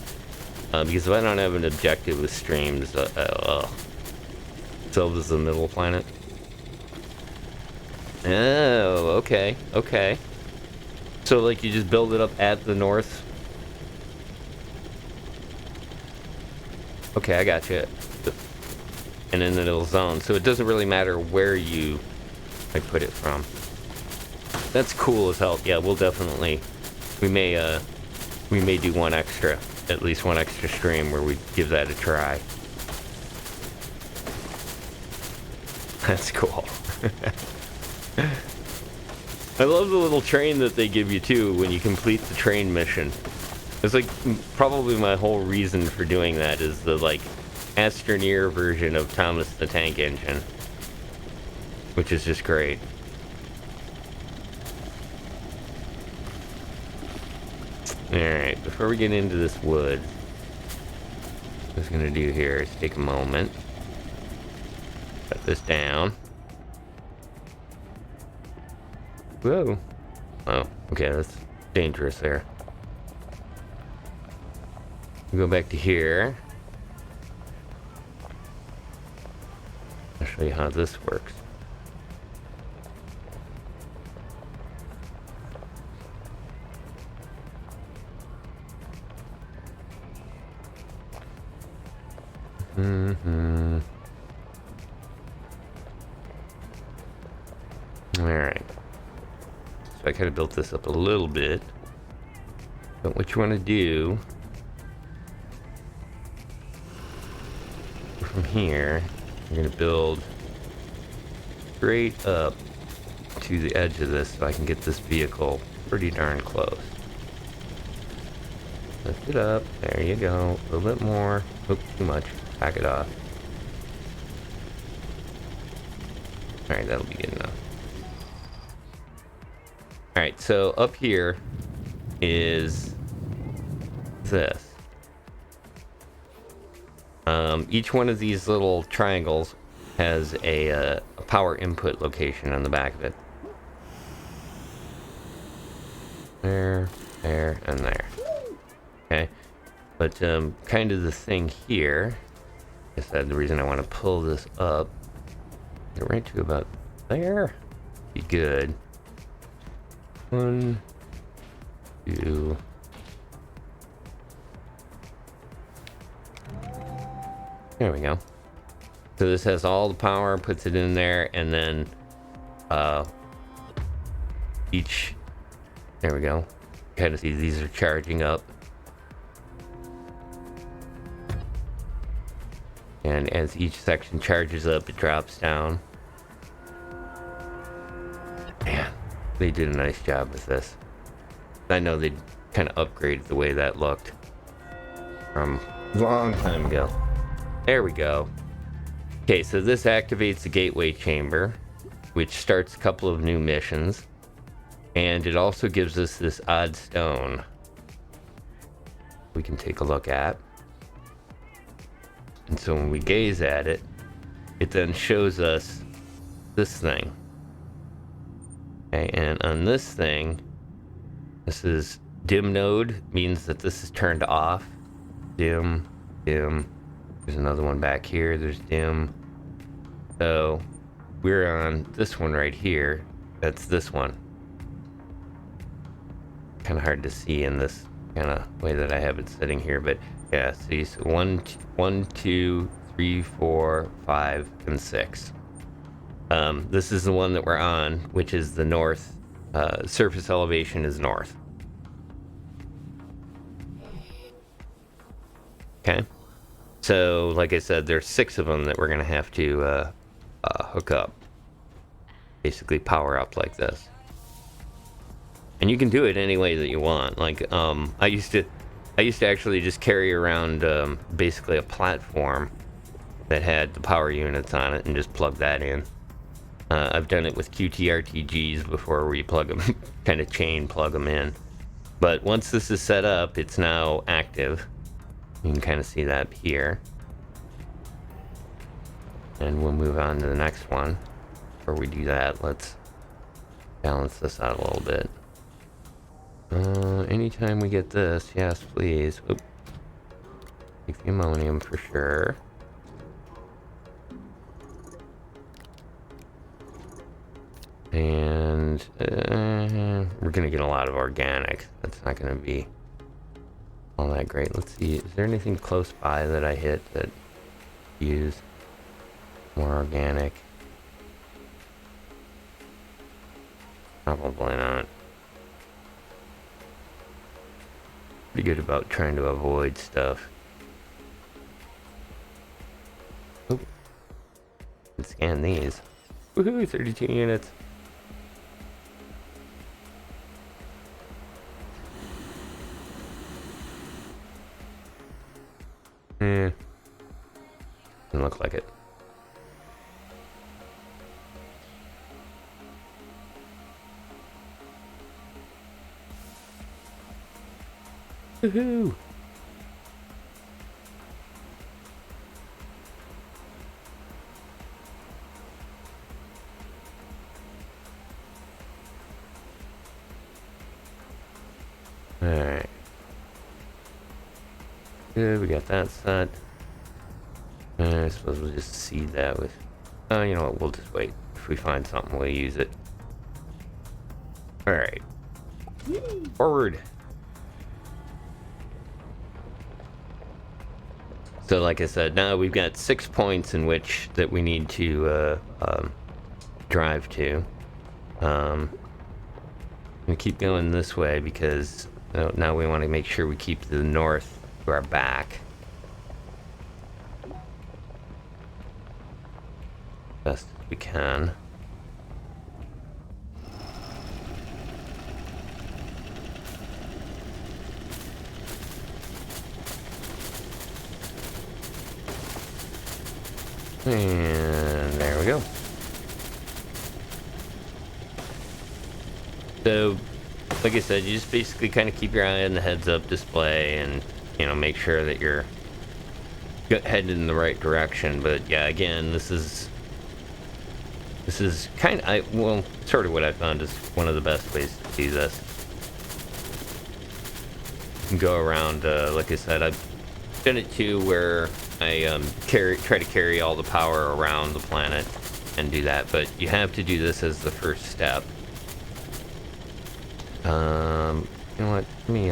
Because if I don't have an objective with streams, Sylvia's the middle planet. Oh, okay. So, like, you just build it up at the north? Okay, I got you. And then it'll zone, so it doesn't really matter where you put it from. That's cool as hell. Yeah, we'll definitely, we may do at least one extra stream where we give that a try. That's cool. I love the little train that they give you too when you complete the train mission. It's like probably my whole reason for doing that is the like Astroneer version of Thomas the Tank Engine, which is just great. Alright, before we get into this wood, what I was gonna do here is take a moment, cut this down. Whoa. Oh, okay, that's dangerous there. We go back to here. I'll show you how this works. Alright. So I kind of built this up a little bit. But what you want to do from here, you're going to build straight up to the edge of this so I can get this vehicle pretty darn close. Lift it up. There you go. A little bit more. Oop, too much. Back it off. Alright, that'll be good enough. Alright, so up here is this. Each one of these little triangles has a power input location on the back of it. There, there, and there. Okay, but kind of the thing here is that the reason I want to pull this up, get right to about there, be good. 1, 2. There we go. So this has all the power, puts it in there, and then each, there we go. Kind of see these are charging up. And as each section charges up, it drops down. Man, they did a nice job with this. I know they kind of upgraded the way that looked from a long time ago. There we go. Okay, so this activates the gateway chamber, which starts a couple of new missions. And it also gives us this odd stone we can take a look at. And so when we gaze at it, it then shows us this thing. Okay, and on this thing, this is dim node, means that this is turned off. Dim, dim. There's another one back here, there's dim. So we're on this one right here. That's this one. Kind of hard to see in this kind of way that I have it sitting here, but yeah, see, so 1, 2, 3, 4, 5, and 6. This is the one that we're on, which is the north. Surface elevation is north. Okay. So, like I said, there's 6 of them that we're going to have to hook up. Basically power up like this. And you can do it any way that you want. Like, I used to actually just carry around basically a platform that had the power units on it and just plug that in. I've done it with QTRTGs before where you plug them, kind of chain plug them in. But once this is set up, it's now active. You can kind of see that here. And we'll move on to the next one. Before we do that, let's balance this out a little bit. Anytime we get this, yes, please. Oop. Take the ammonium for sure. And we're gonna get a lot of organic. That's not gonna be all that great. Let's see, is there anything close by that I hit that use more organic? Probably not. Pretty good about trying to avoid stuff. Oh, let's scan these. Woohoo, 32 units. like it. Woohoo! Alright. Good, we got that set. I suppose we'll just seed that with... Oh, you know what, we'll just wait. If we find something, we'll use it. Alright. Forward! So like I said, now we've got 6 points in which that we need to drive to. We keep going this way because now we want to make sure we keep the north to our back. Best as we can. And there we go. So, like I said, you just basically kind of keep your eye on the heads-up display and, you know, make sure that you're headed in the right direction. But yeah, again, this is kind of, well, sort of what I found is one of the best ways to do this. You can go around, like I said, I've done it too, where I try to carry all the power around the planet and do that, but you have to do this as the first step. You know what? Let me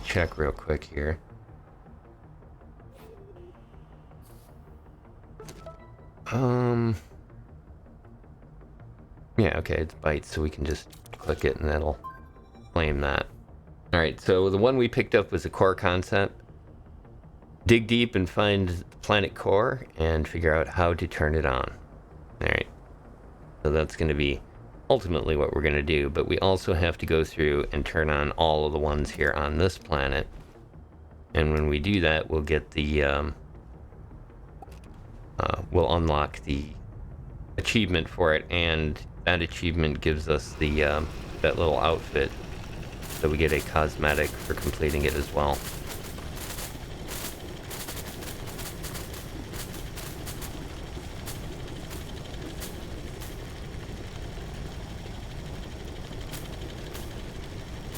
check real quick here. Yeah, okay, it's bytes, so we can just click it and that'll claim that. Alright, so the one we picked up was a core concept. Dig deep and find the planet core and figure out how to turn it on. Alright, so that's going to be ultimately what we're going to do, but we also have to go through and turn on all of the ones here on this planet. And when we do that, we'll get the, we'll unlock the achievement for it, and that achievement gives us the, that little outfit, so we get a cosmetic for completing it as well.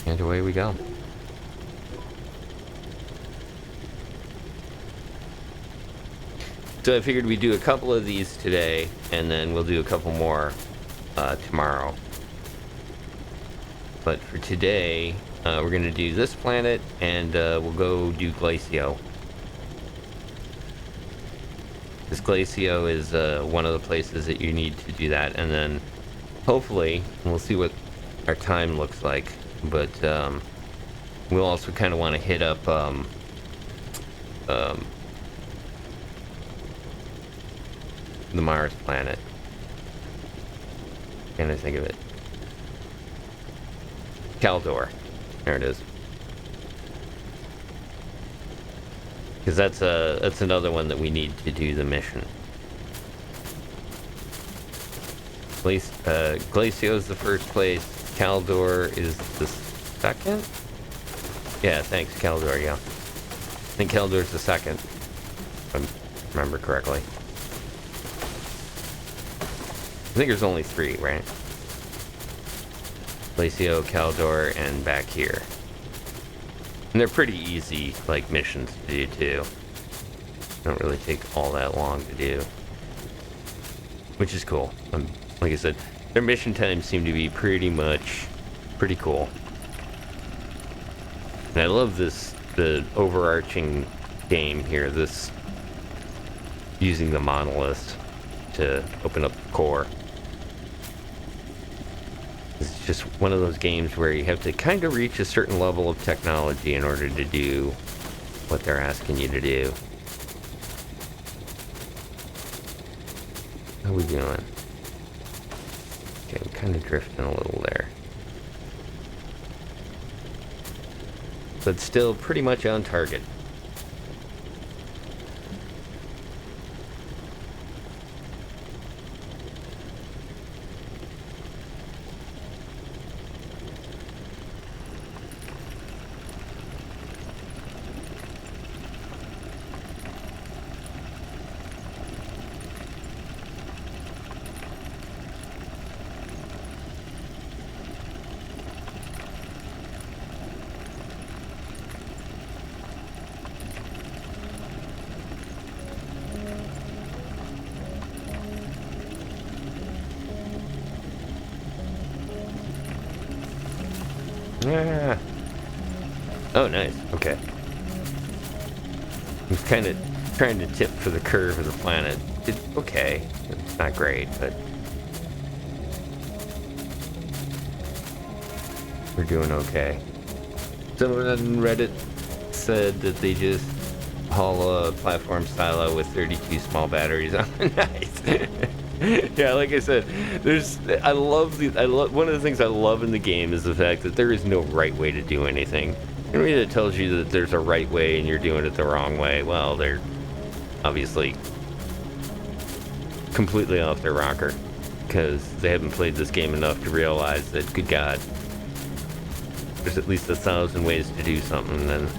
And away we go. So I figured we'd do a couple of these today, and then we'll do a couple more tomorrow. But for today, we're going to do this planet, and we'll go do Glacio. This Glacio is one of the places that you need to do that, and then hopefully, we'll see what our time looks like. But we'll also kind of want to hit up the Mars planet. Can't I think of it? Caldor. There it is. Because that's another one that we need to do the mission. Glacio is the first place. Caldor is the second? Yeah, thanks, Caldor, yeah. I think Caldor's the second, if I remember correctly. I think there's only 3, right? Glacio, Caldor, and back here. And they're pretty easy, like, missions to do, too. Don't really take all that long to do. Which is cool. Like I said, their mission times seem to be pretty cool. And I love the overarching game here, this using the monolith to open up the core. It's just one of those games where you have to kind of reach a certain level of technology in order to do what they're asking you to do. How are we doing? Okay, I'm kind of drifting a little there. But still pretty much on target. Ah. Oh, nice. Okay. I'm kind of trying to tip for the curve of the planet. It's okay. It's not great, but we're doing okay. Someone on Reddit said that they just haul a platform silo with 32 small batteries on. Nice. Yeah, like I said, one of the things I love in the game is the fact that there is no right way to do anything. Anybody that tells you that there's a right way and you're doing it the wrong way, well, they're obviously completely off their rocker, because they haven't played this game enough to realize that, good God, there's at least 1,000 ways to do something, and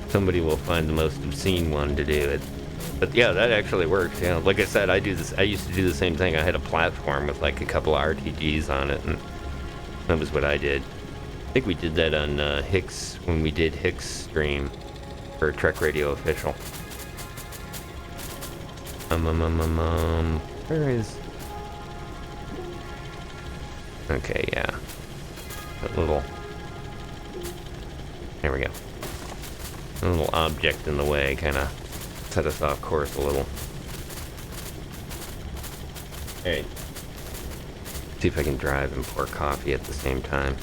somebody will find the most obscene one to do it. But yeah, that actually works. Yeah, like I said, I used to do the same thing. I had a platform with like a couple of RTGs on it, and that was what I did. I think we did that on Hicks, when we did Hicks stream for Trek Radio Official. Where is... Okay, yeah. That little... There we go. A little object in the way kind of set us off course a little. Alright. See if I can drive and pour coffee at the same time.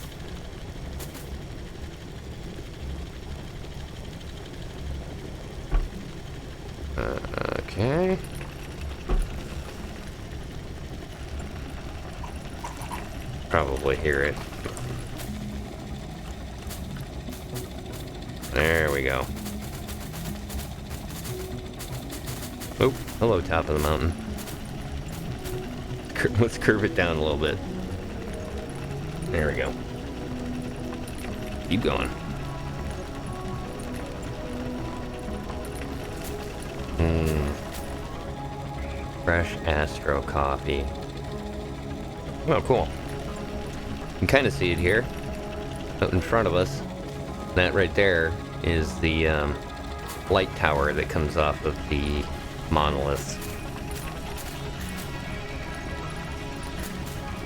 Okay. Probably hear it. There we go. Oh, hello, top of the mountain. Let's curve it down a little bit. There we go. Keep going. Fresh Astro coffee. Oh, cool. You can kind of see it here, out in front of us. That right there is the light tower that comes off of the monoliths.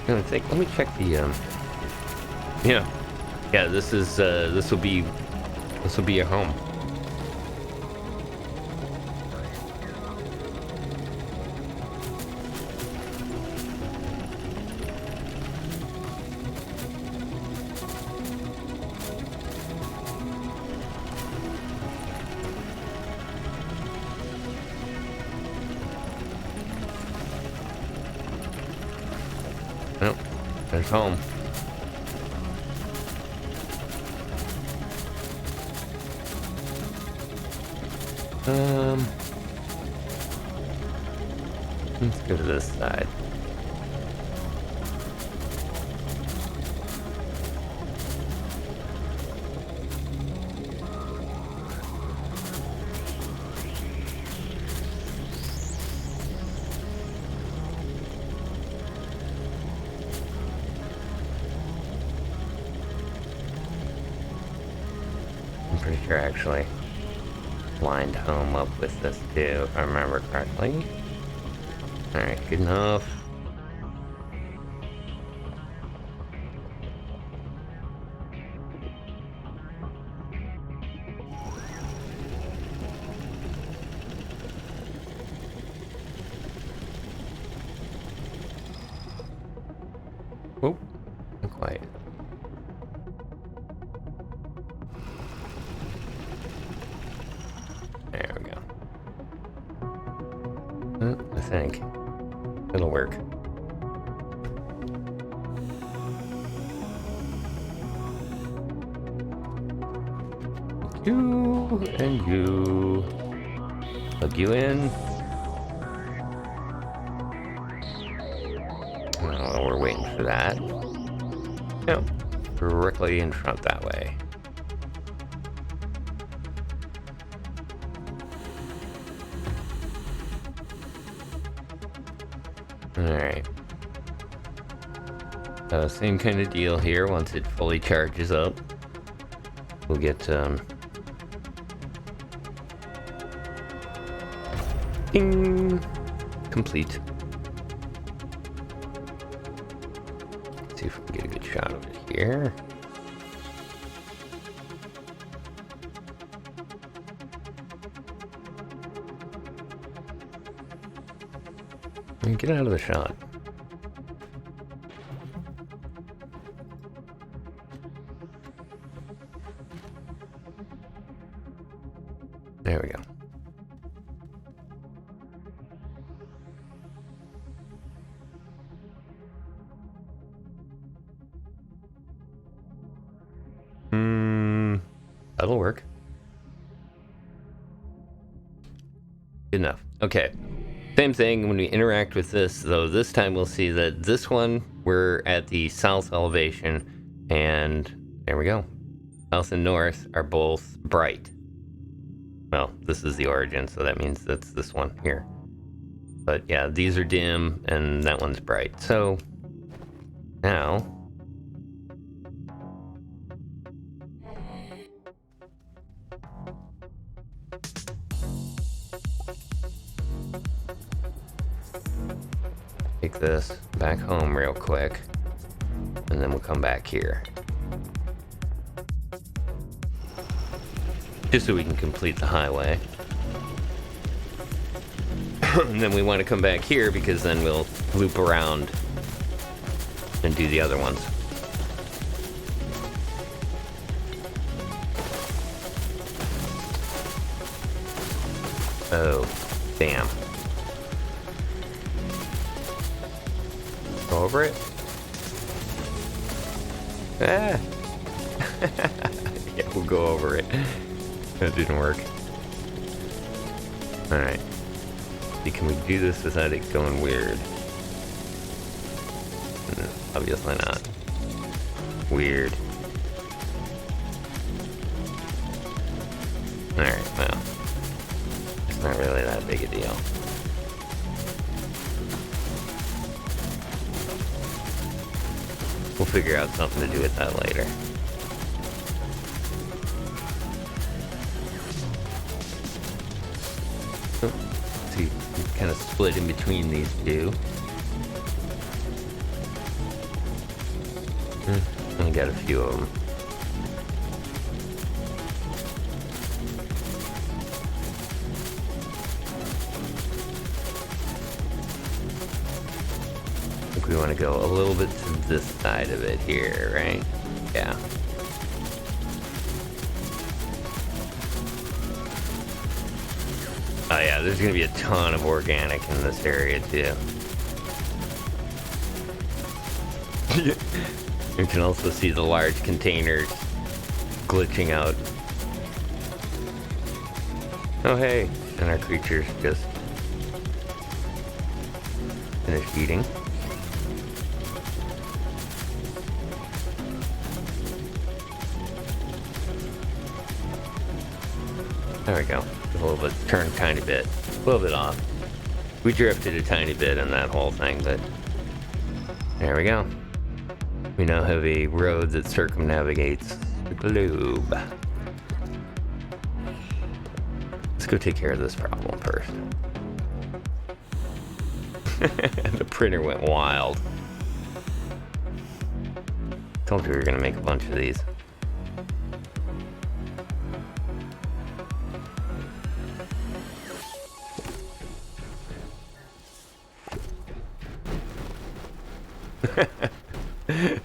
Let me check the yeah, this will be your home. Well, there's home. Let's go to this side. I'm pretty sure I actually lined home up with this too, if I remember correctly. Alright, good enough. Oh, not quite. There we go. I think it'll work. You and you. Plug you in. Oh, we're waiting for that. No, directly in front that way. Alright. Same kind of deal here. Once it fully charges up, we'll get, ding! Complete. Let's see if we can get a good shot of it here. Get out of the shot. There we go. That'll work. Good enough. Okay. Same thing when we interact with this, though. This time we'll see that this one, we're at the south elevation, and there we go. South and north are both bright. Well, this is the origin, so that means that's this one here. But yeah, these are dim, and that one's bright. So now take this back home real quick, and then we'll come back here. Just so we can complete the highway. And then we want to come back here because then we'll loop around and do the other ones. Oh, damn. Go over it? Ah! Yeah, we'll go over it. That didn't work. Alright. Can we do this without it going weird? No, obviously not. Weird. Alright, well. It's not really that big a deal. We'll figure out something to do with that later. See, kind of split in between these two. Only got a few of them. I think we want to go a little bit to this side of it here, right? Yeah. Oh yeah, there's gonna be a ton of organic in this area too. You can also see the large containers glitching out. Oh hey, and our creatures just finished eating. There we go. A little bit, turned a tiny bit. A little bit off. We drifted a tiny bit in that whole thing, but there we go. We now have a road that circumnavigates the globe. Let's go take care of this problem first. The printer went wild. Told you we were gonna make a bunch of these.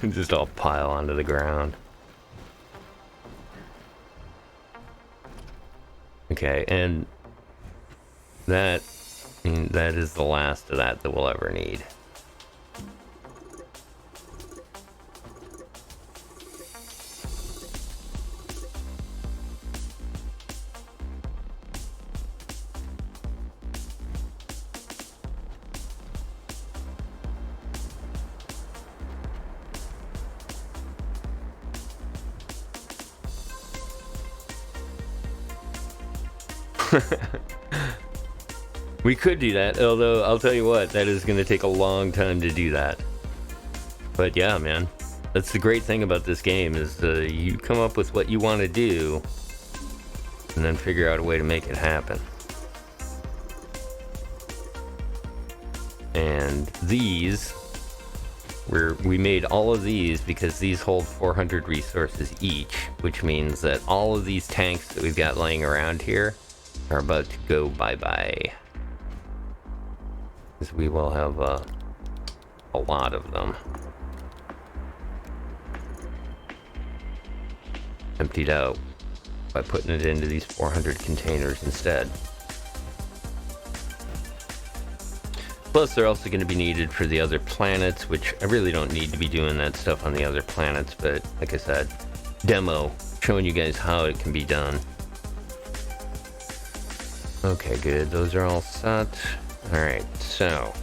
Just all pile onto the ground. Okay, and that is the last of that we'll ever need. We could do that, although I'll tell you what, that is going to take a long time to do that. But yeah, man, that's the great thing about this game is you come up with what you want to do and then figure out a way to make it happen. And these We made all of these because these hold 400 resources each, which means that all of these tanks that we've got laying around here are about to go bye-bye. Because we will have a lot of them. Emptied out by putting it into these 400 containers instead. Plus, they're also going to be needed for the other planets, which I really don't need to be doing that stuff on the other planets, but like I said, demo, showing you guys how it can be done. Okay, good. Those are all set. Alright, so...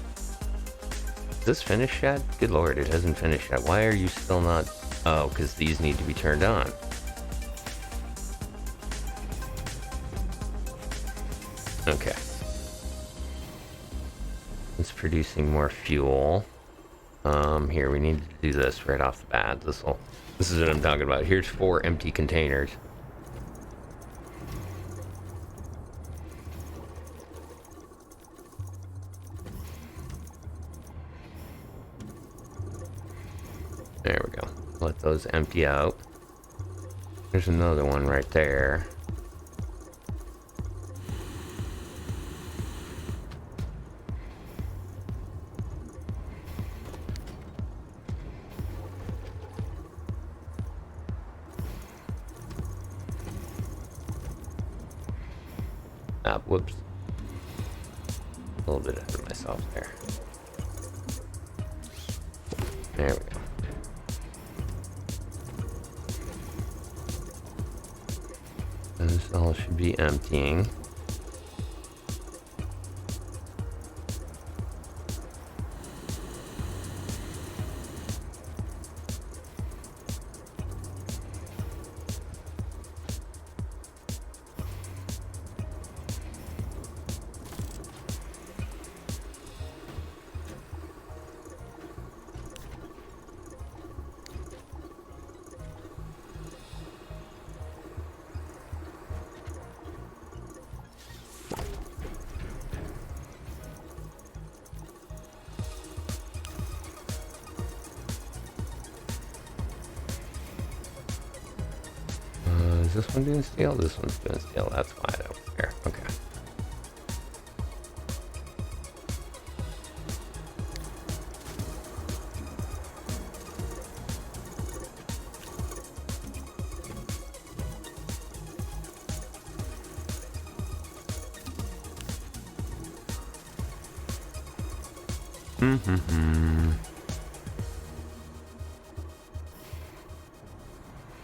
Is this finished yet? Good lord, it hasn't finished yet. Why are you still not... Oh, because these need to be turned on. Okay. It's producing more fuel. Here, we need to do this right off the bat. This is what I'm talking about. Here's 4 empty containers. There we go. Let those empty out. There's another one right there. Ah, whoops. A little bit ahead of myself there. There we go. And this all should be emptying. Is this one doing steel? This one's doing steel. That's why I don't care. Okay.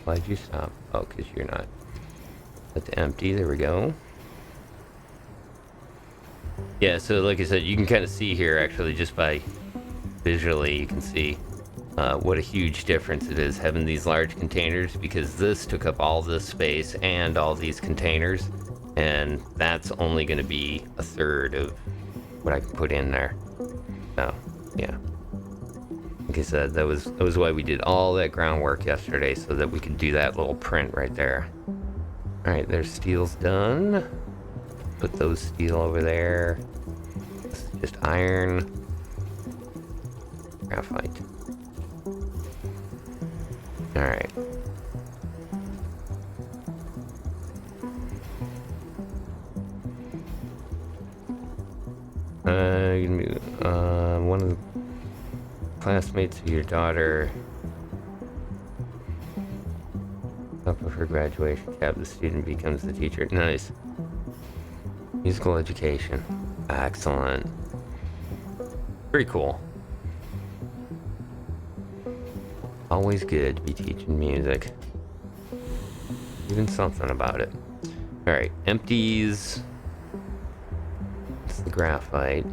Why'd you stop? Oh, because you're not. Let the empty. There we go. Yeah, so like I said, you can kind of see here, actually, just by visually, you can see what a huge difference it is having these large containers, because this took up all this space and all these containers, and that's only going to be a third of what I can put in there. So, yeah. Like I said, that was why we did all that groundwork yesterday, so that we could do that little print right there. Alright, there's steel's done. Put those steel over there. This is just iron. Graphite. Alright. One of the classmates of your daughter, up of her graduation tab, the student becomes the teacher. Nice. Musical education. Excellent. Pretty cool. Always good to be teaching music. Even something about it. Alright, empties. It's the graphite.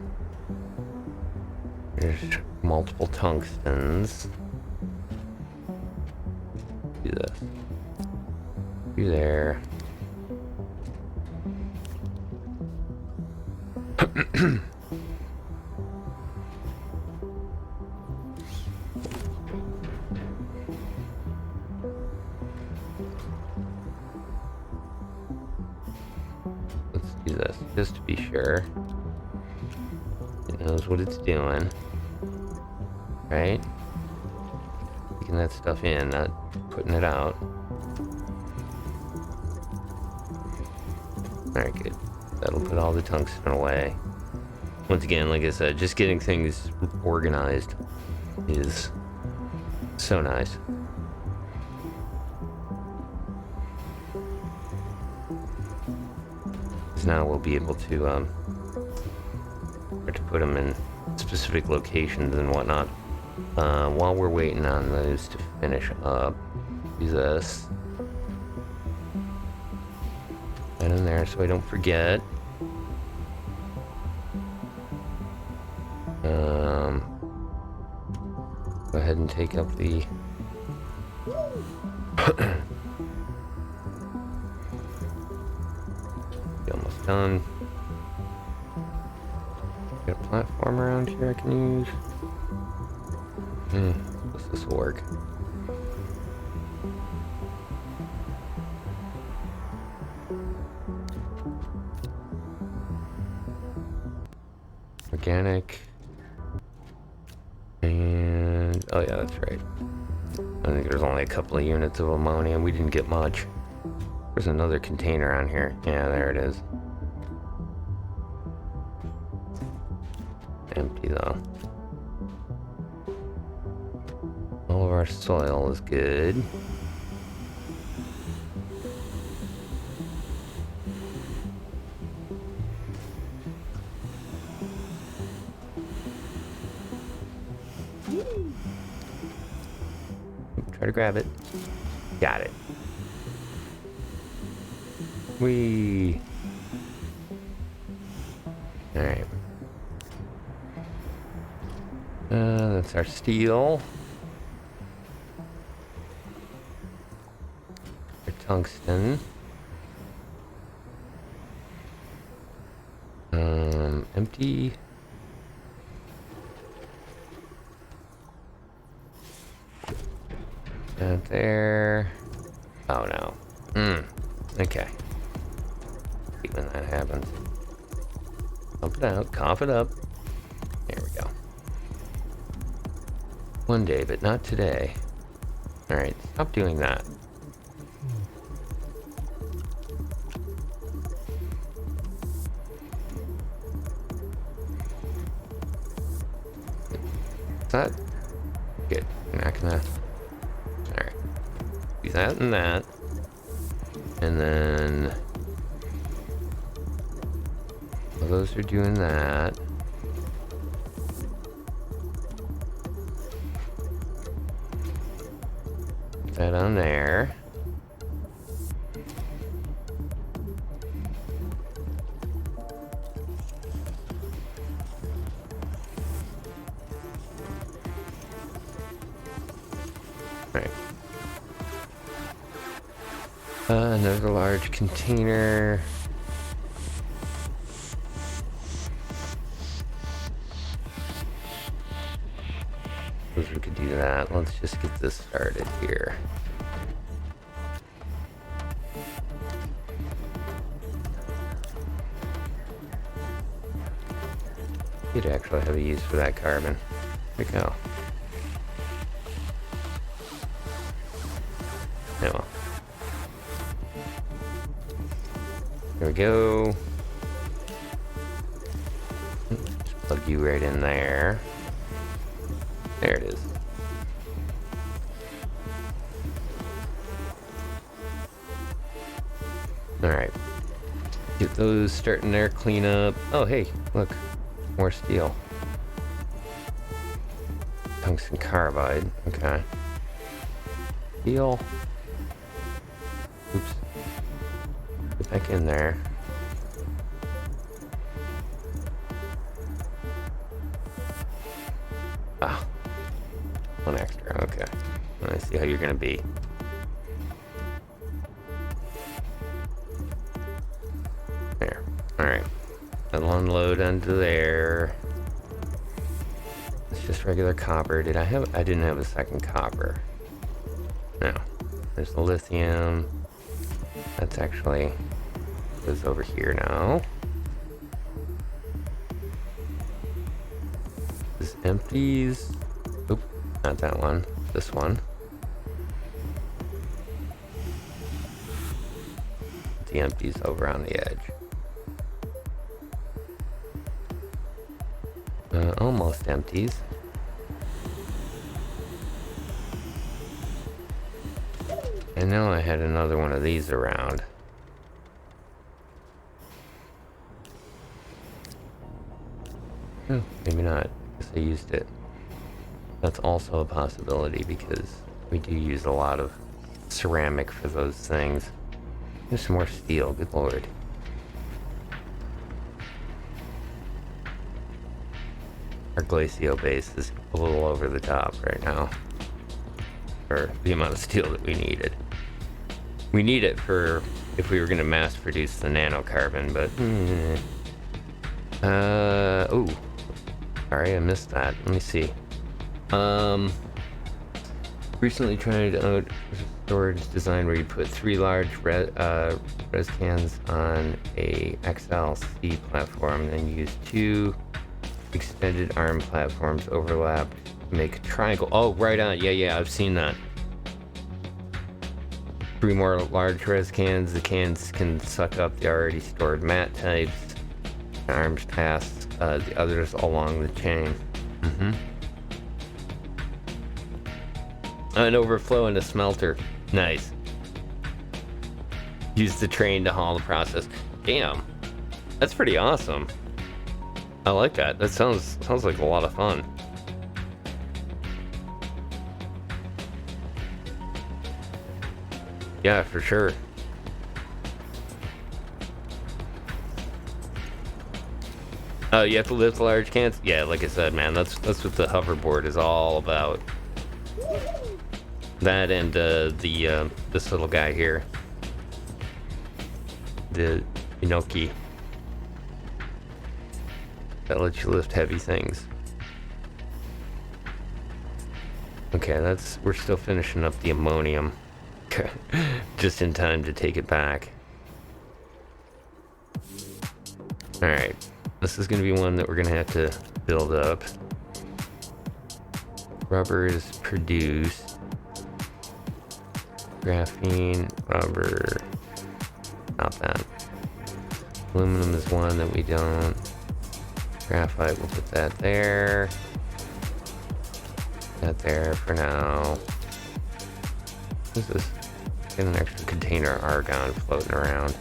There's multiple tungstens. Do this. Do there. Let's do this, just to be sure. It knows what it's doing. Right? taking that stuff in, not putting it out. Alright, good. That'll put all the tungsten away. Once again, like I said, just getting things organized is so nice. Because now we'll be able to put them in specific locations and whatnot. While we're waiting on those to finish up, do this. That in there so I don't forget. Go ahead and take up the be almost done. Got a platform around here I can use. This will work. Organic. And oh yeah, that's right. I think there's only a couple of units of ammonia. We didn't get much. There's another container on here. Yeah, there it is. Empty though. All of our soil is good. Try to grab it. Got it. Whee! Alright. That's our steel. Our tungsten. Empty. Out there. Oh no. Okay. See when that happens. Pump it out. Cough it up. There we go. One day, but not today. Alright, stop doing that. Is that good? You're not gonna. Alright. Do that and that. And then. Well, those are doing that. Put that on there. Right. Another large container. Suppose we could do that. Let's just get this started here. You'd actually have a use for that carbon. There we go. Yeah, well. There we go. Just plug you right in there. There it is. Alright. Get those starting their cleanup. Oh, hey, look. More steel. Tungsten carbide. Okay. Steel. Oops. Get back in there. Ah. One extra. Okay. I see how you're gonna be. There. Alright. That'll unload onto there. It's just regular copper. I didn't have a second copper. No. There's the lithium. That's actually goes over here now. This empties. Oop, not that one. This one. the empties over on the edge. Almost empties. I know I had another one of these around. Oh, maybe not. Guess I used it. That's also a possibility because we do use a lot of ceramic for those things. There's some more steel, good lord. Our Glacio base is a little over the top right now for the amount of steel that we needed. We need it for if we were going to mass produce the nanocarbon, but oh, sorry, I missed that. Let me see. Recently tried out a storage design where you put 3 large res cans on a XLC platform, then use 2 extended arm platforms overlapped to make a triangle. Oh, right on. Yeah, I've seen that. 3 more large res cans. The cans can suck up the already stored mat types. Arms pass the others along the chain. An overflow in a smelter. Nice. Use the train to haul the process. Damn. That's pretty awesome. I like that. That sounds like a lot of fun. Yeah, for sure. Oh, you have to lift large cans? Yeah, like I said, man, that's what the hoverboard is all about. That and this little guy here. The Inoki. That lets you lift heavy things. Okay, we're still finishing up the ammonium. Just in time to take it back. Alright. This is going to be one that we're going to have to build up. Rubber is produced. Graphene, rubber. Not that. Aluminum is one that we don't. Graphite, we'll put that there. That there for now. What is this? Get an extra container of argon floating around.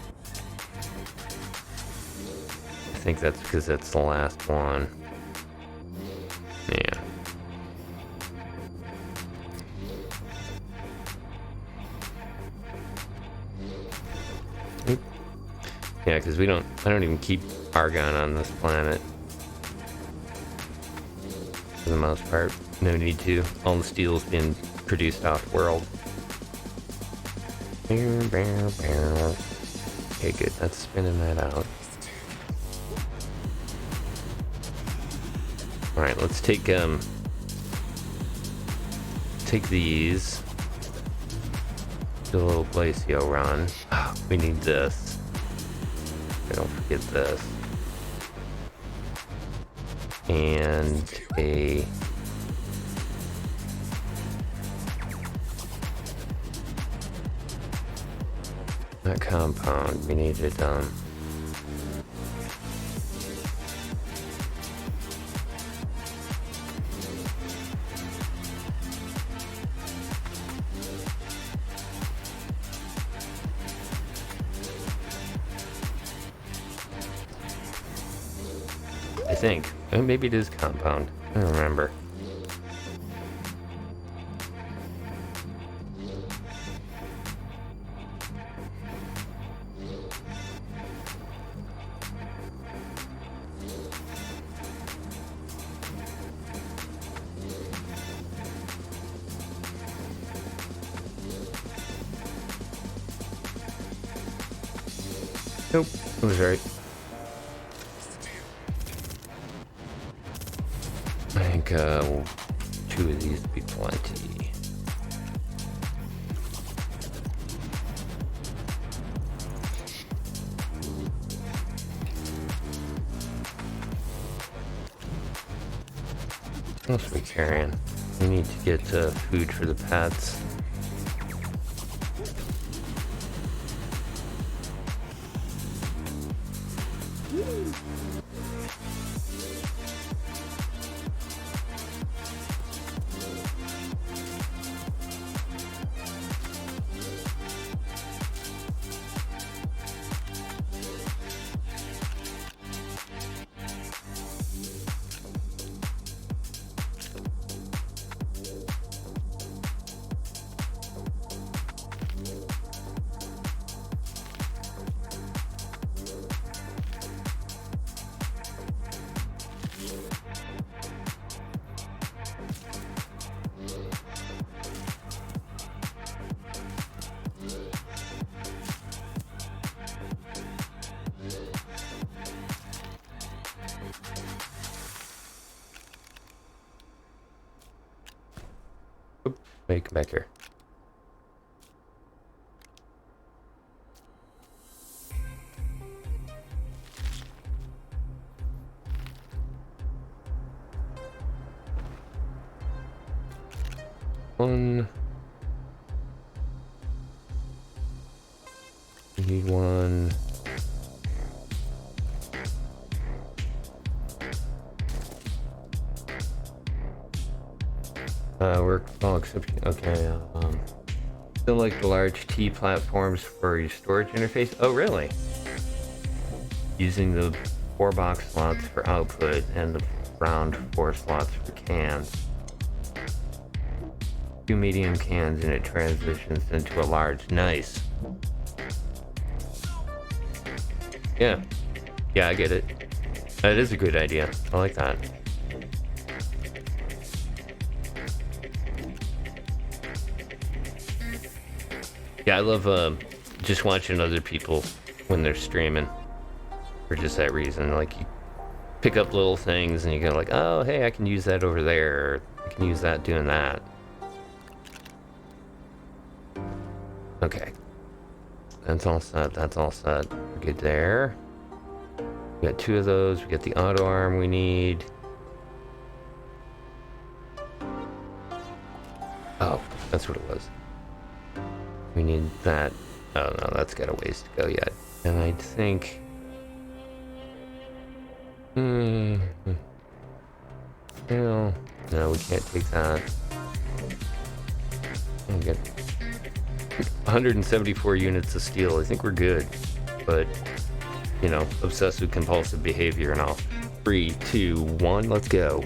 I think that's because that's the last one. Yeah. Oop. Yeah, because I don't even keep argon on this planet. For the most part. No need to. All the steel's been produced off-world. Okay, good. That's spinning that out. Alright, let's take these. Do a little Glacio run. Oh, we need this. Don't forget this. And that compound, we need it I think. Oh, maybe it is compound. I don't remember. Nope, it was right. I think 2 of these would be plenty. What else are we carrying? We need to get food for the pets. Oop, wait, come back here. One. We need one. Work all except okay. Still like the large T platforms for your storage interface. Oh, really? Using the 4 box slots for output and the round 4 slots for cans. 2 medium cans and it transitions into a large. Nice. Yeah. Yeah, I get it. That is a good idea. I like that. Yeah, I love just watching other people when they're streaming for just that reason. Like, you pick up little things and you go like, oh, hey, I can use that over there. Or I can use that doing that. Okay. That's all set. That's all set. We're good there. We got 2 of those. We got the auto arm we need. Oh, that's what it was. We need that. Oh no, that's got a ways to go yet. And I think... no, we can't take that. We get 174 units of steel. I think we're good. But, you know, obsessive compulsive behavior and all. 3, 2, 1, let's go.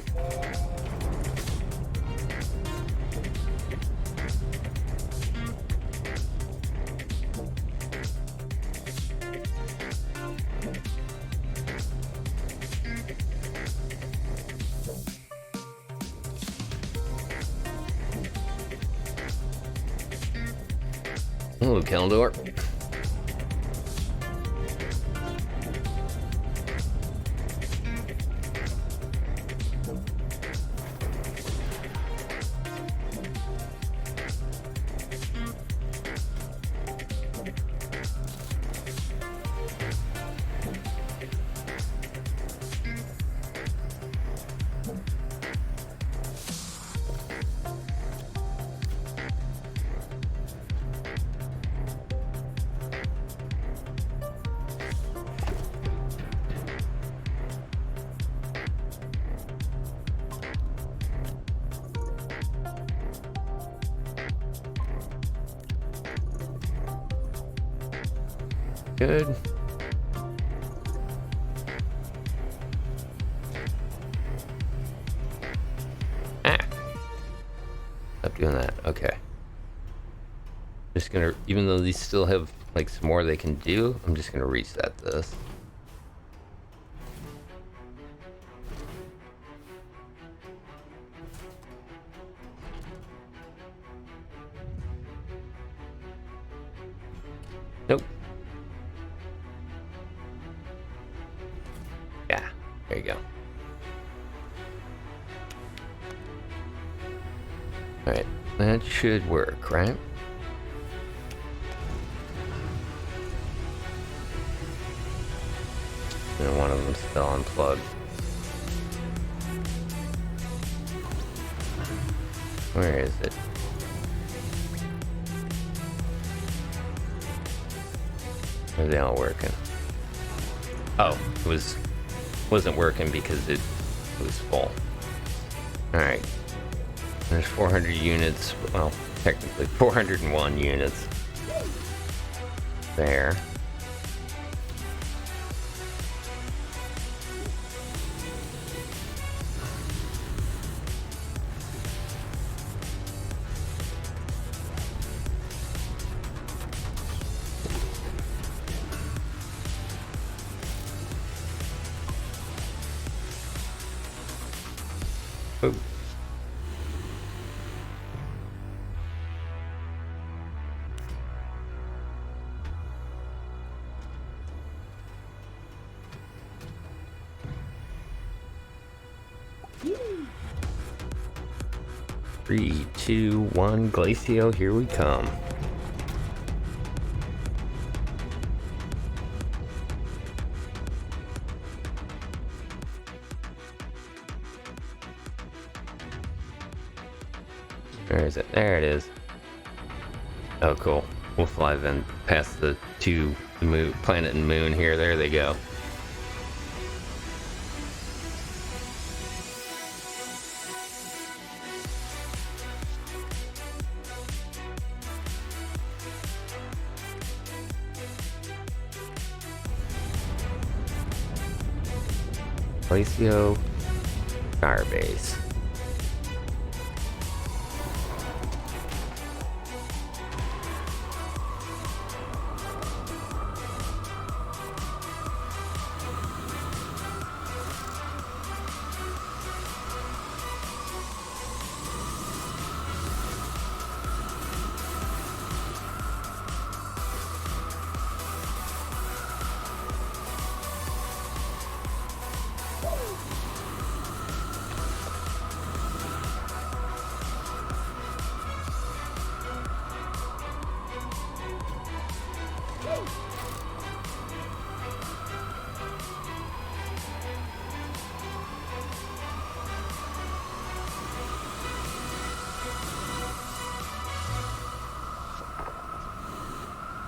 Hello, Keldor. Good. Stop doing that. Okay. Just gonna, even though these still have like some more they can do, I'm just gonna reset this. Nope. Yeah, there you go. Alright, that should work, right? And one of them's still unplugged. Where is it? Are they all working? Oh, it wasn't working because it was full. Alright. There's 400 units, well, technically 401 units there. Oh. 3, 2, 1, Glacio, here we come. Where is it? There it is. Oh, cool. We'll fly then past the two, the moon, planet and moon here. There they go. Glacio Starbase.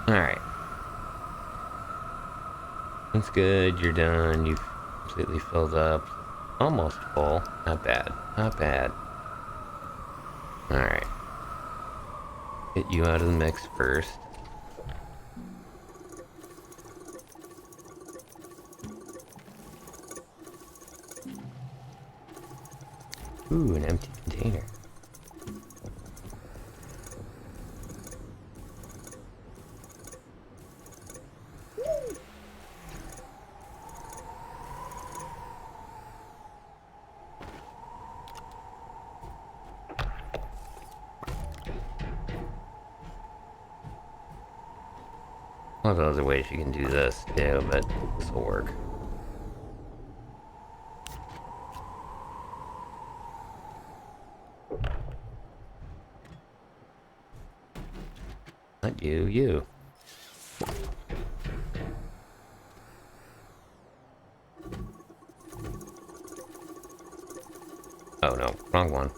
Alright. That's good, you're done. You've completely filled up. Almost full. Not bad. Not bad. Alright. Get you out of the mix first. Ooh, an empty container. Well, there's other ways you can do this too, but this will work. Not you, you. Oh no, wrong one.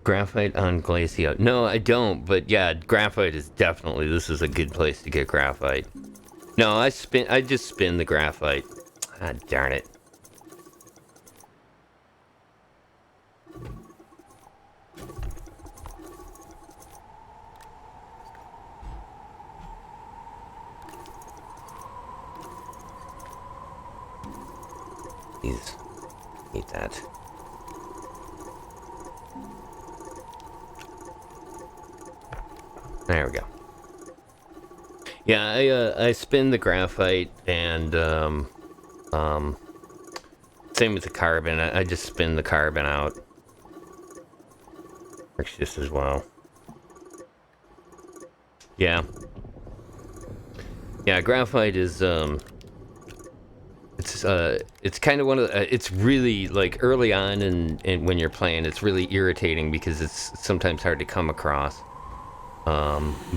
Graphite on Glacio. No, I don't, but yeah, graphite is definitely, this is a good place to get graphite. No, I just spin the graphite. Ah, darn it. Please, eat that. There we go. Yeah, I spin the graphite and same with the carbon. I just spin the carbon out. Works just as well. Yeah. Yeah, graphite is it's kind of one of the, it's really like early on and when you're playing, it's really irritating because it's sometimes hard to come across.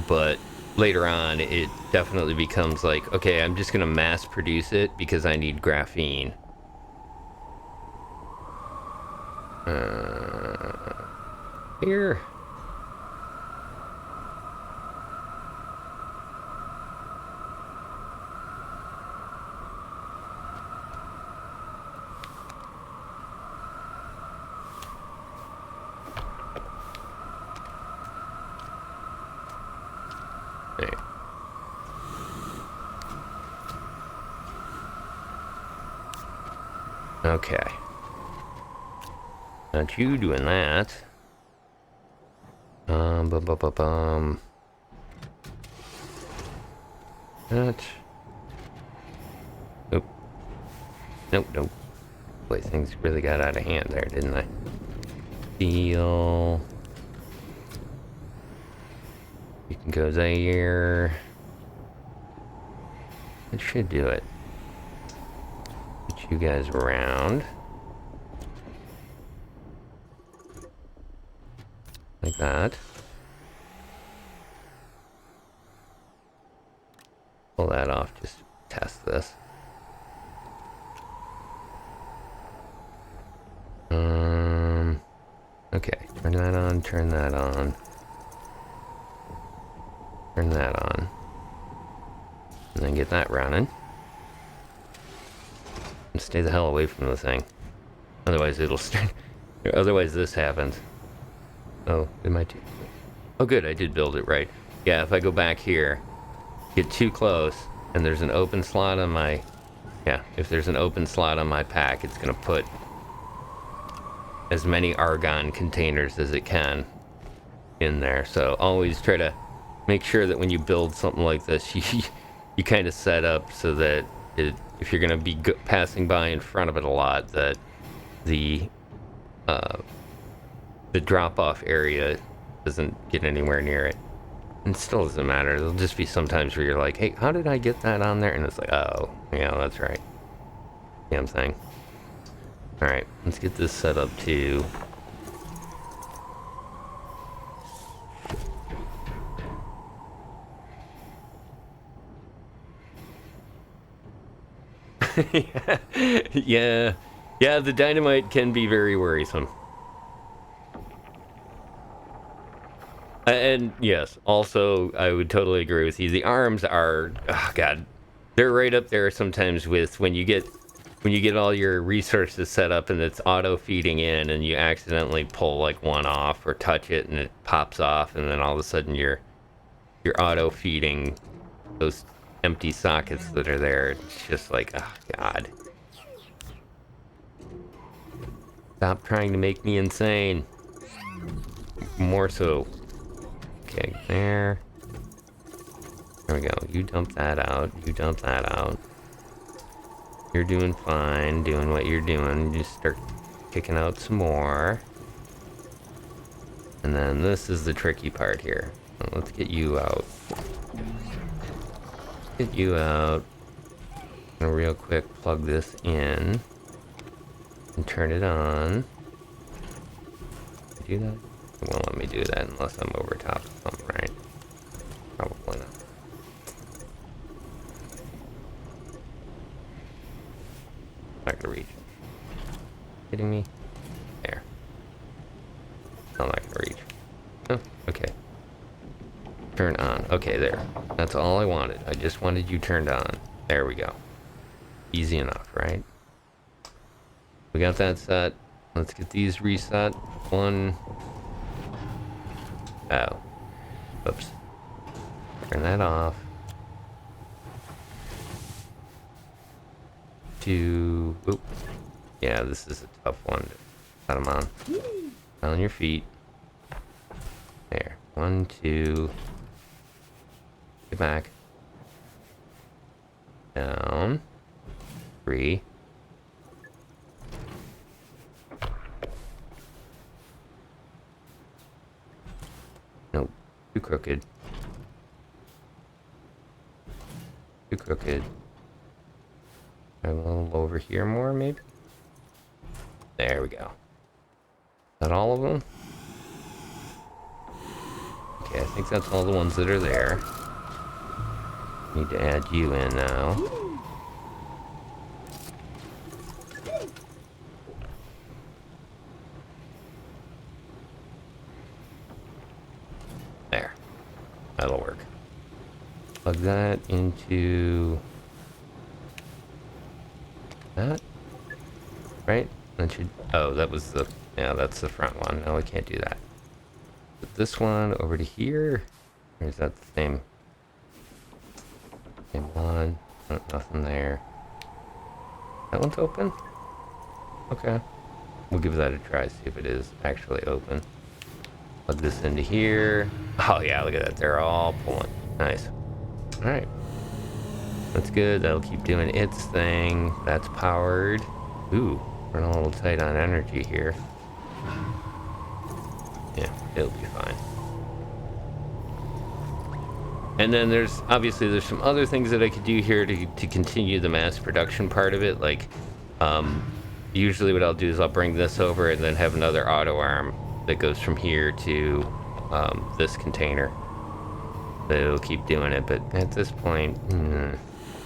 But later on, it definitely becomes like, okay, I'm just gonna mass produce it because I need graphene. Here. Okay. Not you doing that. That. Nope. Nope, nope. Boy, things really got out of hand there, didn't they? Steel. You can go there. It should do it. Put you guys around. Like that. Pull that off just to test this. Okay, turn that on, turn that on. Turn that on. And then get that running. And stay the hell away from the thing. Otherwise it'll start. Otherwise this happens. Oh, am I too? Oh good, I did build it right. Yeah, if I go back here, get too close, and there's an open slot on my... Yeah, if there's an open slot on my pack, it's gonna put as many argon containers as it can in there. So always try to make sure that when you build something like this, you kind of set up so that if you're going to be passing by in front of it a lot, that the drop-off area doesn't get anywhere near it. And it still doesn't matter. There'll just be sometimes where you're like, hey, how did I get that on there? And it's like, oh, yeah, that's right. You know what I'm saying? Alright, let's get this set up too. Yeah, the dynamite can be very worrisome. And yes, also, I would totally agree with you. The arms are, oh god, they're right up there sometimes with when you get all your resources set up and it's auto feeding in and you accidentally pull like one off or touch it and it pops off, and then all of a sudden you're auto feeding those empty sockets that are there. It's just like, oh god. Stop trying to make me insane. More so. Okay, there. There we go. You dump that out. You dump that out. You're doing fine, doing what you're doing. Just start kicking out some more. And then this is the tricky part here. Let's get you out. Get you out. I'm gonna real quick plug this in. And turn it on. Do that? It won't let me do that unless I'm over top of something, right? Probably not. Not gonna reach. Kidding me? There. I'm not gonna reach. Oh, okay. Turn on. Okay, there. That's all I wanted. I just wanted you turned on. There we go. Easy enough, right? We got that set. Let's get these reset. One. Oh. Oops. Turn that off. 2. Oop. Yeah, this is a tough one to put them on. On your feet. There. 1, 2. Get back. Down. 3. Nope. Too crooked. Too crooked. A little over here more, maybe? There we go. Is that all of them? Okay, I think that's all the ones that are there. Need to add you in now. There. That'll work. Plug that into that. Right? That should... Oh, that was the... Yeah, that's the front one. No, we can't do that. Put this one over to here. Or is that the same? Same one. Oh, nothing there. That one's open? Okay. We'll give that a try, see if it is actually open. Plug this into here. Oh yeah, look at that. They're all pulling. Nice. Alright. That's good. That'll keep doing its thing. That's powered. Ooh. We're a little tight on energy here. Yeah, it'll be fine. And then there's some other things that I could do here to continue the mass production part of it. Like, usually what I'll do is I'll bring this over and then have another auto arm that goes from here to this container. So it'll keep doing it, but at this point,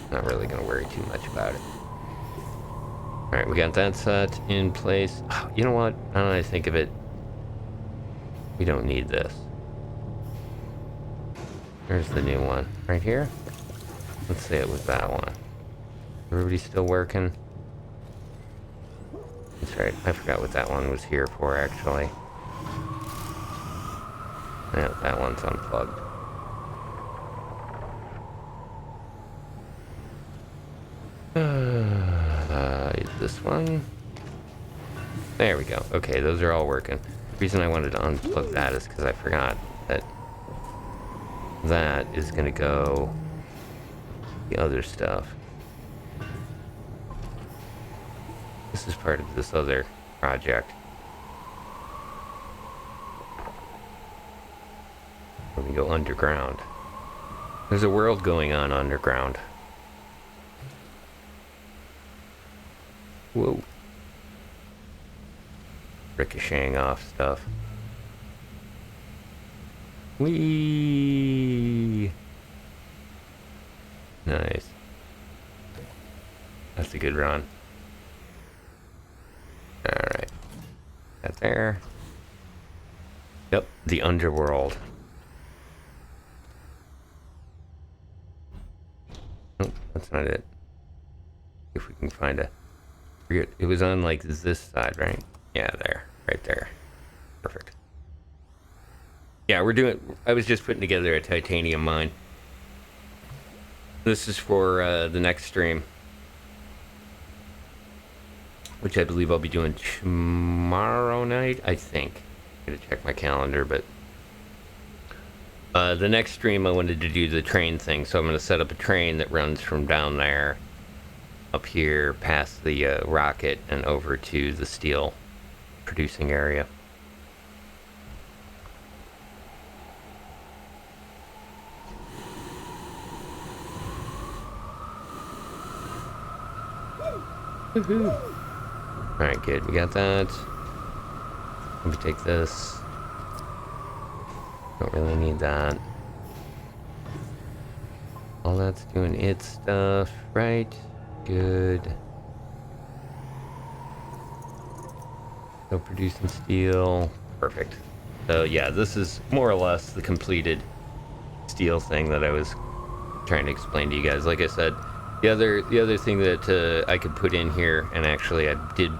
not really going to worry too much about it. Alright, we got that set in place. Oh, you know what? Now that I think of it, we don't need this. There's the new one. Right here? Let's say it was that one. Everybody still working? That's right. I forgot what that one was here for, actually. Yeah, that one's unplugged. This one. There we go. Okay, those are all working. The reason I wanted to unplug that is because I forgot that that is going to go the other stuff. This is part of this other project. We can go underground. There's a world going on underground. Whoa. Ricocheting off stuff. Whee! Nice. That's a good run. Alright. That there. Yep, the underworld. Nope, that's not it. If we can find a... It was on like this side, right? Yeah, there. Right there. Perfect. Yeah, I was just putting together a titanium mine. This is for the next stream, which I believe I'll be doing tomorrow night, I think. I'm gonna check my calendar, but the next stream I wanted to do the train thing, so I'm gonna set up a train that runs from down there up here past the rocket and over to the steel producing area. Woohoo! Alright, good. We got that. Let me take this. Don't really need that. All that's doing its stuff, right? Good. So producing steel. Perfect. So yeah, this is more or less the completed steel thing that I was trying to explain to you guys. Like I said, the other thing that I could put in here, and actually I did...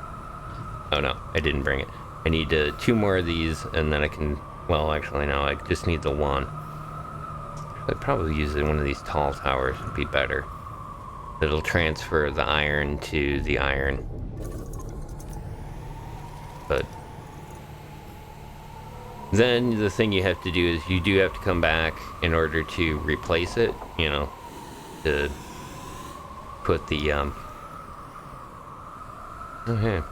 Oh no, I didn't bring it. I need 2 more of these, and then I can... Well, actually no, I just need the 1. I'd probably use one of these tall towers would be better. It'll transfer the iron to the iron. But then the thing you have to do is you do have to come back in order to replace it, you know, to put the okay.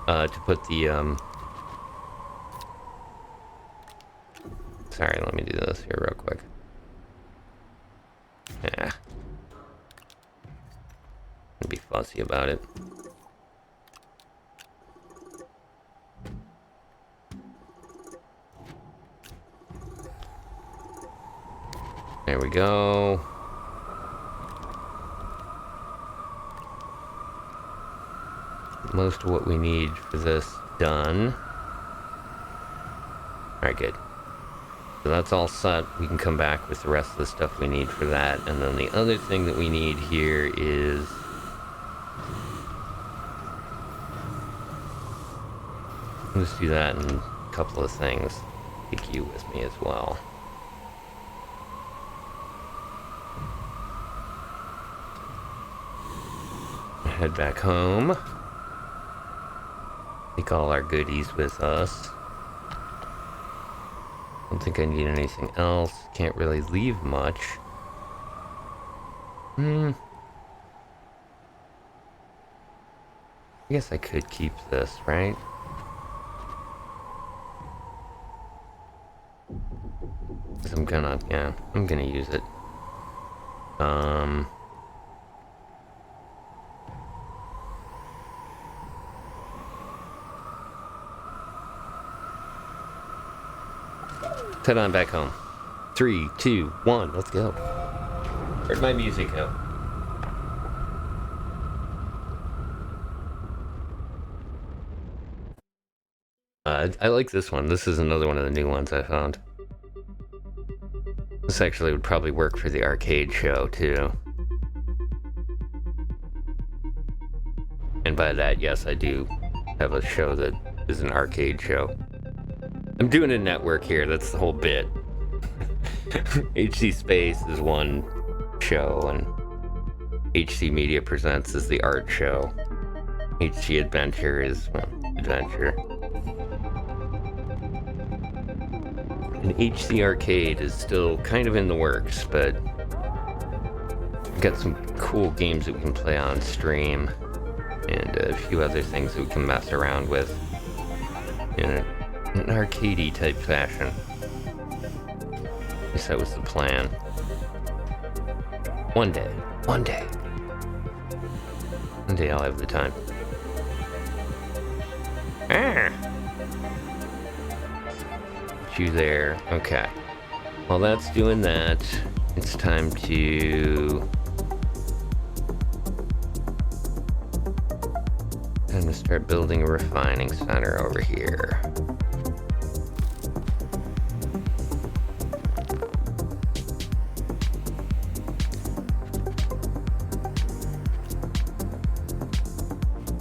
To put the sorry, let me do this here real quick. Yeah. I'll be fussy about it. There we go. Most of what we need for this done. Alright, good. So that's all set. We can come back with the rest of the stuff we need for that. And then the other thing that we need here is... Let's do that and a couple of things. Take you with me as well. Head back home. Take all our goodies with us. Don't think I need anything else. Can't really leave much. I guess I could keep this, right? Cause I'm gonna use it. Let's head on back home. 3, 2, 1, let's go. Where'd my music go? I like this one. This is another one of the new ones I found. This actually would probably work for the arcade show, too. And by that, yes, I do have a show that is an arcade show. I'm doing a network here, that's the whole bit. HC Space is one show, and HC Media Presents is the art show. HC Adventure is, well, adventure. And HC Arcade is still kind of in the works, but we've got some cool games that we can play on stream, and a few other things that we can mess around with in an arcadey type fashion. At least that was the plan. One day I'll have the time. You there. Okay. While that's doing that, it's time to start building a refining center over here.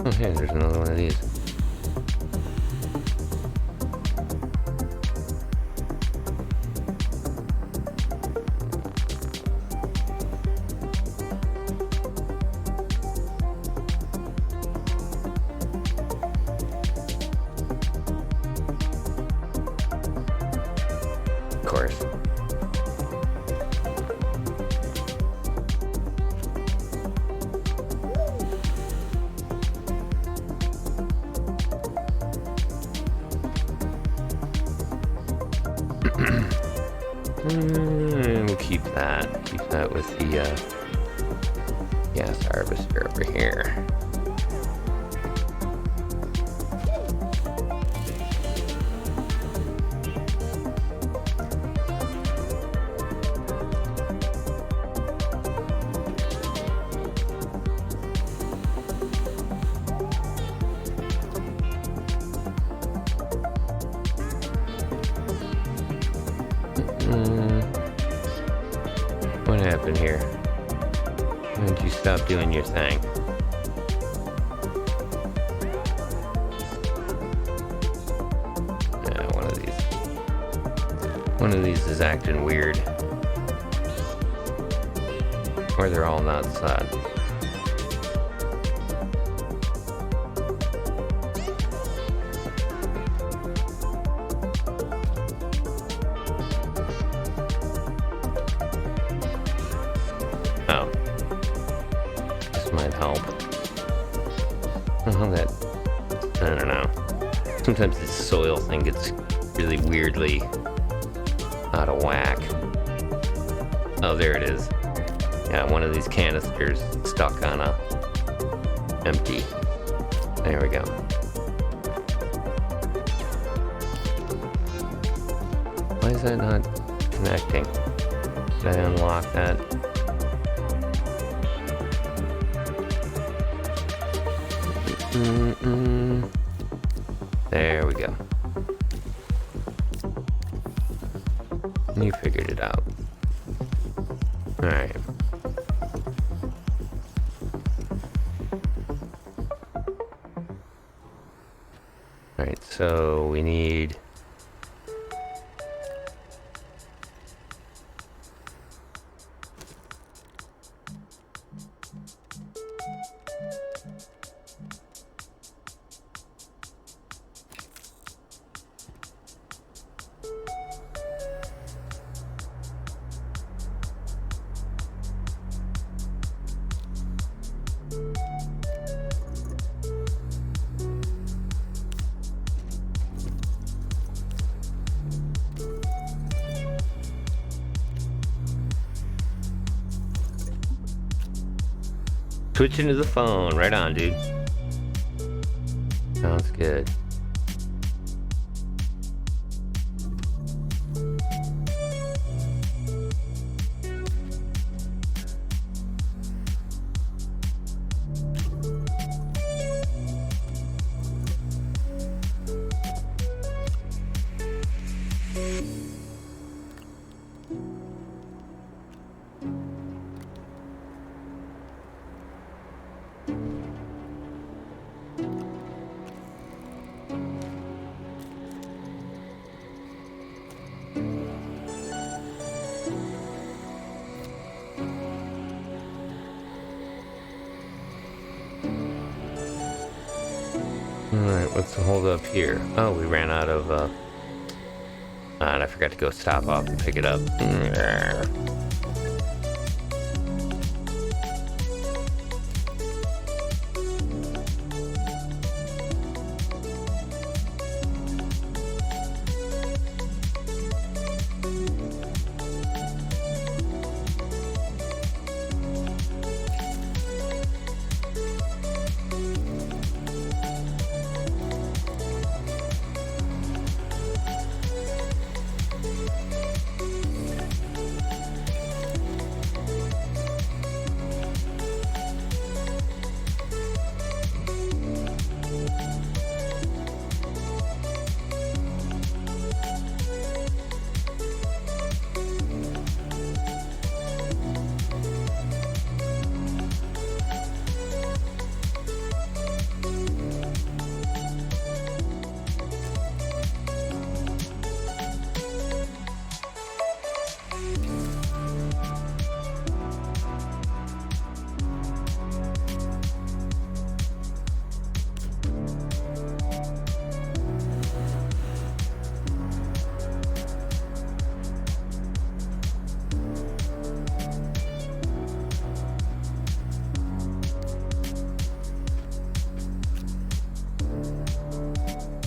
Oh, hey, there's another one of these. Of course. We'll keep that. Keep that with the gas harvester over here. What happened here? Why don't you stop doing your thing? Yeah, one of these. One of these is acting weird. Or they're all not sad. Oh. This might help. Oh, that... I don't know. Sometimes this soil thing gets really weirdly out of whack. Oh, there it is. Yeah, one of these canisters stuck on a empty. There we go. Why is that not connecting? Did I unlock that? There we go. You figured it out. Alright. Alright, so we need... Switching to the phone. Right on, dude. Sounds good. Alright, what's the hold up here? Oh, we ran out of, and I forgot to go stop off and pick it up.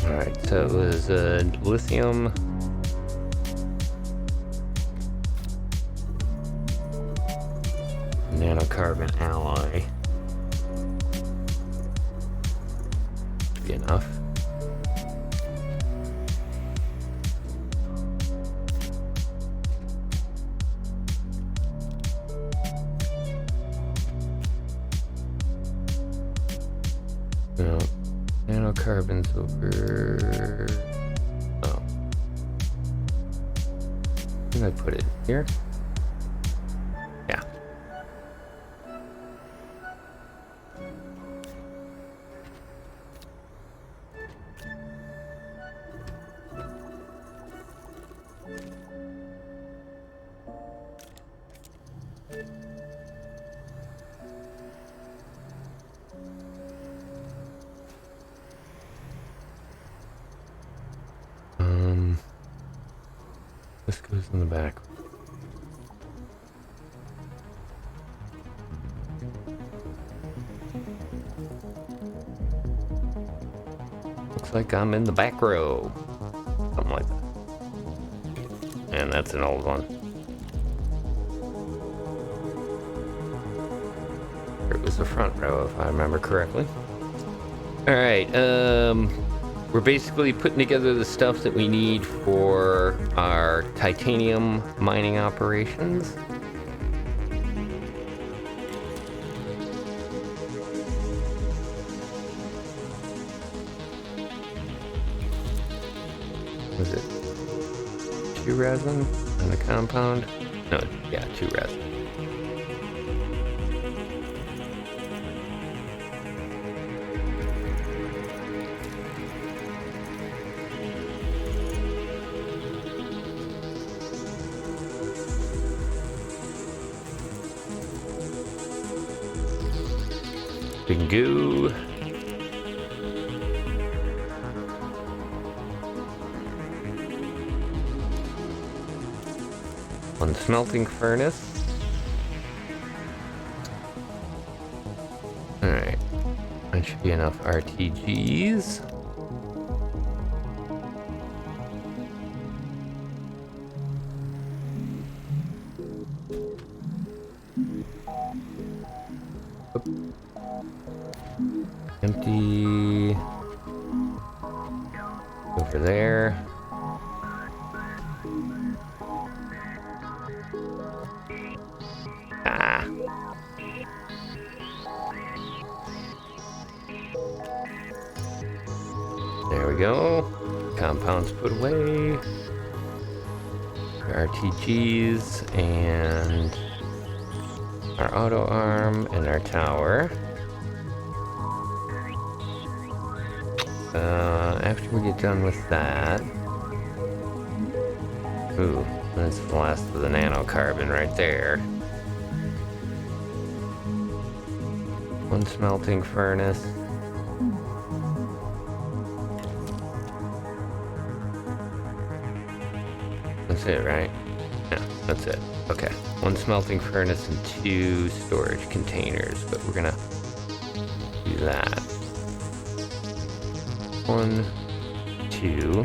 Alright, so it was lithium. Nanocarbon alloy. Should be enough. No. Nanocarbons over. Oh. Where did I put it? Here? Yeah. This goes in the back. Looks like I'm in the back row. Something like that. And that's an old one. It was the front row, if I remember correctly. Alright, we're basically putting together the stuff that we need for our titanium mining operations. Was it 2 resin and a compound? No, yeah, 2 resin. Bingo. One smelting furnace. Alright. That should be enough RTGs. Oop. Empty. Over there. Ah. There we go. Compounds put away. RTGs and our auto arm and our tower. After we get done with that, ooh, that's the last of the nanocarbon right there. One smelting furnace. That's it, right? Yeah, that's it. Okay. One smelting furnace and 2 storage containers, but we're gonna do that. 1, 2,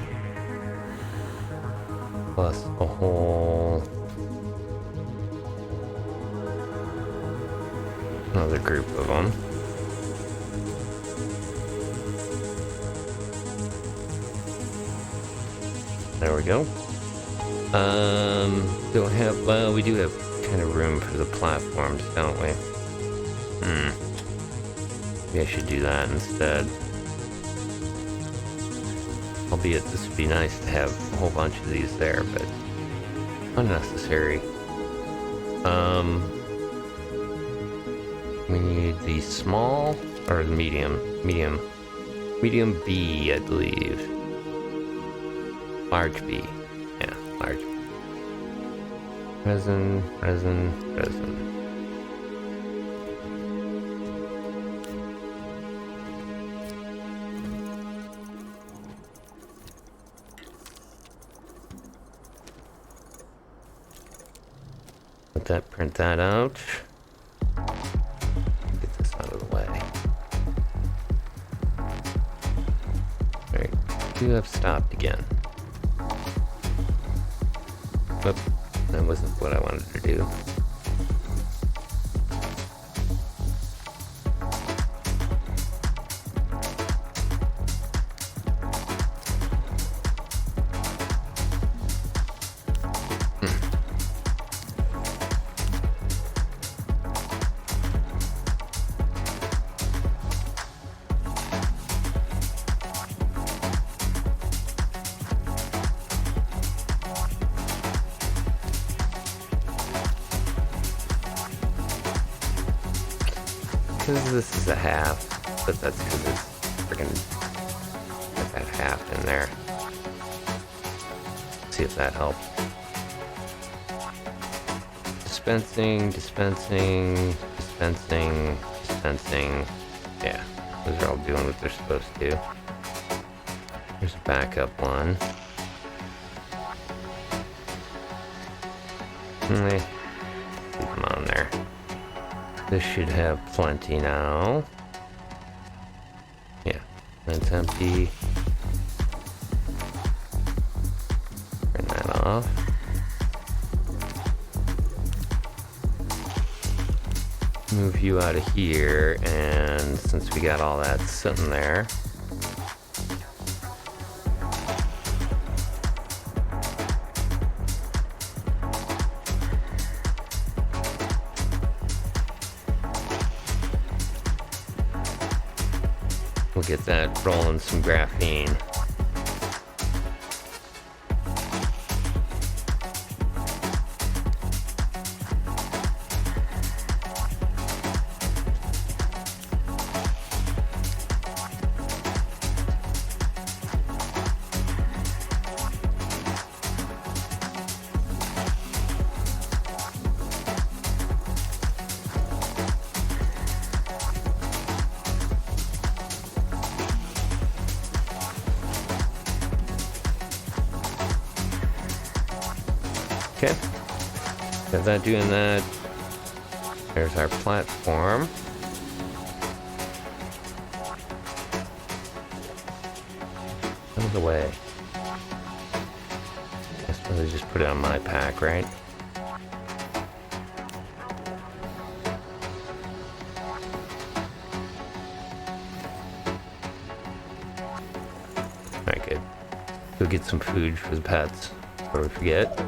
plus a whole another group of them. There we go. Don't have, well, we do have kind of room for the platforms, don't we? Maybe I should do that instead. Albeit this would be nice to have a whole bunch of these there, but unnecessary. We need the small or the medium B, I believe. Large B. Yeah, large B. Resin. Let that print that out. Get this out of the way. Alright, you have stopped again. Oop, that wasn't what I wanted to do. Because this is a half, but that's because it's freaking got that half in there. See if that helps. Dispensing. Yeah, those are all doing what they're supposed to. There's a backup one. Leave them on there. This should have plenty now. Yeah, that's empty. Turn that off. Move you out of here, and since we got all that sitting there, we'll get that rolling some graphene. Okay, got that doing that. There's our platform. Out of the way. I suppose I just put it on my pack, right? go get some food for the pets before we forget.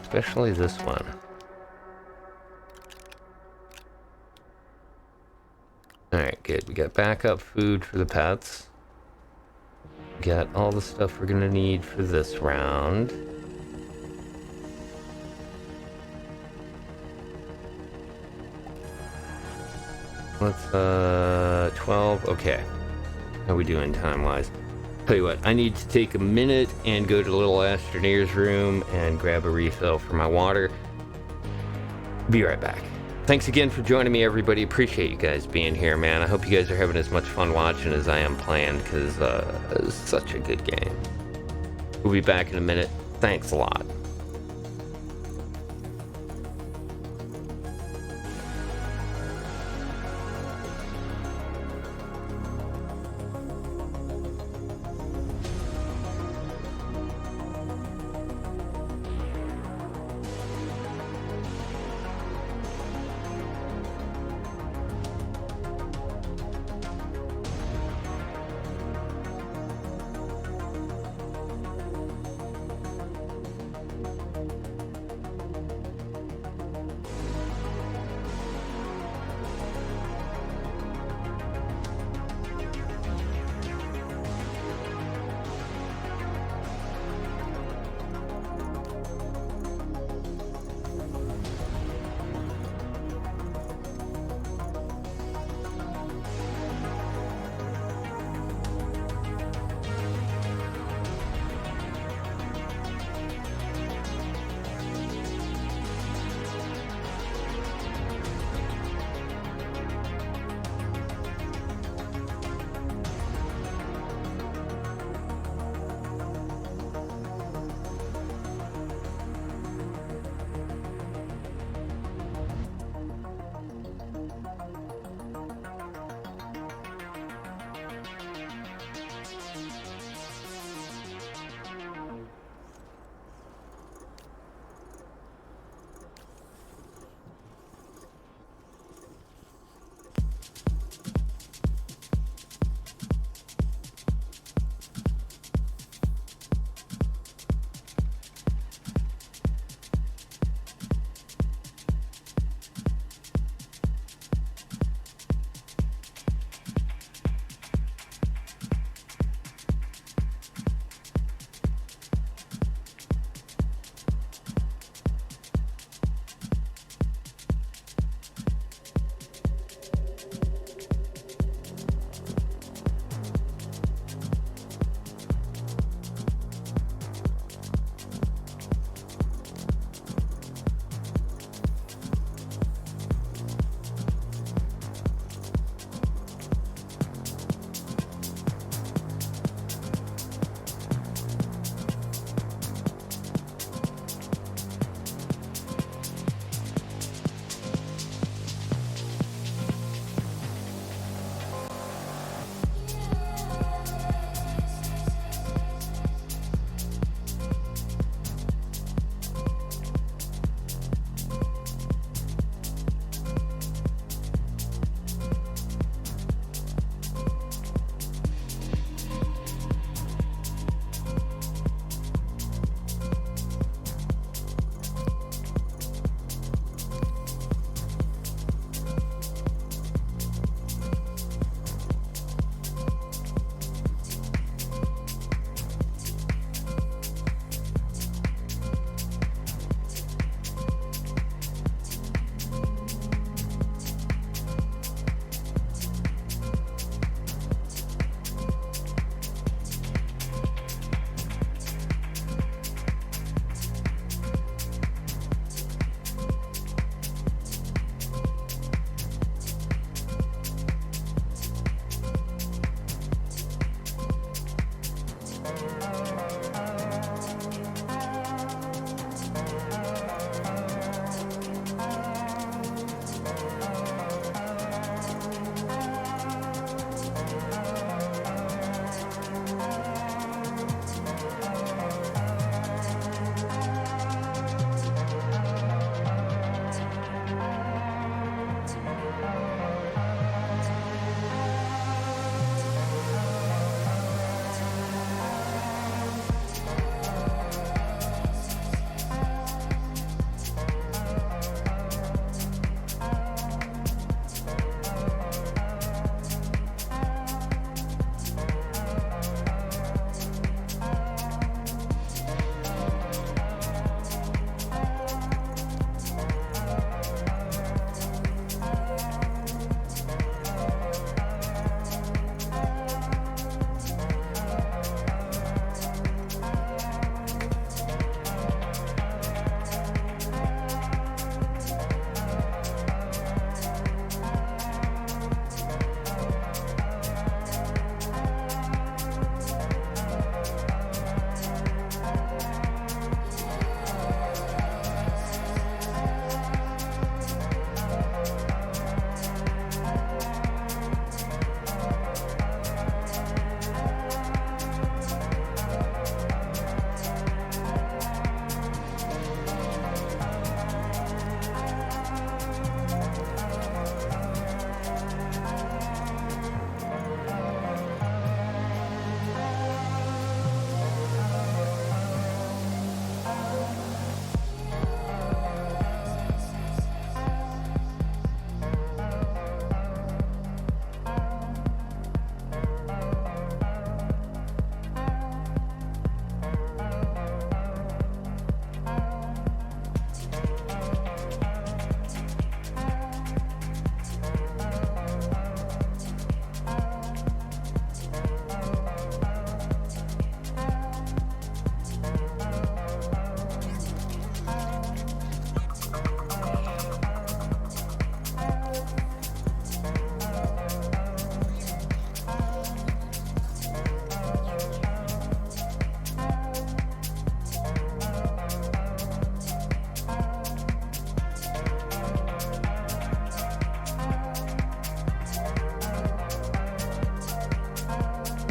Especially this one. Alright, good. We got backup food for the pets. Got all the stuff we're gonna need for this round. Let's, 12, okay. How we doing time-wise? Tell you what, I need to take a minute and go to the little Astroneer's room and grab a refill for my water. Be right back. Thanks again for joining me, everybody. Appreciate you guys being here, man. I hope you guys are having as much fun watching as I am playing, because it's such a good game. We'll be back in a minute. Thanks a lot.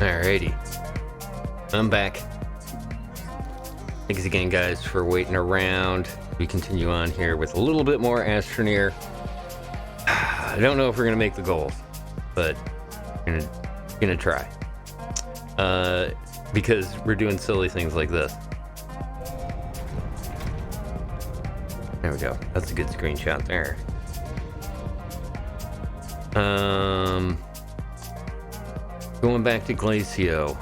Alrighty. I'm back. Thanks again, guys, for waiting around. We continue on here with a little bit more Astroneer. I don't know if we're going to make the goals, but we're gonna try. Because we're doing silly things like this. There we go. That's a good screenshot there. Going back to Glacio.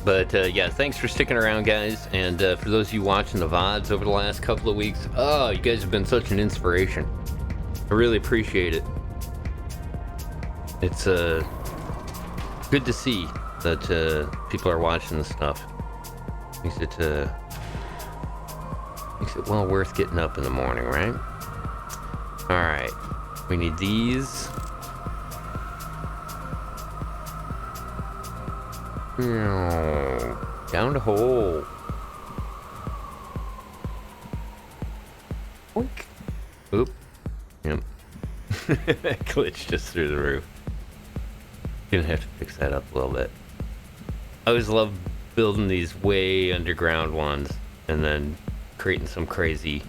But yeah, thanks for sticking around, guys. And for those of you watching the VODs over the last couple of weeks, oh, you guys have been such an inspiration. I really appreciate it. It's good to see that people are watching this stuff. Makes it well worth getting up in the morning, right? All right, we need these. Down the hole. Oink. Oop. Yep. Glitch just through the roof. Gonna have to fix that up a little bit. I always love building these way underground ones and then creating some crazy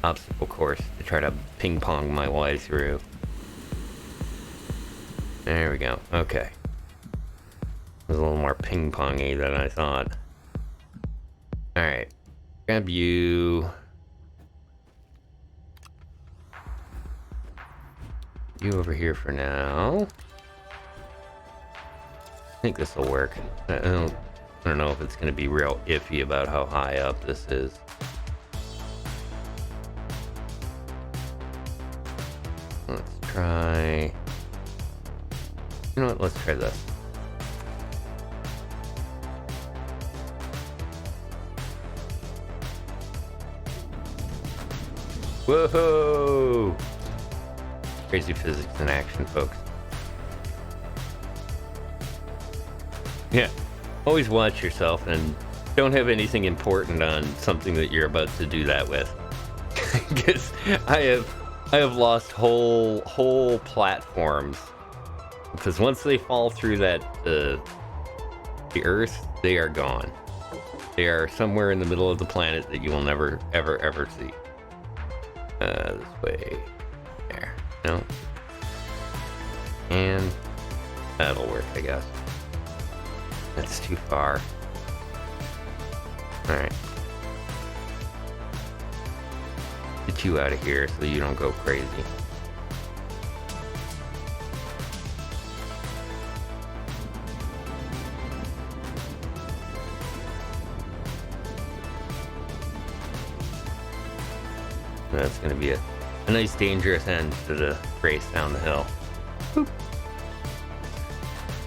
obstacle course to try to ping pong my way through. There we go. Okay. It was a little more ping pongy than I thought. Alright. Grab you. You over here for now. I think this will work. I don't know if it's going to be real iffy about how high up this is. Let's try... You know what? Let's try this. Whoa! Crazy physics in action, folks. Yeah. Always watch yourself and don't have anything important on something that you're about to do that with. Because I have lost whole platforms. Because once they fall through that the earth, they are gone. They are somewhere in the middle of the planet that you will never ever see. This way. There. No. And that'll work, I guess. That's too far. Alright. Get you out of here so you don't go crazy. That's going to be a nice dangerous end to the race down the hill. Boop.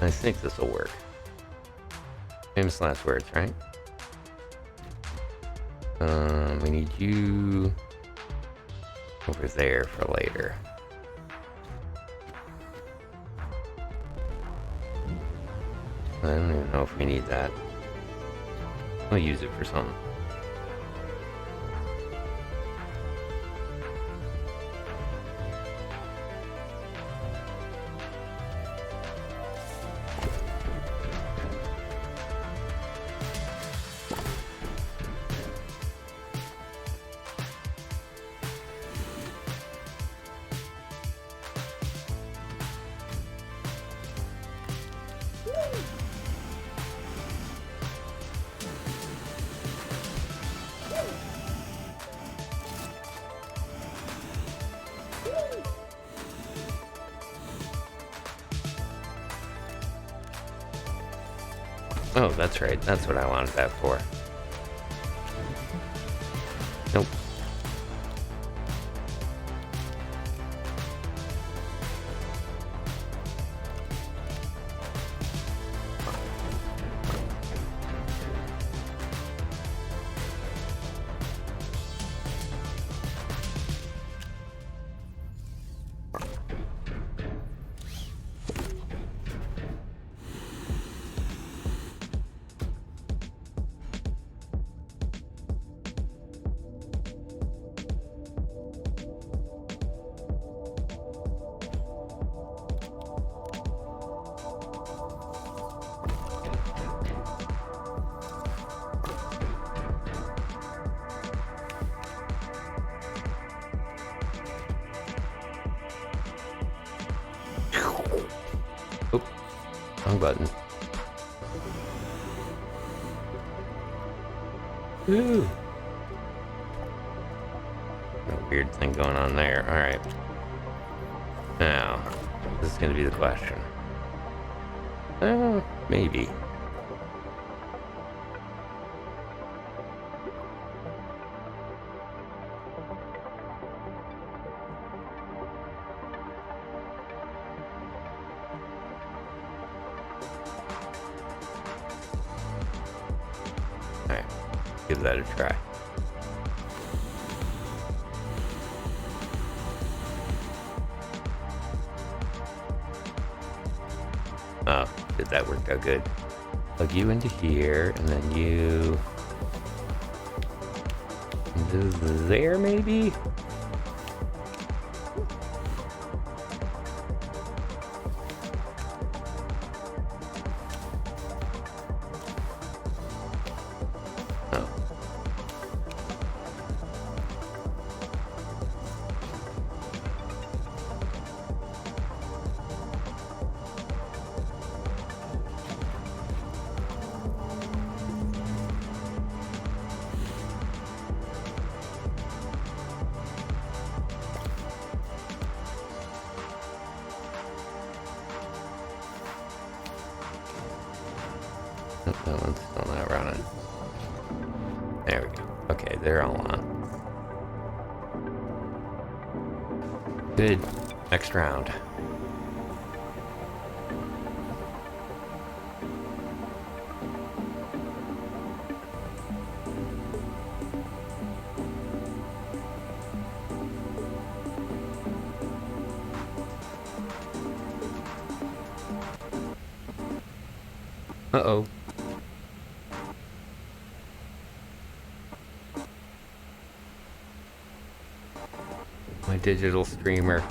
I think this will work. Famous last words, right? We need you over there for later. I don't even know if we need that. I'll use it for something. Oh, that's right. That's what I wanted that for. Nope. Wrong button. Ooh. A weird thing going on there. Alright. Now, this is going to be the question. Maybe. Alright, give that a try. Oh, did that work out good? Plug you into here, and then you into there, maybe? Oh. That one's still not running. There we go. Okay, they're all on. Good. Next round. Uh-oh. My digital streamer.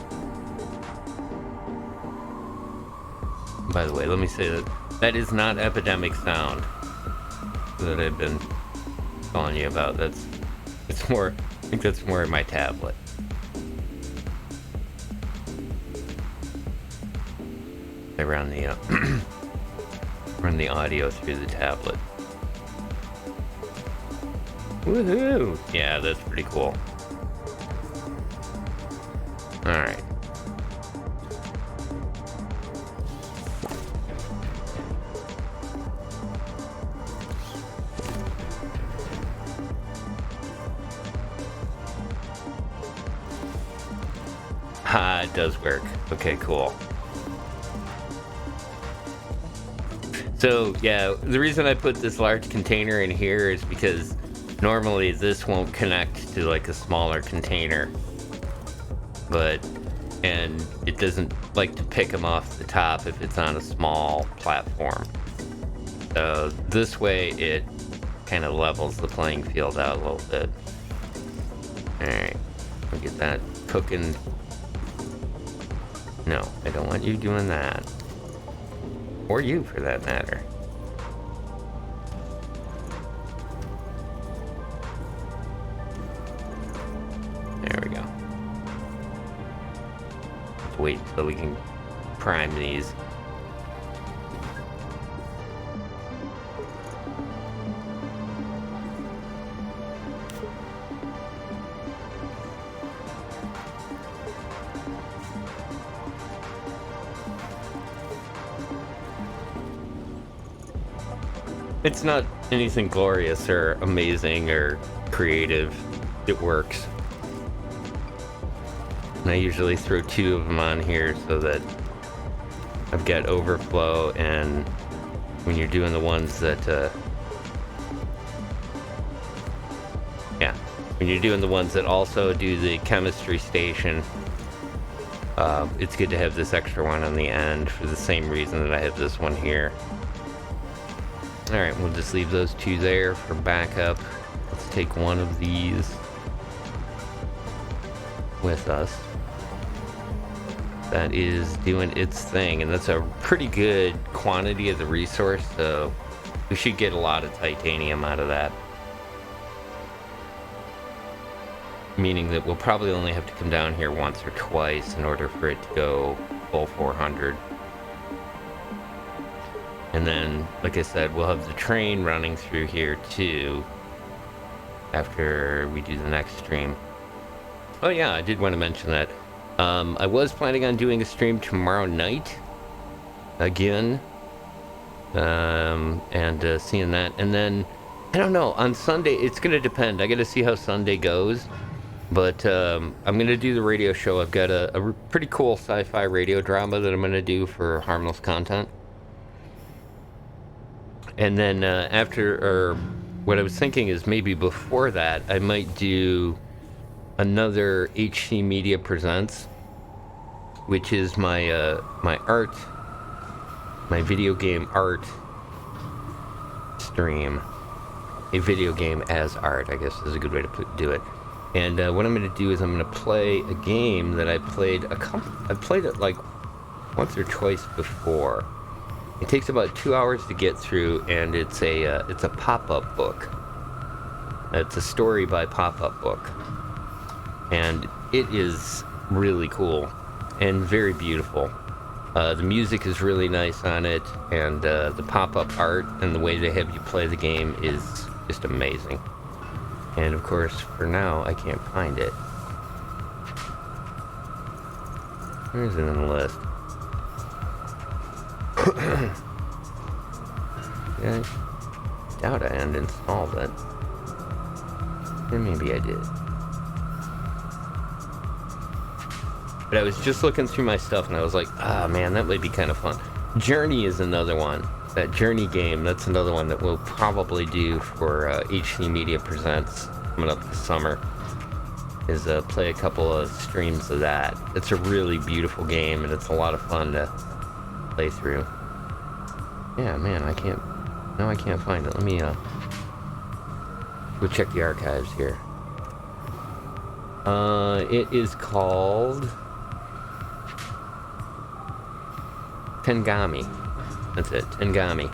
By the way, let me say that that is not epidemic sound that I've been calling you about. It's more, I think that's more in my tablet. I run the run the audio through the tablet. Woohoo! Yeah, that's pretty cool. Alright. Ha, it does work. Okay, cool. So, yeah, the reason I put this large container in here is because normally this won't connect to like a smaller container. And it doesn't like to pick them off the top if it's on a small platform. So this way it kind of levels the playing field out a little bit. Alright, we'll get that cooking. No, I don't want you doing that. Or you, for that matter. There we go. Wait until we can prime these. It's not anything glorious or amazing or creative. It works. And I usually throw 2 of them on here so that I've got overflow, and when you're doing the ones that, when you're doing the ones that also do the chemistry station, it's good to have this extra one on the end for the same reason that I have this one here. Alright, we'll just leave those 2 there for backup. Let's take one of these with us. That is doing its thing, and that's a pretty good quantity of the resource, so we should get a lot of titanium out of that. Meaning that we'll probably only have to come down here once or twice in order for it to go full 400. And then, like I said, we'll have the train running through here too after we do the next stream. Oh yeah, I did want to mention that. I was planning on doing a stream tomorrow night again, and seeing that. And then, I don't know, on Sunday, it's going to depend. I got to see how Sunday goes. But I'm going to do the radio show. I've got a pretty cool sci-fi radio drama that I'm going to do for harmless content. And then or what I was thinking is maybe before that, I might do another HC Media Presents, which is my my video game art stream. A video game as art, I guess is a good way to do it. And what I'm going to do is I'm going to play a game that I played I've played it like once or twice before. It takes about 2 hours to get through, and it's a pop-up book. It's a story by pop-up book, and it is really cool and very beautiful. The music is really nice on it, and the pop-up art and the way they have you play the game is just amazing. And of course, for now, I can't find it. Where is it in the list? Yeah, I doubt I uninstalled it. Or maybe I did. But I was just looking through my stuff and I was like, ah, man, that would be kind of fun. Journey is another one. That Journey game, that's another one that we'll probably do for HC Media Presents coming up this summer. Is play a couple of streams of that. It's a really beautiful game and it's a lot of fun to play through. Yeah, man, I can't find it. Let me go check the archives here. It is called Tengami. That's it, Tengami.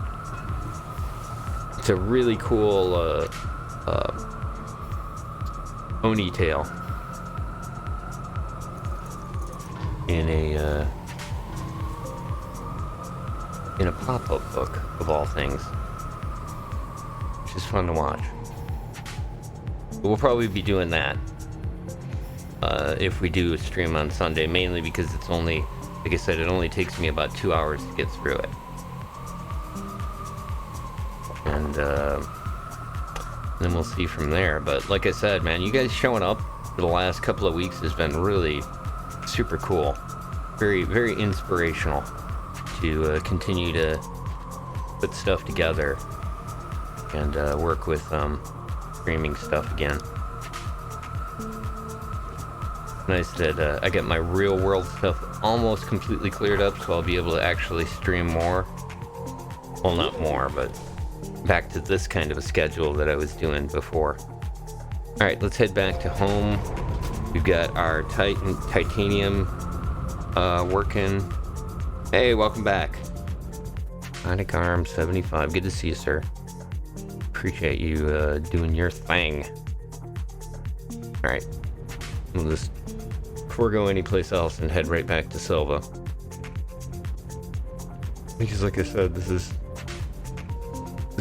It's a really cool Oni tale in a pop-up book of all things, which is fun to watch. But we'll probably be doing that if we do a stream on Sunday, mainly because it's only, like I said, it only takes me about 2 hours to get through it. And then we'll see from there. But like I said, man, you guys showing up for the last couple of weeks has been really super cool. Very, very inspirational to continue to put stuff together and work with streaming stuff again. Nice that I got my real world stuff almost completely cleared up, so I'll be able to actually stream more. Well, not more, but back to this kind of a schedule that I was doing before. Alright, let's head back to home. We've got our titanium working. Hey, welcome back. Sonic Arm 75. Good to see you, sir. Appreciate you doing your thing. Alright. We'll just forego any place else and head right back to Sylvia. Because like I said, this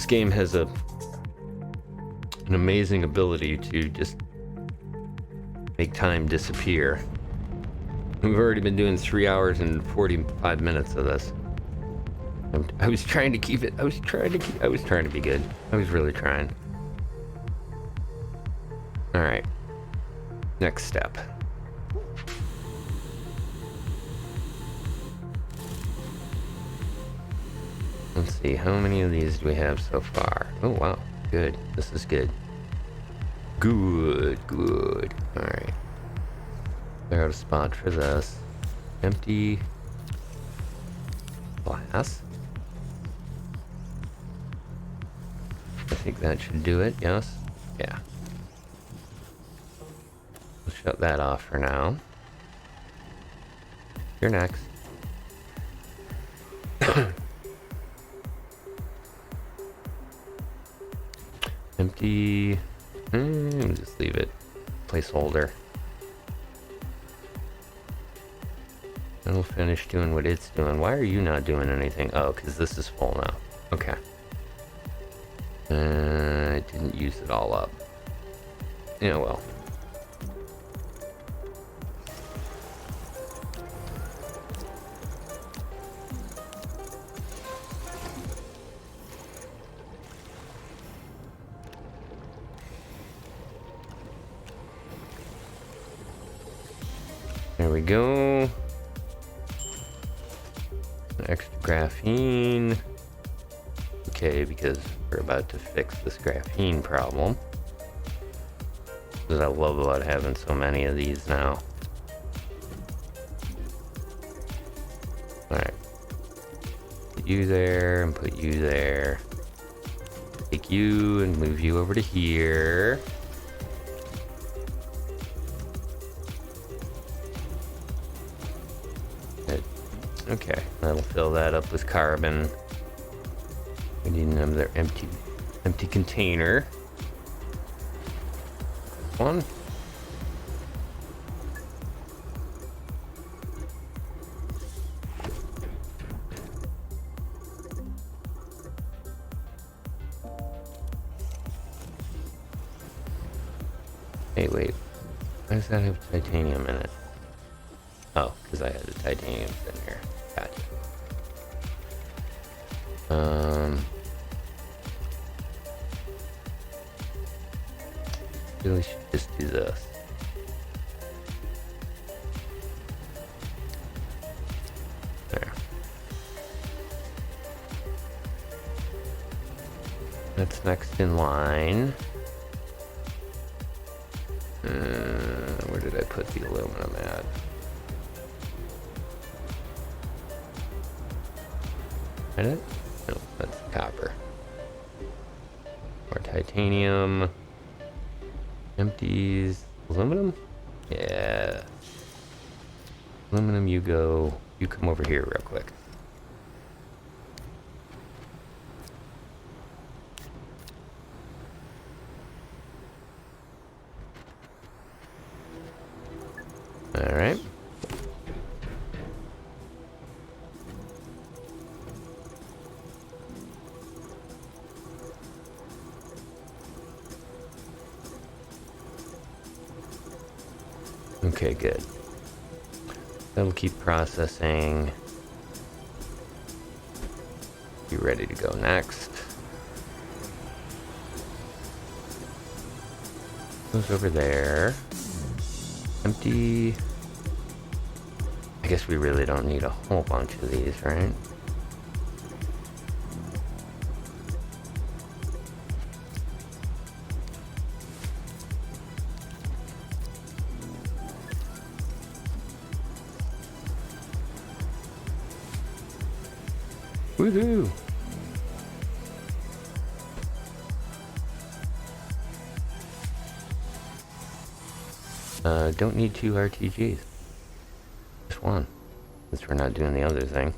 game has an amazing ability to just make time disappear. We've already been doing 3 hours and 45 minutes of this. I was trying to keep it. I was trying to be good. I was really trying. All right. Next step. Let's see, how many of these do we have so far? Oh, wow. Good. This is good. Good. All right. Clear out a spot for this. Empty glass. I think that should do it, yes? Yeah. We'll shut that off for now. You're next. Empty. Just leave it. Placeholder. It'll finish doing what it's doing. Why are you not doing anything? Oh, because this is full now. Okay. I didn't use it all up. Yeah, well. There we go. Extra graphene. Okay, because we're about to fix this graphene problem. What I love about having so many of these now. Alright. Put you there and put you there. Take you and move you over to here. Good. Okay, that'll fill that up with carbon. We need another empty container. One. Hey, wait. Why does that have titanium in it? Oh, because I had the titanium in here. Gotcha. Really should just do this. There. That's next in line. Where did I put the aluminum at? Right it? No, that's copper. More titanium. Empties. Aluminum? Yeah. Aluminum, you go. You come over here real quick. Alright. Okay, good. That'll keep processing. Be ready to go next. Goes over there. Empty. I guess we really don't need a whole bunch of these, right? Woohoo! Don't need 2 RTGs. Just 1. Since we're not doing the other thing.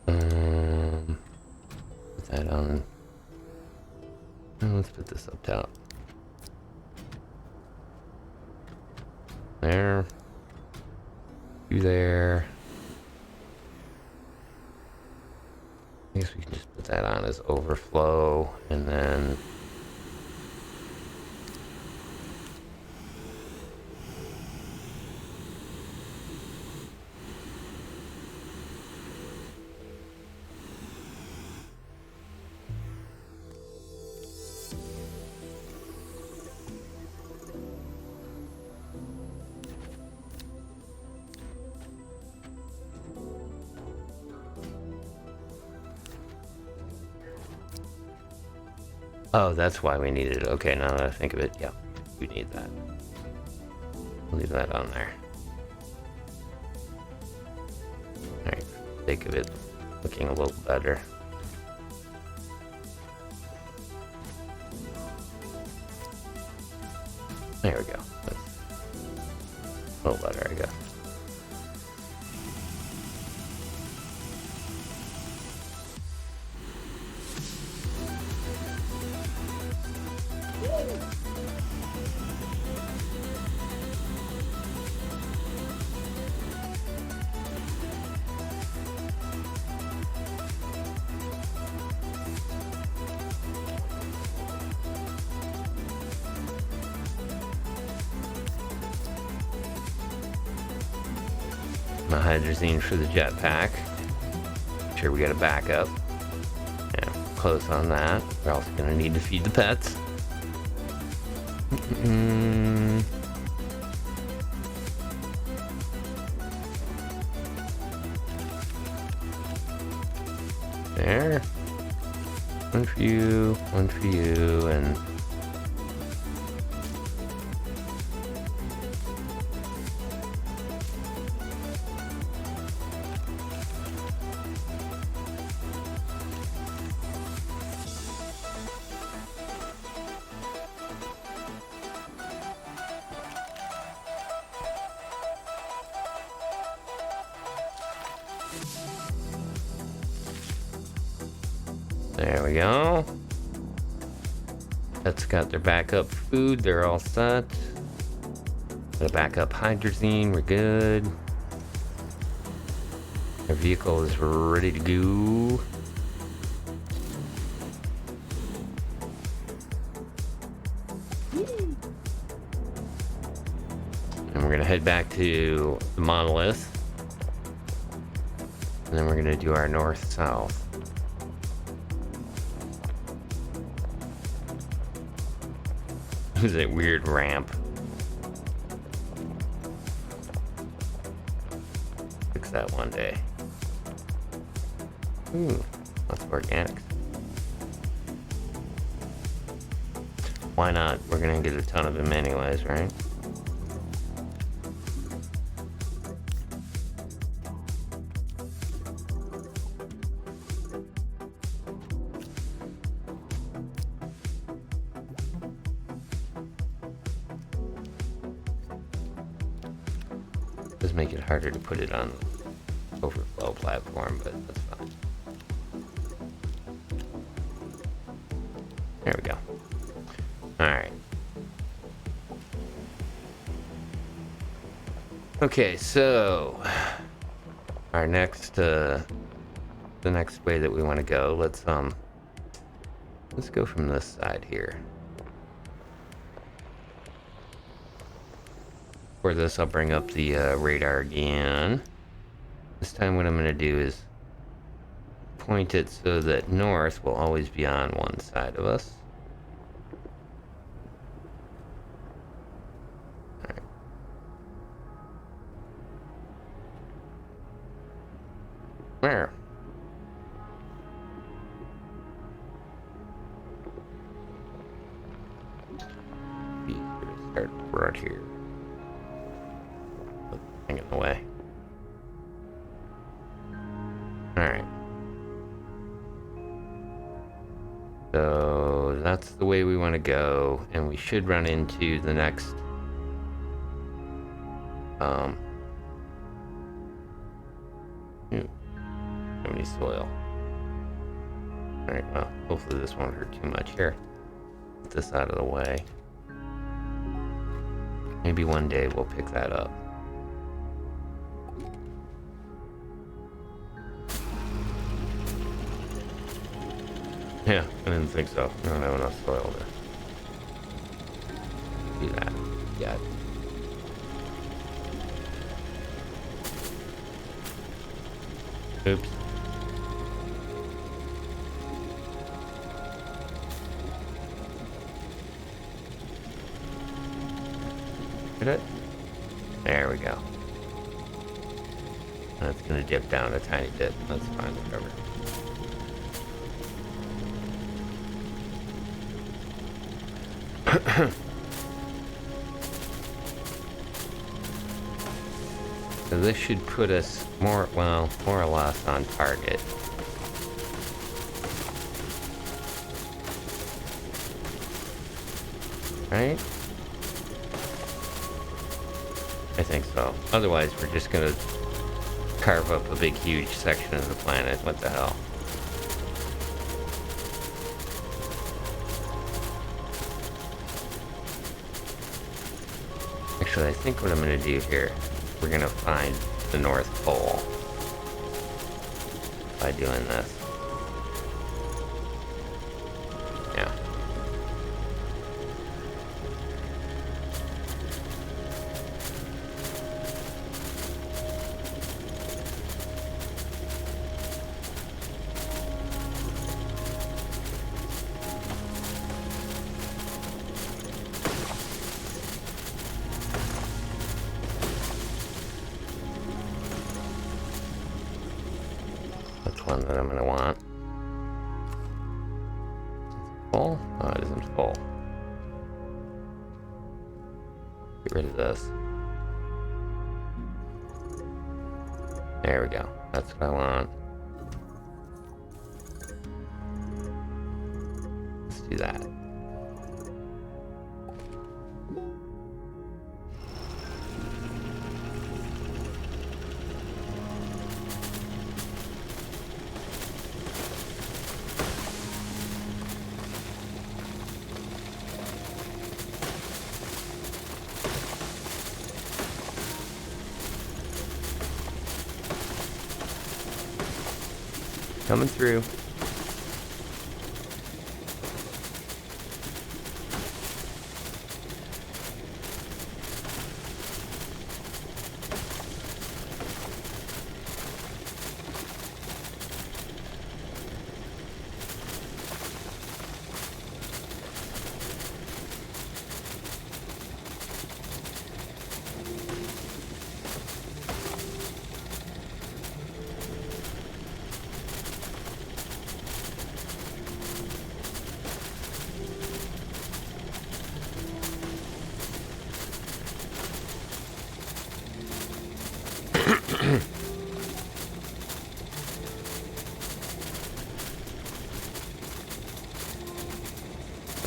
Put that on. Let's put this up top. There. You there. I guess we can just put that on as overflow, and then oh, that's why we needed it. Okay, now that I think of it, yeah, we need that. Leave that on there. Alright, think of it looking a little better. There we go. That's a little better, I guess. the hydrazine for the jetpack. Make sure we got a backup. Yeah, close on that. We're also gonna need to feed the pets. There. One for you, and there we go. That's got their backup food. They're all set. Got a backup hydrazine. We're good. Our vehicle is ready to go. And we're gonna head back to the monolith. And then we're gonna do our north-south. There's that weird ramp. Fix that one day. Ooh, lots of organics. Why not? We're gonna get a ton of them anyways, right? Does make it harder to put it on overflow platform, but that's fine. There we go. Alright. Okay, so our next the next way that we want to go, let's go from this side here. For this, I'll bring up the radar again. This time what I'm going to do is point it so that north will always be on one side of us. All right. Where? Start right here. Hang in the way. Alright. So that's the way we want to go, and we should run into the next so many soil. Alright, well, hopefully this won't hurt too much here. Get this out of the way. Maybe one day we'll pick that up. Yeah, I didn't think so. I don't have enough soil to do that yet. Oops. Hit it? There we go. That's gonna dip down a tiny bit. That's fine, whatever. So this should put us more or less on target. Right? I think so. Otherwise, we're just gonna carve up a big, huge section of the planet. What the hell? Actually, I think what I'm gonna do here, we're gonna find the North Pole by doing this. Yeah. one that I'm gonna want. Full? Oh, it isn't full. Get rid of this. There we go. That's what I want. Let's do that. Coming through.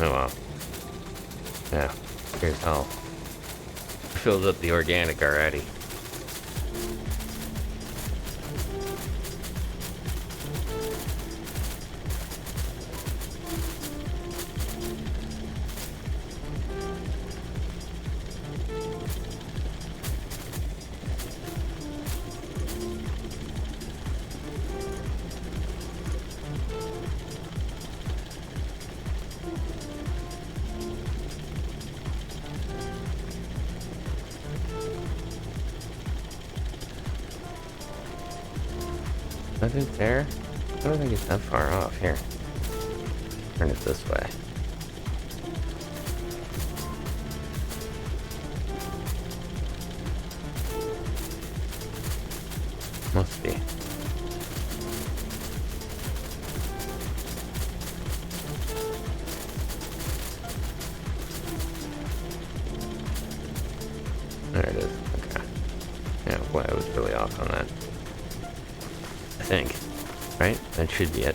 Oh wow. Yeah, here's how. Filled up the organic already. Is it there? I don't think it's that far off. Here. Turn it this way. Must be. There it is. Okay. Yeah, boy, I was really off on that. I think. Right? That should be it.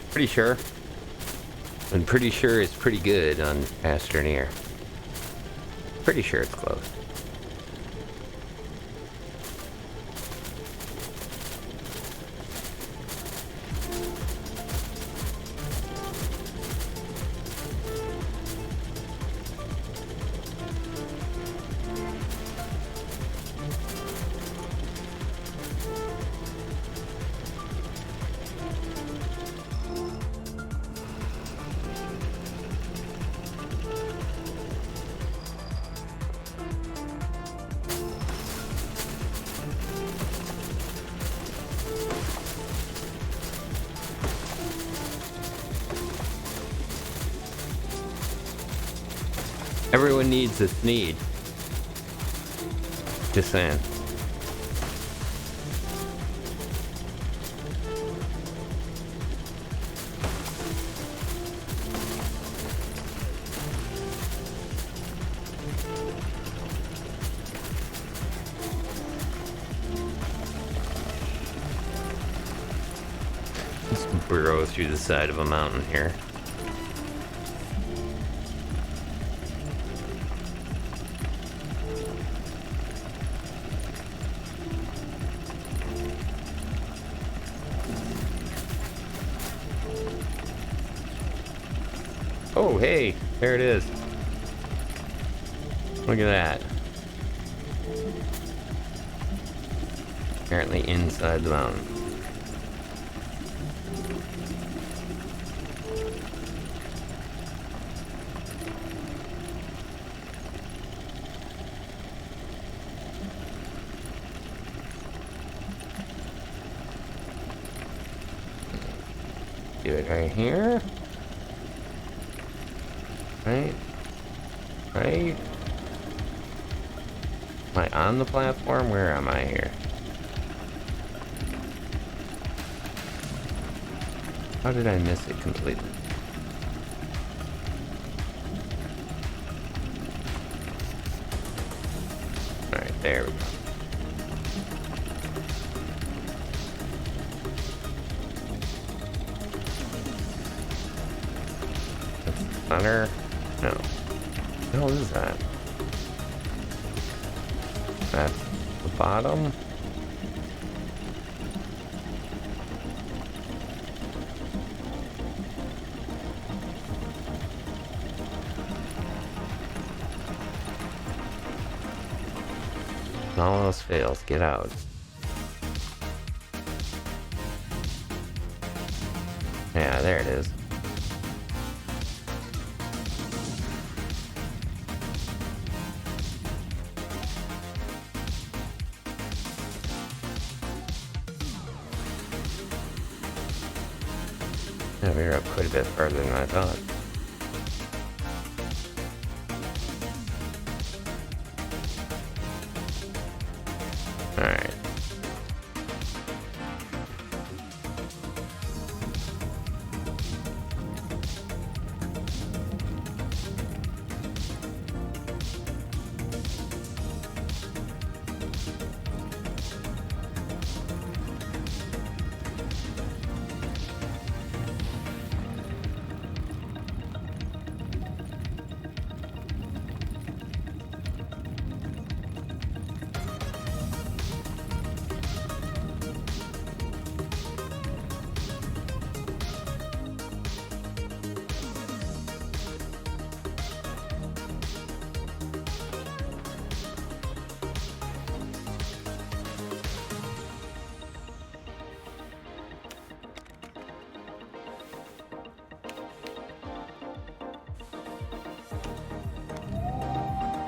Pretty sure. I'm pretty sure it's pretty good on Astroneer. Pretty sure it's close. Everyone needs a sneed. Just saying. Just burrow through the side of a mountain here. Oh, hey, there it is. Look at that. Apparently inside the mountain. Do it right here. Right? Right? Am I on the platform? Where am I here? How did I miss it completely? Alright, there we go. Center? No. What the hell is that? That's the bottom? All else fails, get out. Yeah, there it is. Yeah, we were up quite a bit farther than I thought. Alright.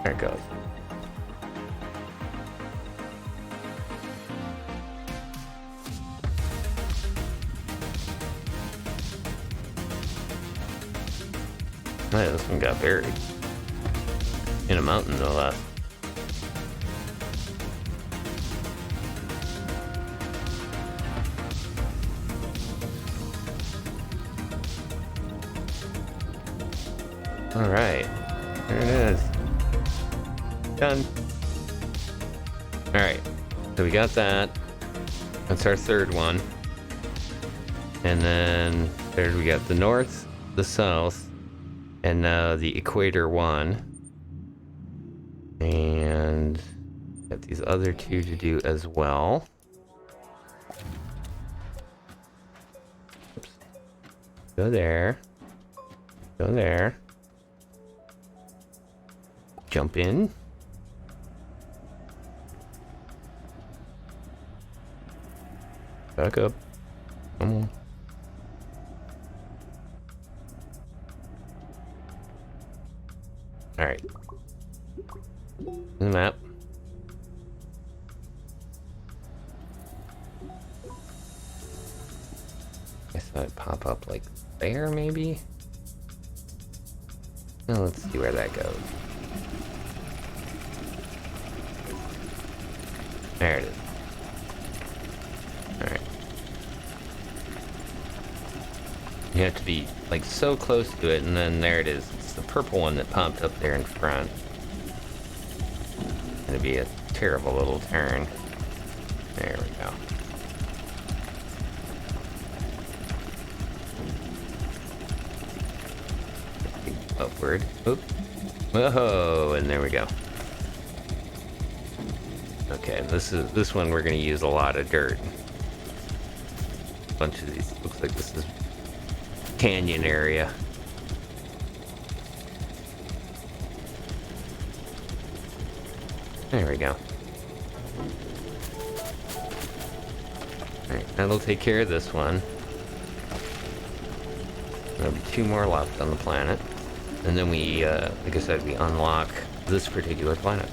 There it goes. Hey, this one got buried. In a mountain, no less. Alright. There it is. Done. Alright. So we got that. That's our third one. And then there we got the north, the south, and now the equator one. And got these other two to do as well. Oops. Go there. Go there. Jump in. Back up. Come on. Alright. The map. Guess that would pop up like there, maybe? Well, let's see where that goes. There it is. Alright. You have to be like so close to it, and then there it is. It's the purple one that popped up there in front. It's gonna be a terrible little turn. There we go. Upward. Oop. Whoa, and there we go. Okay, this one we're gonna use a lot of dirt. A bunch of these. Looks like this is canyon area. There we go. Alright, that'll take care of this one. There'll be two more left on the planet. And then we, like I said, we unlock this particular planet.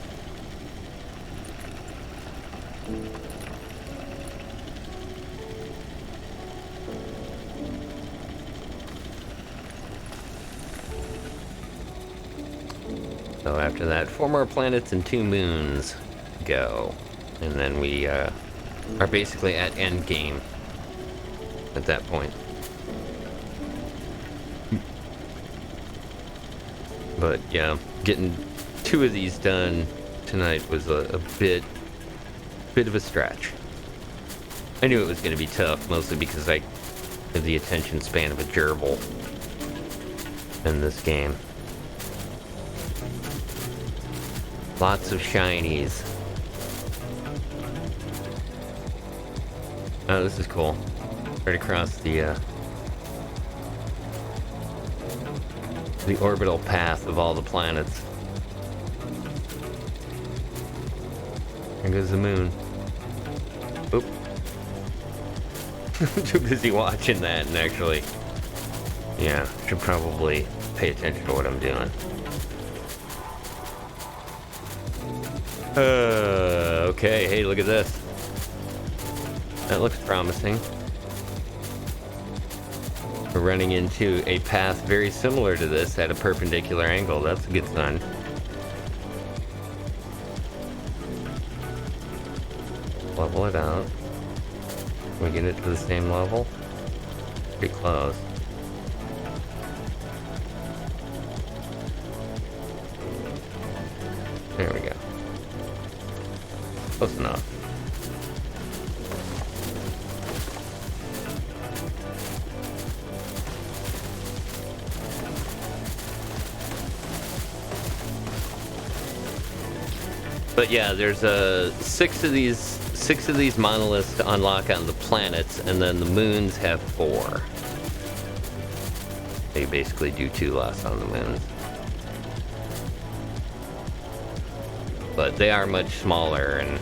So after that, 4 more planets and 2 moons go. And then we are basically at end game at that point. But yeah, getting 2 of these done tonight was a bit of a stretch. I knew it was going to be tough, mostly because I have the attention span of a gerbil in this game. Lots of shinies. Oh, this is cool. Right across the orbital path of all the planets. There goes the moon. Oop. Too busy watching that and actually... Yeah, should probably pay attention to what I'm doing. Okay, hey, look at this. That looks promising. We're running into a path very similar to this at a perpendicular angle. That's a good sign. Level it out. Can we get it to the same level? Pretty close. There we go. Close enough. But yeah, there's 6 of these monoliths to unlock on the planets, and then the moons have 4. They basically do 2 less on the moons. But they are much smaller, and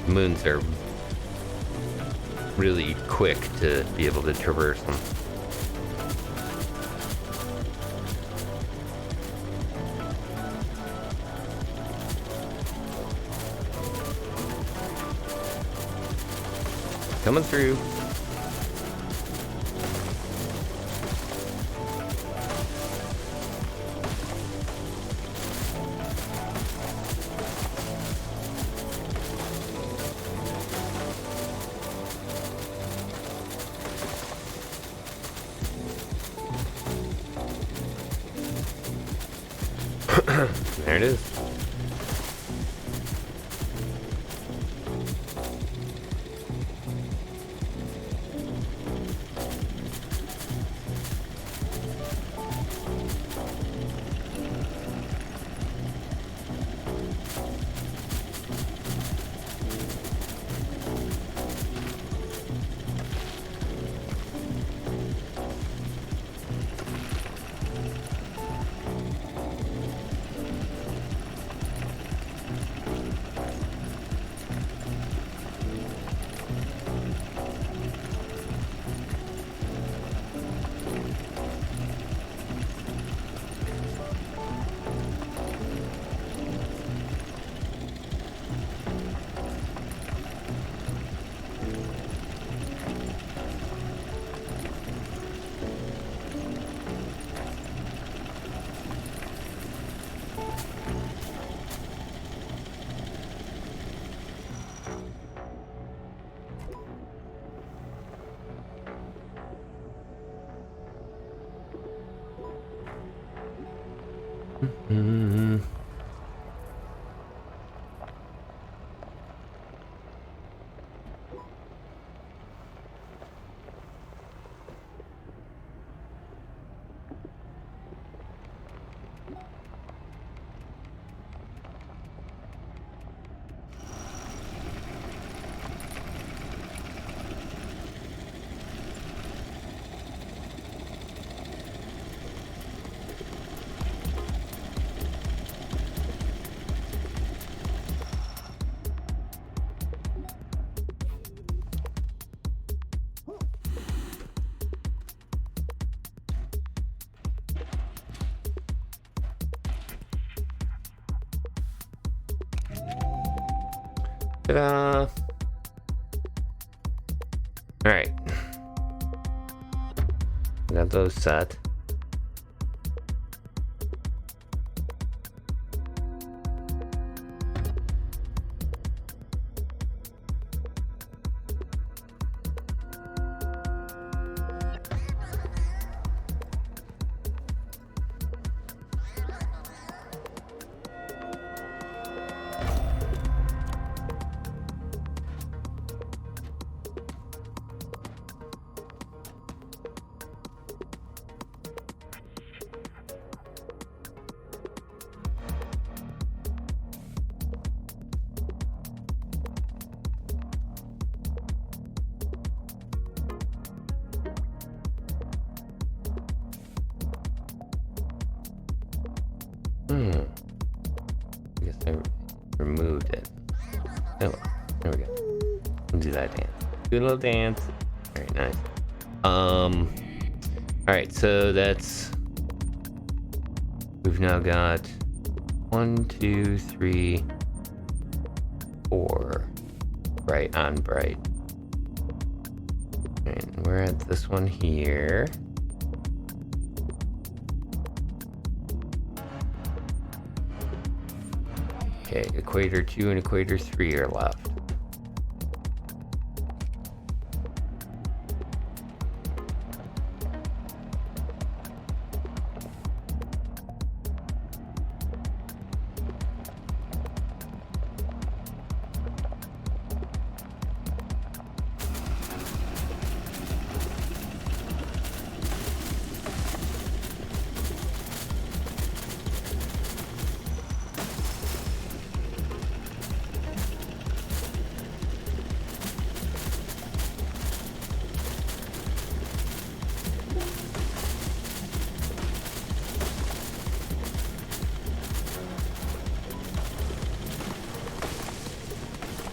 moons are really quick to be able to traverse them. Coming through. There it is. Mm-hmm. Ta-da! Alright. Got those set. I guess I removed it. Oh, there we go. We'll do that dance. Do a little dance. Very nice. Alright, so that's... We've now got 1, 2, 3, 4 bright on bright. And we're at this one here. Okay, equator 2 and equator 3 are left.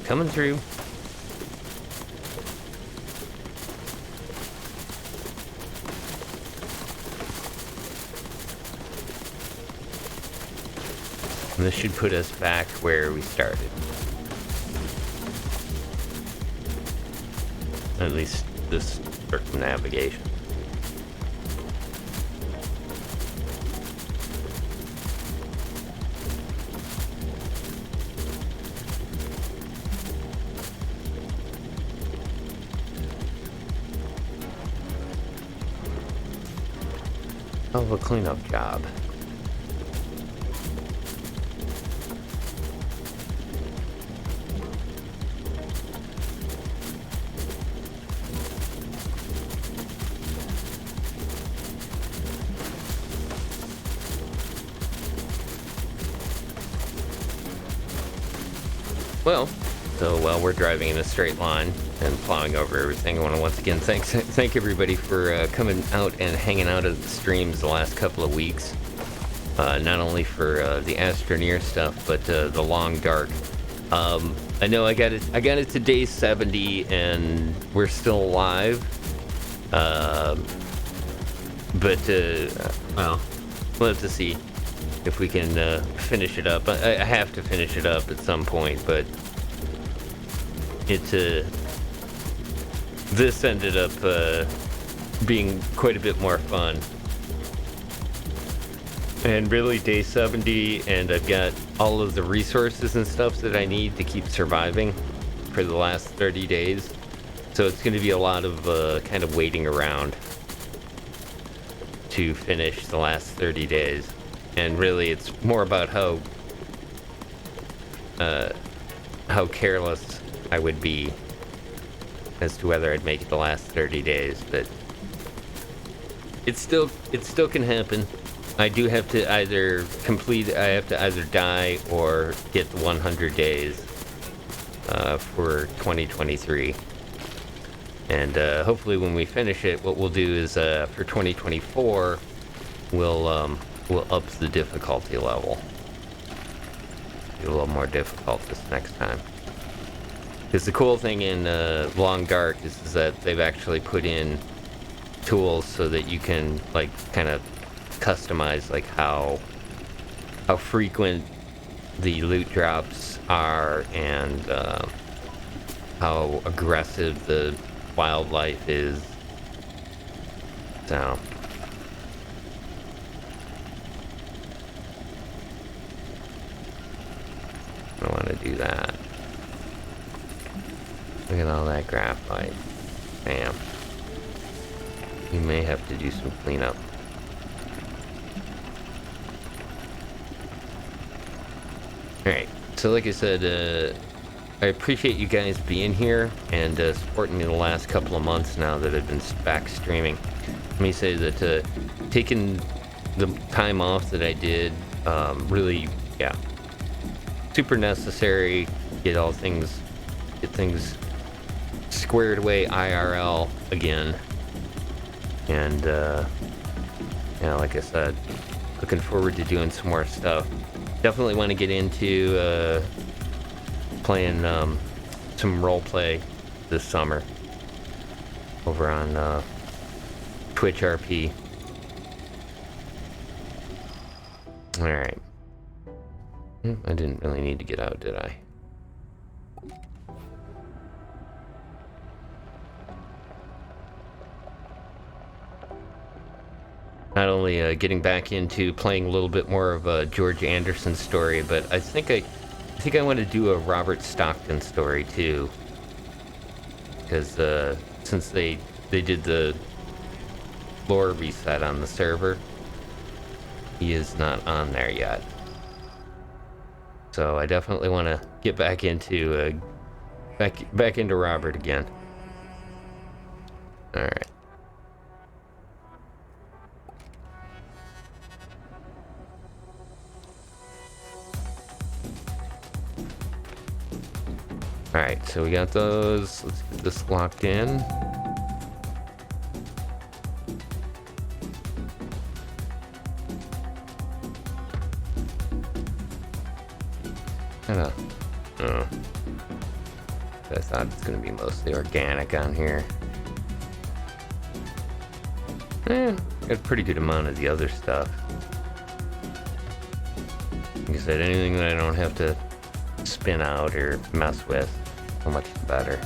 Coming through. And this should put us back where we started. At least this circumnavigation. Hell of a cleanup job. Well, so while we're driving in a straight line and plowing over everything, I want to once again thank everybody for coming out and hanging out at the streams the last couple of weeks. Not only for the Astroneer stuff, but the Long Dark. I know I got it to day 70, and we're still alive. But well, we'll have to see if we can finish it up. I have to finish it up at some point, but this ended up being quite a bit more fun. And really day 70, and I've got all of the resources and stuff that I need to keep surviving for the last 30 days. So it's going to be a lot of kind of waiting around to finish the last 30 days. And really it's more about how careless I would be as to whether I'd make it the last 30 days, but it still can happen. I do have to either die or get the 100 days for 2023. And hopefully when we finish it, what we'll do is for 2024, we'll up the difficulty level. Be a little more difficult this next time. Because the cool thing in Long Dark is that they've actually put in tools so that you can like kind of customize like how frequent the loot drops are and how aggressive the wildlife is. So I want to do that. Look at all that graphite. Bam. We may have to do some cleanup. Alright, so like I said, I appreciate you guys being here and supporting me the last couple of months now that I've been back streaming. Let me say that taking the time off that I did, really, yeah, super necessary. Get things squared away IRL again. And, yeah, like I said, looking forward to doing some more stuff. Definitely want to get into playing some roleplay this summer over on Twitch RP. Alright. I didn't really need to get out, did I? Not only getting back into playing a little bit more of a George Anderson story, but I think I want to do a Robert Stockton story too, because since they did the lore reset on the server, he is not on there yet. So I definitely want to get back into back into Robert again. All right. Alright, so we got those. Let's get this locked in. I thought it's going to be mostly organic on here. Got a pretty good amount of the other stuff. Like I said, anything that I don't have to spin out or mess with, so much better.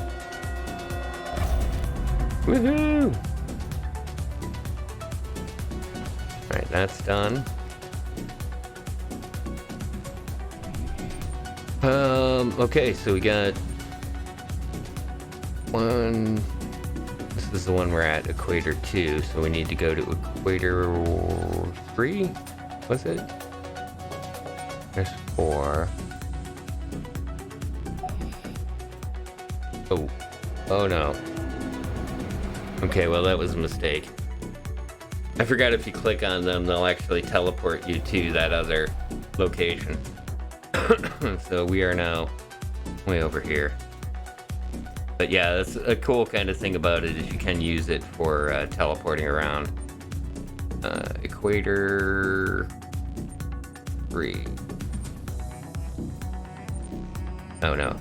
Woohoo! Alright, that's done. Okay, so we got one. This is the one we're at, Equator 2, so we need to go to Equator 3? Was it? There's 4. Oh no. Okay, well that was a mistake. I forgot if you click on them, they'll actually teleport you to that other location. So we are now way over here. But yeah, that's a cool kind of thing about it, is you can use it for teleporting around. Equator 3. Oh no.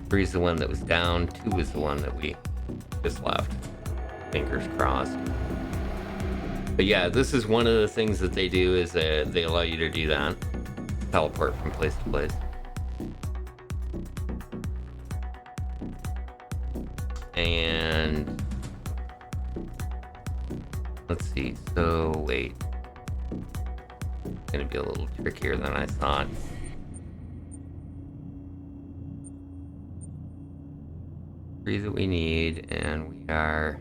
3 is the one that was down, 2 is the one that we just left. Fingers crossed. But yeah, this is one of the things that they do, is they allow you to do that. Teleport from place to place. And let's see, so wait. It's gonna be a little trickier than I thought. Three that we need, and we are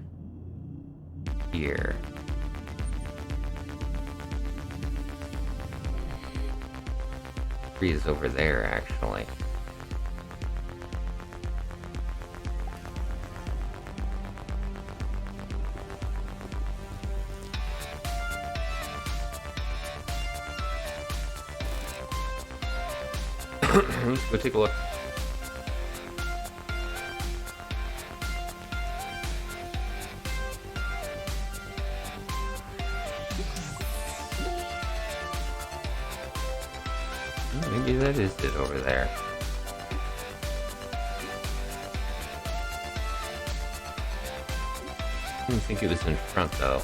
here. Three is over there, actually. Let's go take a look. Maybe that is it over there. I didn't think it was in front though.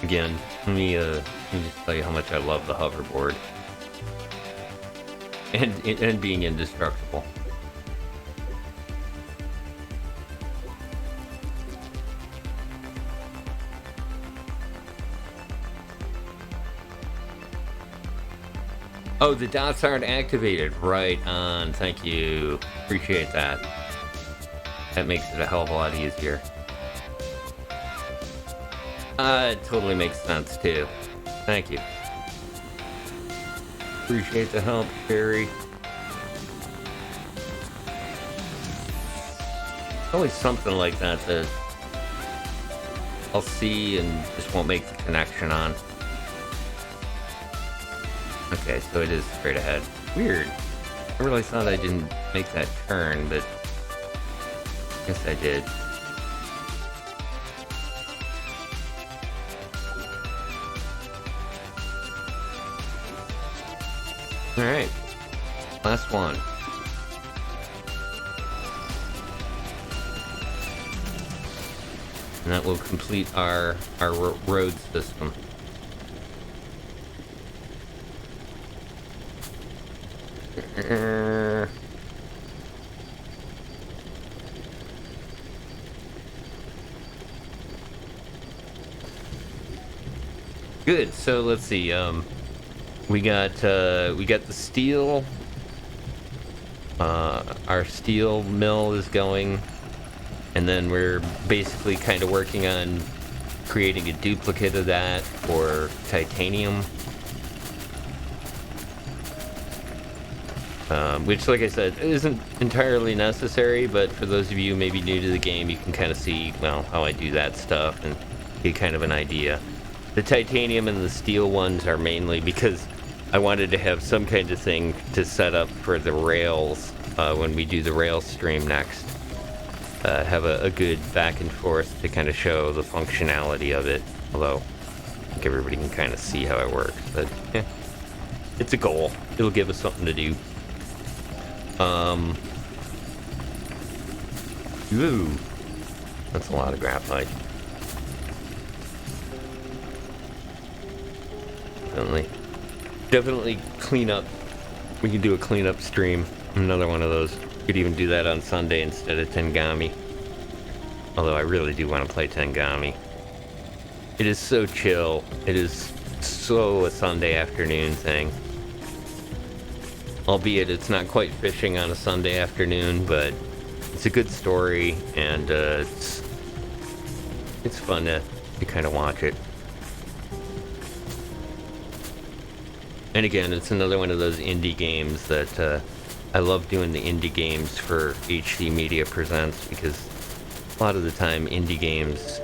Again, let me just tell you how much I love the hoverboard. And being indestructible. Oh, the dots aren't activated. Right on. Thank you. Appreciate that. That makes it a hell of a lot easier. It totally makes sense, too. Thank you. Appreciate the help, Barry. Always something like that that I'll see and just won't make the connection on. Okay, so it is straight ahead. Weird. I really thought I didn't make that turn, but I guess I did. Alright. Last one. And that will complete our road system. Good. So let's see. We got the steel. Our steel mill is going, and then we're basically kind of working on creating a duplicate of that for titanium. Which, like I said, isn't entirely necessary, but for those of you maybe new to the game, you can kind of see, well, how I do that stuff and get kind of an idea. The titanium and the steel ones are mainly because I wanted to have some kind of thing to set up for the rails when we do the rail stream next. Have a good back and forth to kind of show the functionality of it, although I think everybody can kind of see how it works, but yeah, it's a goal. It'll give us something to do. Ooh, that's a lot of graphite. Definitely clean up. We can do a cleanup stream. Another one of those. Could even do that on Sunday instead of Tengami. Although I really do want to play Tengami. It is so chill. It is so a Sunday afternoon thing. Albeit it's not quite fishing on a Sunday afternoon, but it's a good story, and it's fun to kind of watch it. And again, it's another one of those indie games that I love doing the indie games for HD Media Presents, because a lot of the time indie games,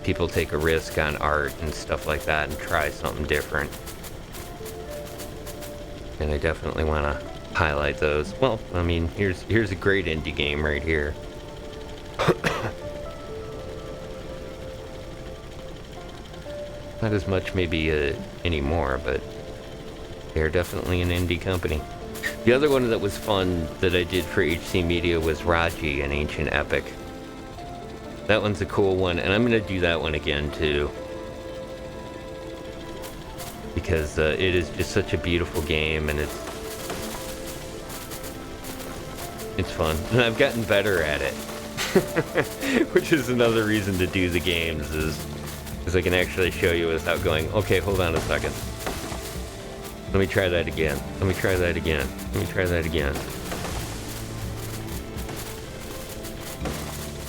people take a risk on art and stuff like that and try something different. And I definitely want to highlight those. Well, I mean, here's a great indie game right here. Not as much maybe anymore, but they're definitely an indie company. The other one that was fun that I did for HC Media was Raji, an Ancient Epic. That one's a cool one, and I'm going to do that one again too. Because it is just such a beautiful game, and it's fun. And I've gotten better at it. Which is another reason to do the games, is I can actually show you without going, okay, hold on a second. Let me try that again. Let me try that again. Let me try that again.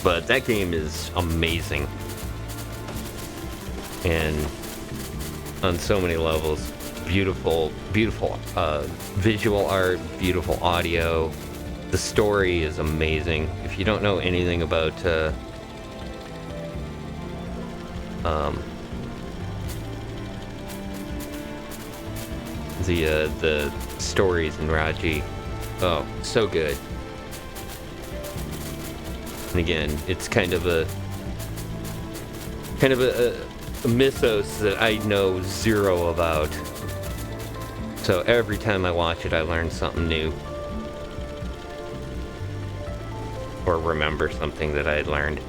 But that game is amazing. And on so many levels. Beautiful, beautiful visual art, beautiful audio. The story is amazing. If you don't know anything about the stories in Raji, oh, so good. And again, it's kind of a mythos that I know zero about. So every time I watch it, I learn something new. Or remember something that I had learned.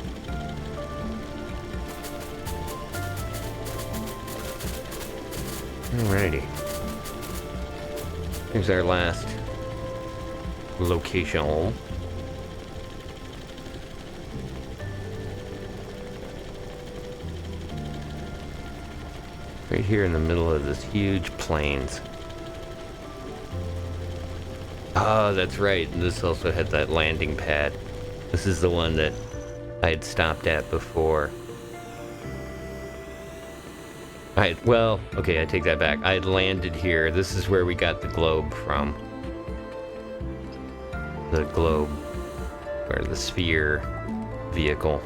Alrighty. Here's our last location. Right here in the middle of this huge plains. Oh, that's right. And this also had that landing pad. This is the one that I had stopped at before. Well, okay, I take that back. I had landed here. This is where we got the globe from. The globe, or the sphere vehicle.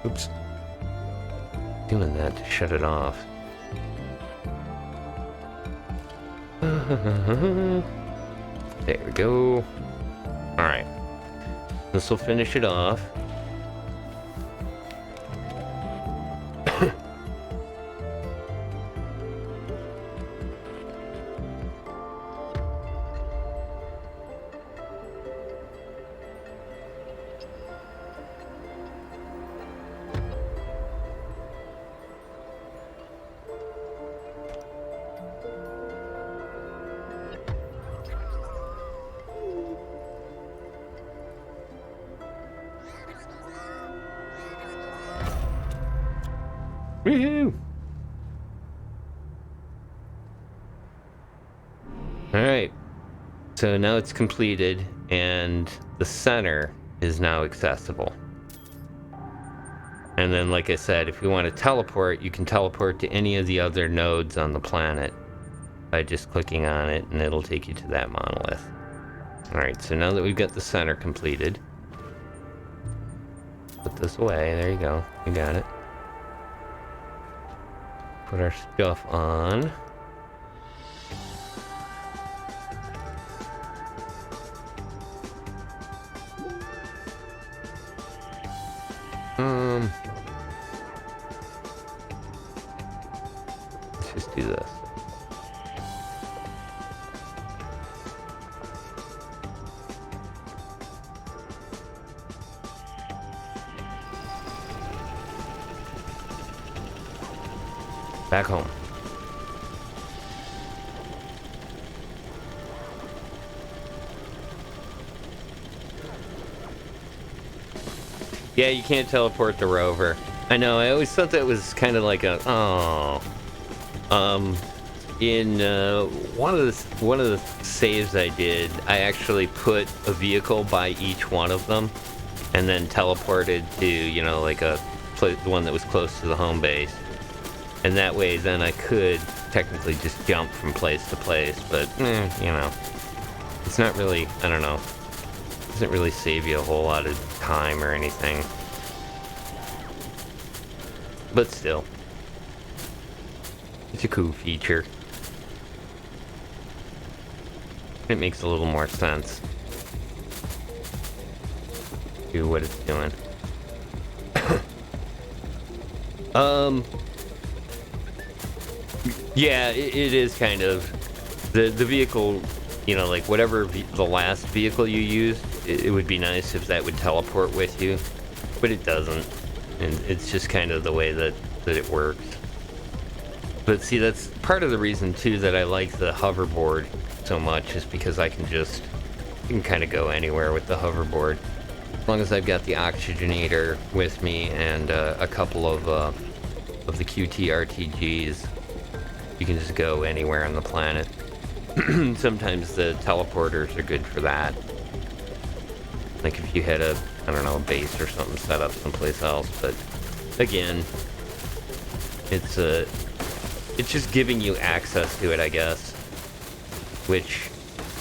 Oops. Doing that to shut it off. There we go. Alright. This will finish it off. Woohoo! Alright, so now it's completed, and the center is now accessible. And then, like I said, if you want to teleport, you can teleport to any of the other nodes on the planet by just clicking on it, and it'll take you to that monolith. Alright, so now that we've got the center completed, put this away. There you go. You got it. Put our stuff on. Let's just do this. Back home. Yeah, you can't teleport the rover. I know, I always thought that was kind of like a, oh. In one of the saves I did, I actually put a vehicle by each one of them, and then teleported to, you know, like the one that was close to the home base. And that way, then I could technically just jump from place to place, but, you know, it's not really, I don't know, it doesn't really save you a whole lot of time or anything. But still, it's a cool feature. It makes a little more sense. Do what it's doing. Yeah, it is kind of the vehicle, you know, like whatever the last vehicle you used, it would be nice if that would teleport with you, but it doesn't, and it's just kind of the way that it works. But see, that's part of the reason too that I like the hoverboard so much, is because you can kind of go anywhere with the hoverboard, as long as I've got the oxygenator with me and a couple of the QT RTGs. You can just go anywhere on the planet. Sometimes the teleporters are good for that. Like if you had a base or something set up someplace else. But again, it's just giving you access to it, I guess. Which,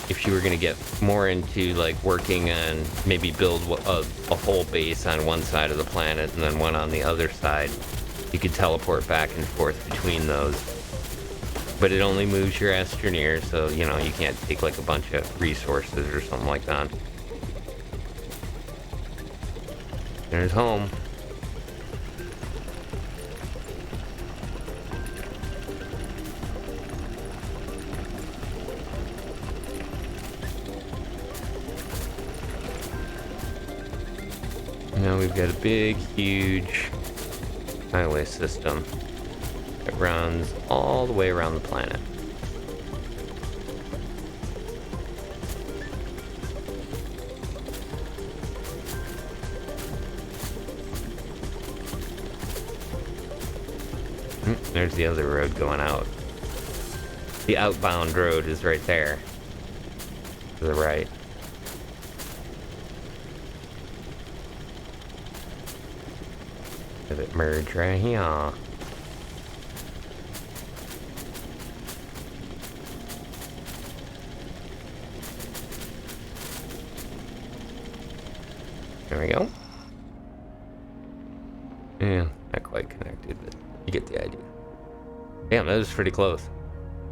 if you were going to get more into like working on, maybe build a whole base on one side of the planet and then one on the other side, you could teleport back and forth between those. But it only moves your Astroneer, so, you know, you can't take like a bunch of resources or something like that. There's home. Now we've got a big, huge highway system that runs all the way around the planet. There's the other road going out. The outbound road is right there. To the right. Let it merge right here. There we go. Yeah, not quite connected, but you get the idea. Damn, that was pretty close.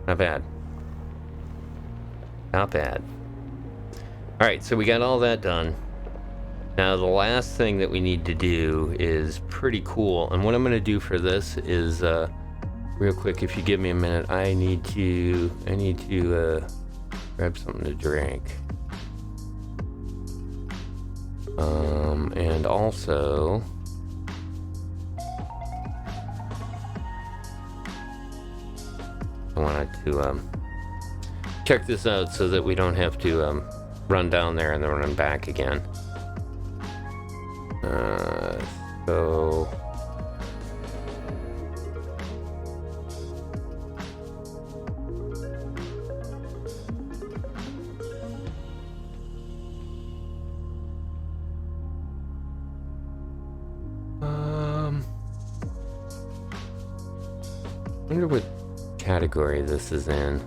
Not bad. Not bad. Alright, so we got all that done. Now the last thing that we need to do is pretty cool. And what I'm going to do for this is, real quick, if you give me a minute, I need to grab something to drink. And also... I wanted to check this out so that we don't have to run down there and then run back again. So I wonder what category this is in.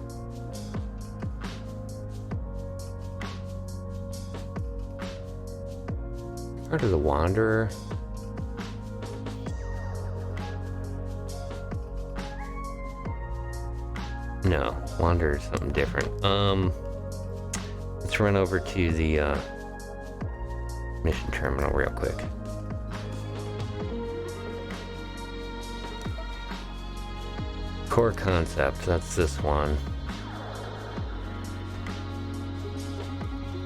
Part of the Wanderer. No, Wanderer is something different. Let's run over to the mission terminal real quick. Core concept, that's this one.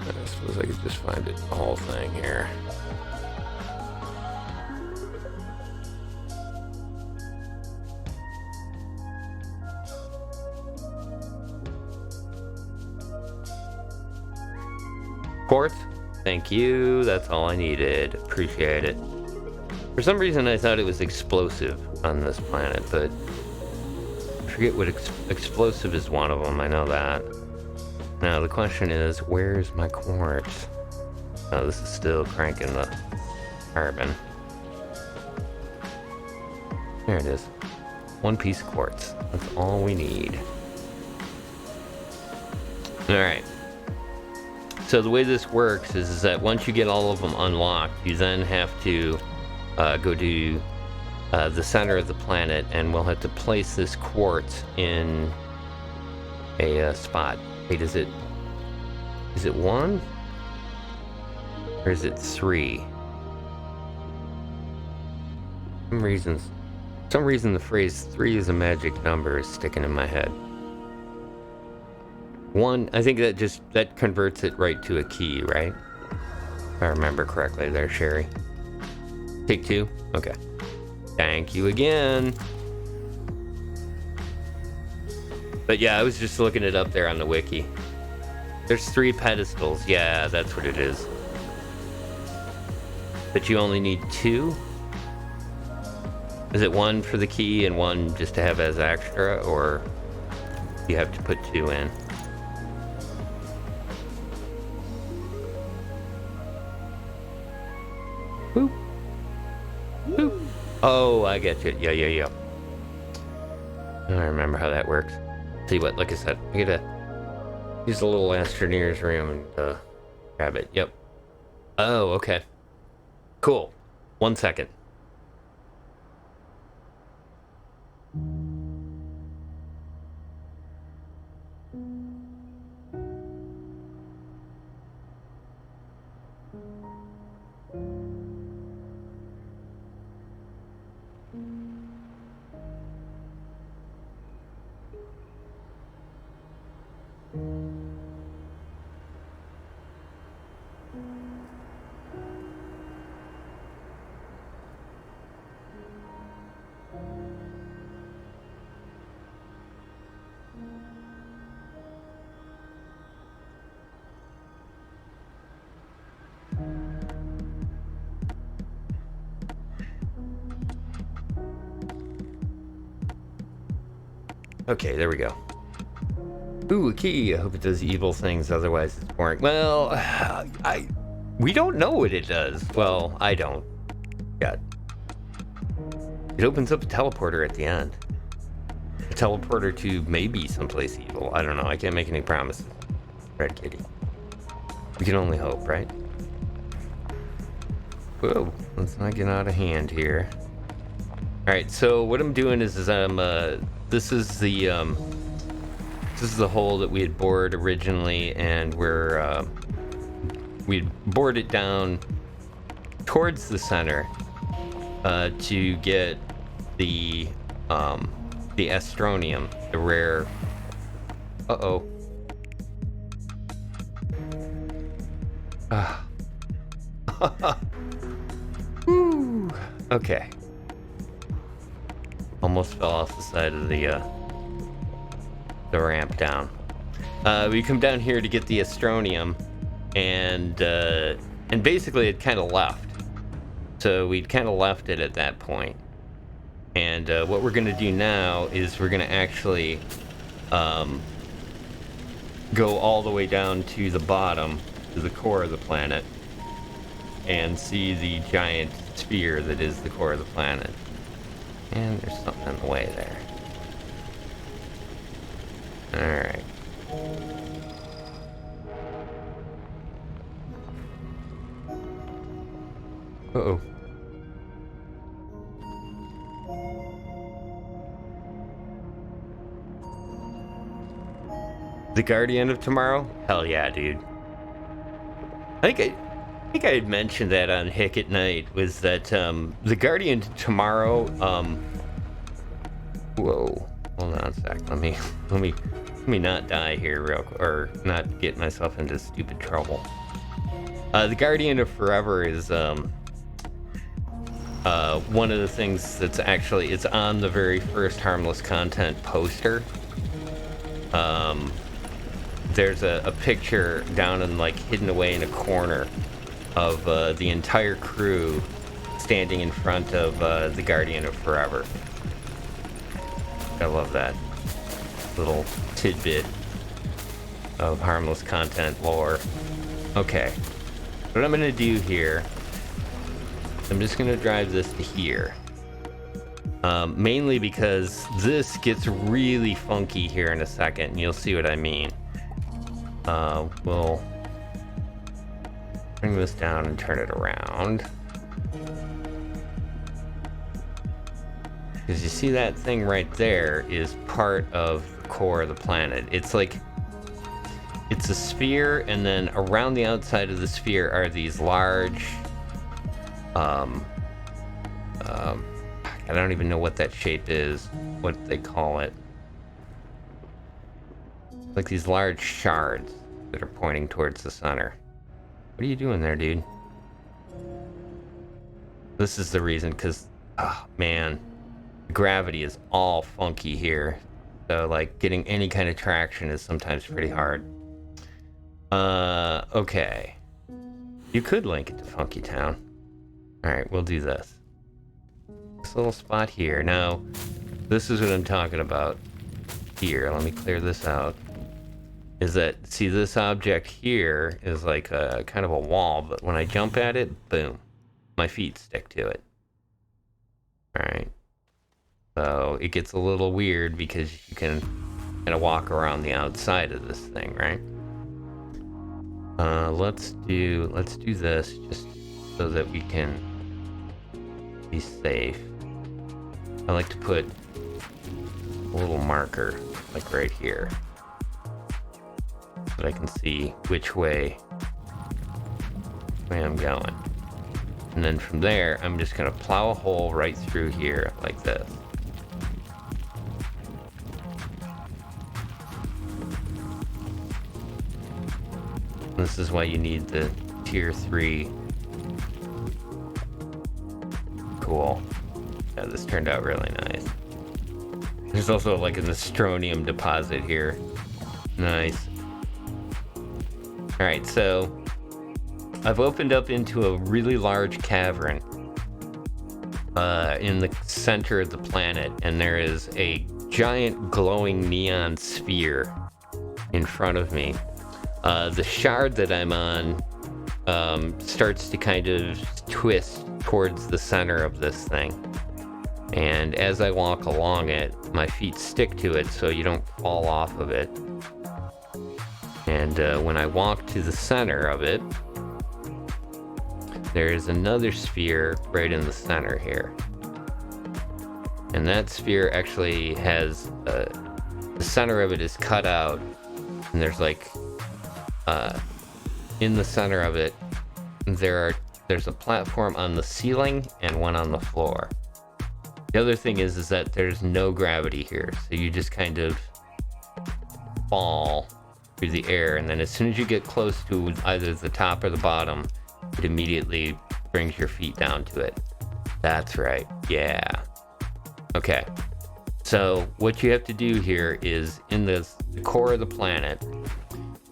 I suppose I could just find it, the whole thing here. Quartz, thank you, that's all I needed, appreciate it. For some reason I thought it was explosive on this planet, but I forget what explosive is one of them, I know that. Now the question is, where's my quartz? Oh, this is still cranking the carbon. There it is. One piece of quartz, that's all we need. Alright. So the way this works is that once you get all of them unlocked, you then have to go to the center of the planet, and we'll have to place this quartz in a spot. Wait, is it one? Or is it 3? For some reason the phrase 3 is a magic number is sticking in my head. 1, I think that converts it right to a key, right? If I remember correctly there, Sherry. Take 2? Okay. Thank you again. But yeah, I was just looking it up there on the wiki. There's 3 pedestals. Yeah, that's what it is. But you only need 2? Is it 1 for the key and 1 just to have as extra, or you have to put 2 in? Boop. Boop. Oh, I get you. Yeah. I remember how that works. See what, like I said, I gotta use the little Astroneer's room and grab it. Yep. Oh, okay. Cool. 1 second. Okay, there we go. Ooh, a key. I hope it does evil things, otherwise it's boring. Well, we don't know what it does. Well, I don't. Yet. It opens up a teleporter at the end. A teleporter to maybe someplace evil. I don't know. I can't make any promises. Red Kitty. We can only hope, right? Whoa, let's not get out of hand here. Alright, so what I'm doing is this is the hole that we had bored originally, and we're we'd bored it down towards the center to get the astronium, the rare. Uh-oh. Woo. Okay. Almost fell off the side of the ramp down. We come down here to get the astronium, and basically it kind of left. So we'd kind of left it at that point. And what we're going to do now is we're going to actually go all the way down to the bottom, to the core of the planet, and see the giant sphere that is the core of the planet. And there's something in the way there. Alright. Uh-oh. The Guardian of Tomorrow? Hell yeah, dude. I think I had mentioned that on Hick at Night, was that the Guardian of Tomorrow, whoa, hold on a sec. Let me not die here real quick, or not get myself into stupid trouble. The Guardian of Forever is one of the things that's actually, it's on the very first Harmless Content poster. There's a picture down and like hidden away in a corner of the entire crew standing in front of the Guardian of Forever. I love that little tidbit of Harmless Content lore. Okay, what I'm gonna do here, I'm just gonna drive this to here. Mainly because this gets really funky here in a second, and you'll see what I mean. We'll bring this down and turn it around. Because you see that thing right there is part of the core of the planet. It's like, it's a sphere, and then around the outside of the sphere are these large, I don't even know what that shape is, what they call it. Like these large shards that are pointing towards the center. What are you doing there, dude? This is the reason, because, oh man, gravity is all funky here. So like getting any kind of traction is sometimes pretty hard. Okay. You could link it to Funky Town. Alright, we'll do this. This little spot here. Now, this is what I'm talking about here. Let me clear this out. Is that, see, this object here is like a kind of a wall, but when I jump at it, boom, my feet stick to it. Alright. So it gets a little weird because you can kind of walk around the outside of this thing, right? Let's do this just so that we can be safe. I like to put a little marker like right here, so that I can see which way I'm going. And then from there, I'm just gonna plow a hole right through here like this. This is why you need the tier 3. Cool. Yeah, this turned out really nice. There's also like an astronium deposit here. Nice. Alright, so I've opened up into a really large cavern in the center of the planet, and there is a giant glowing neon sphere in front of me. The shard that I'm on starts to kind of twist towards the center of this thing. And as I walk along it, my feet stick to it so you don't fall off of it. And when I walk to the center of it, there's another sphere right in the center here. And that sphere actually has, the center of it is cut out, and there's like in the center of it, there's a platform on the ceiling and one on the floor. The other thing is that there's no gravity here, so you just kind of fall through the air, and then as soon as you get close to either the top or the bottom, it immediately brings your feet down to it. That's right, yeah. Okay, so what you have to do here is in the core of the planet,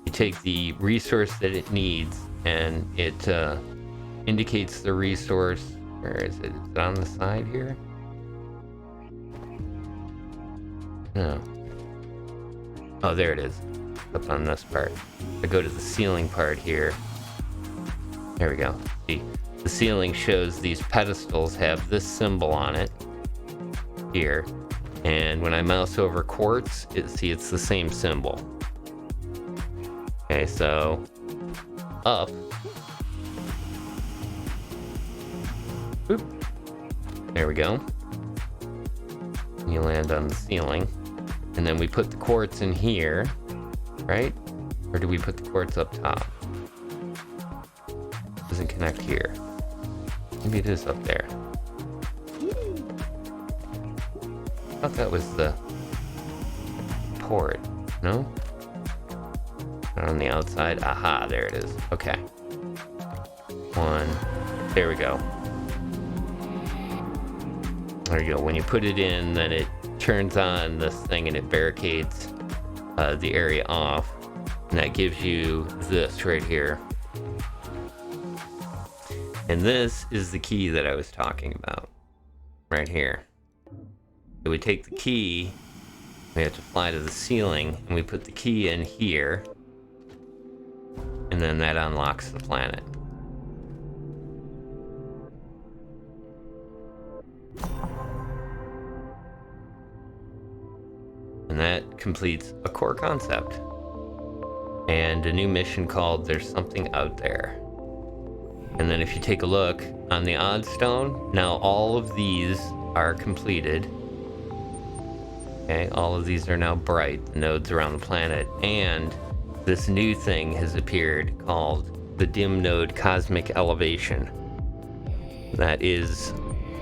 you take the resource that it needs, and it indicates the resource. Where is it? Is it on the side here? No. Oh, there it is. Up on this part. I go to the ceiling part here. There we go. See, the ceiling shows these pedestals have this symbol on it here, and when I mouse over quartz, it's the same symbol. Okay, so up. Boop. There we go. You land on the ceiling, and then we put the quartz in here, right? Or do we put the quartz up top? Doesn't connect here. Maybe it is up there. I thought that was the port. No? Not on the outside. Aha, there it is. Okay. One. There we go. There you go. When you put it in, then it turns on this thing and it barricades the area off. And that gives you this right here. And this is the key that I was talking about. Right here. So we take the key, we have to fly to the ceiling, and we put the key in here. And then that unlocks the planet. And that completes a core concept. And a new mission called There's Something Out There. And then if you take a look on the odd stone, now all of these are completed. Okay, all of these are now bright, the nodes around the planet. And this new thing has appeared called the dim node cosmic elevation. That is,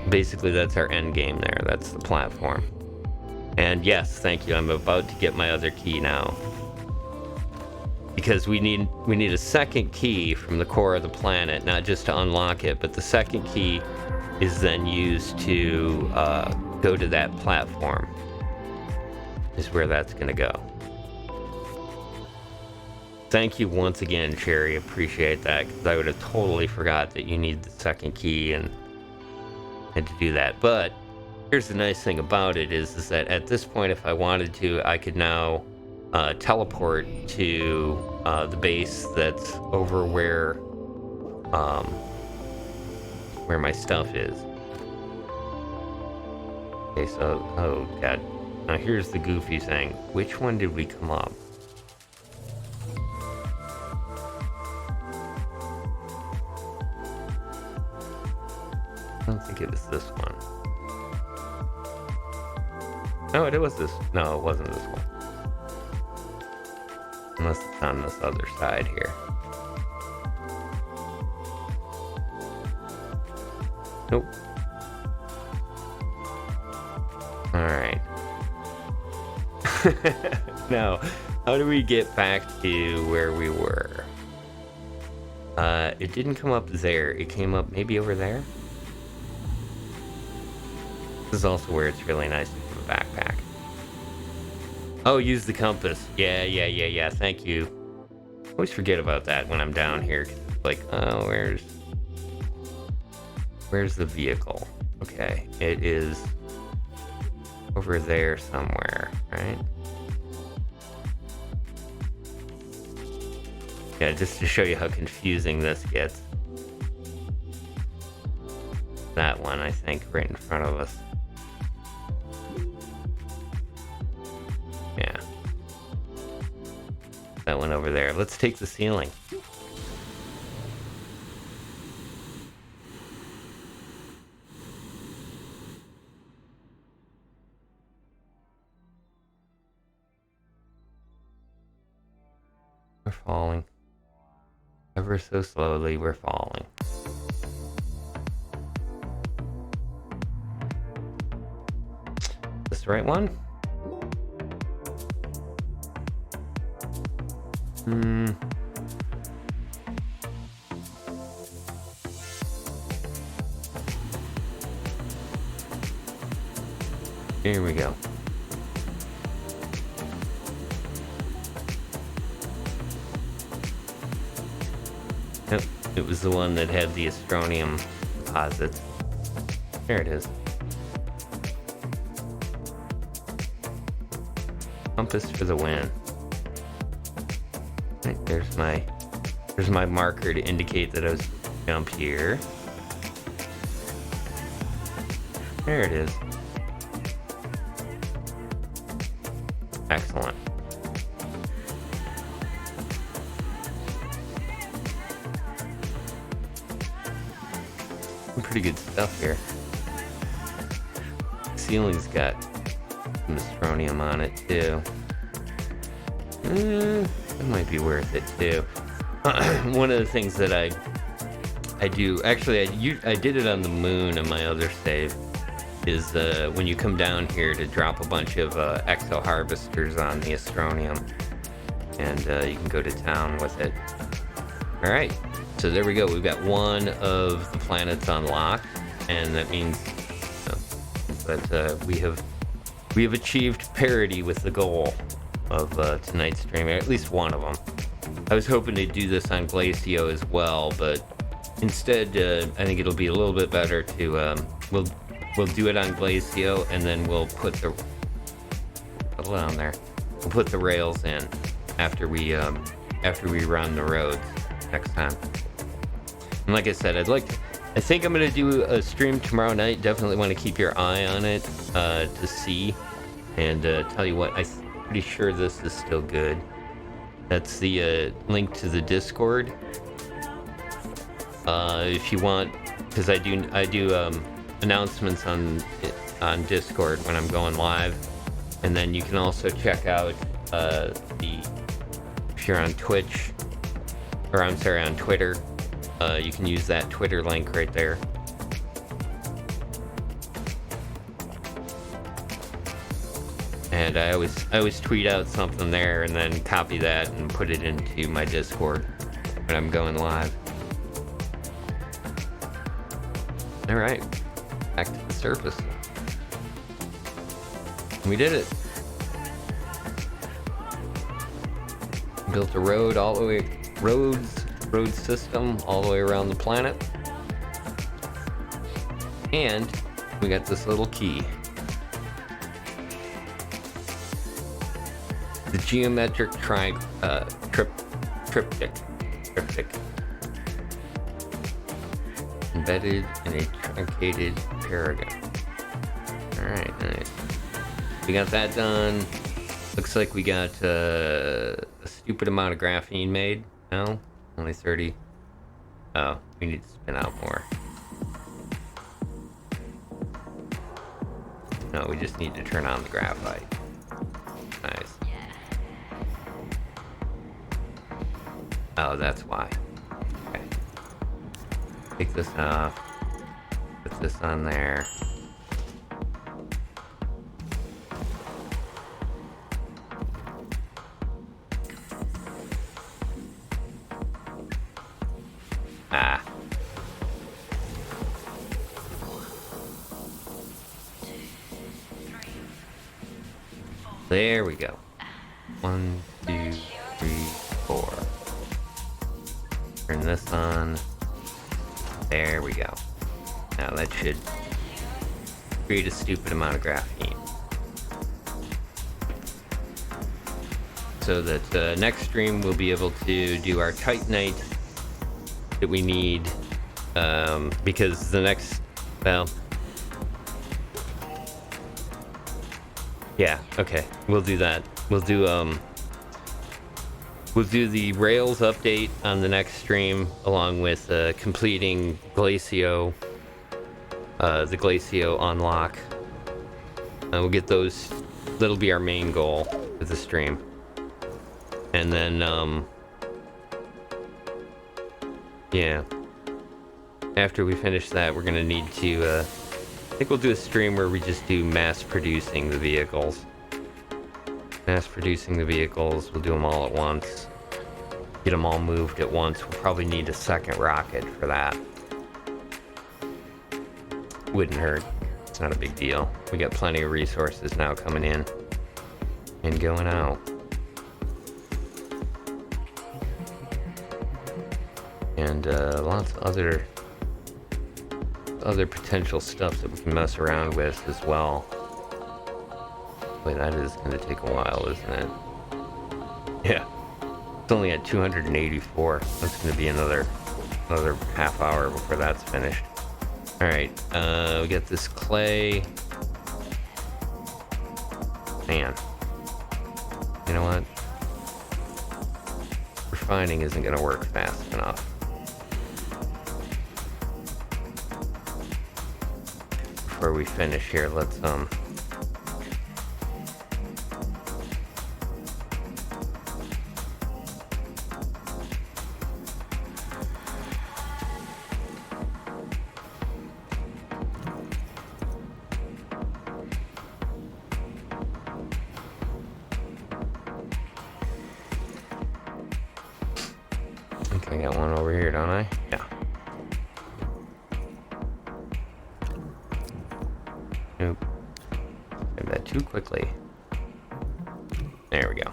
basically that's our end game there. That's the platform. And yes, thank you. I'm about to get my other key now. Because we need a second key from the core of the planet, not just to unlock it, but the second key is then used to go to that platform. Is where that's going to go. Thank you once again, Cherry. Appreciate that, because I would have totally forgot that you need the second key and to do that. But here's the nice thing about it is that at this point, if I wanted to, I could now teleport to the base that's over where my stuff is. Okay, so, oh god. Now here's the goofy thing. Which one did we come up? I don't think it was this one. No, it was this. No, it wasn't this one. Unless it's on this other side here. Nope. Alright. Now, how do we get back to where we were? It didn't come up there. It came up maybe over there? This is also where it's really nice to have a backpack. Oh, use the compass. Yeah. Thank you. I always forget about that when I'm down here. Like, oh, where's the vehicle? Okay, it is over there somewhere, right? Yeah, just to show you how confusing this gets. That one, I think, right in front of us. Yeah. That one over there. Let's take the ceiling. We're falling. Ever so slowly, we're falling. Is this the right one? Here we go. Yep, it was the one that had the astronium deposits. There it is. Compass for the win. Right, there's my marker to indicate that I was jump here. There it is. Excellent. Some pretty good stuff here. Ceiling's got some astronium on it too. It might be worth it too. One of the things that I do, actually I did it on the moon on my other save, is when you come down here to drop a bunch of exo harvesters on the astronium, and you can go to town with it. All right, so there we go. We've got one of the planets unlocked, and that means that we have achieved parity with the goal of tonight's stream, at least one of them. I was hoping to do this on Glacio as well, but instead I think it'll be a little bit better to we'll do it on Glacio, and then we'll put the we'll put the rails in after we run the roads next time. And like I said, I think I'm gonna do a stream tomorrow night. Definitely want to keep your eye on it to see, and tell you what, I'm pretty sure this is still good. That's the link to the Discord. If you want, because I do announcements on Discord when I'm going live, and then you can also check out if you're on Twitch, or I'm sorry, on Twitter, you can use that Twitter link right there. And I always tweet out something there and then copy that and put it into my Discord when I'm going live. All right, back to the surface. We did it. Built a road all the way, road system all the way around the planet. And we got this little key. The geometric triptych. Embedded in a truncated paragon. Alright, nice. We got that done. Looks like we got a stupid amount of graphene made. No? Only 30. Oh, we need to spin out more. No, we just need to turn on the graphite. Nice. Oh, that's why. Okay. Take this off. Put this on there. Ah. There we go. 1, 2, 3, 4. Turn this on. There we go. Now that should create a stupid amount of graphene. So that next stream we'll be able to do our Titanite that we need, because the next, well, yeah, okay, we'll do that. We'll do the Rails update on the next stream, along with completing Glacio, the Glacio unlock. We'll get those. That'll be our main goal with the stream. And then Yeah. After we finish that, we're gonna need to, I think we'll do a stream where we just do mass producing the vehicles. Mass producing the vehicles, we'll do them all at once. Get them all moved at once. We'll probably need a second rocket for that. Wouldn't hurt. It's not a big deal. We got plenty of resources now coming in and going out. And lots of other potential stuff that we can mess around with as well. Boy, that is going to take a while, isn't it? Yeah. It's only at 284. That's going to be another half hour before that's finished. Alright, we got this clay. Man. You know what? Refining isn't going to work fast enough. Before we finish here, let's I think I got one over here, don't I? Yeah. Nope. Did that too quickly. There we go.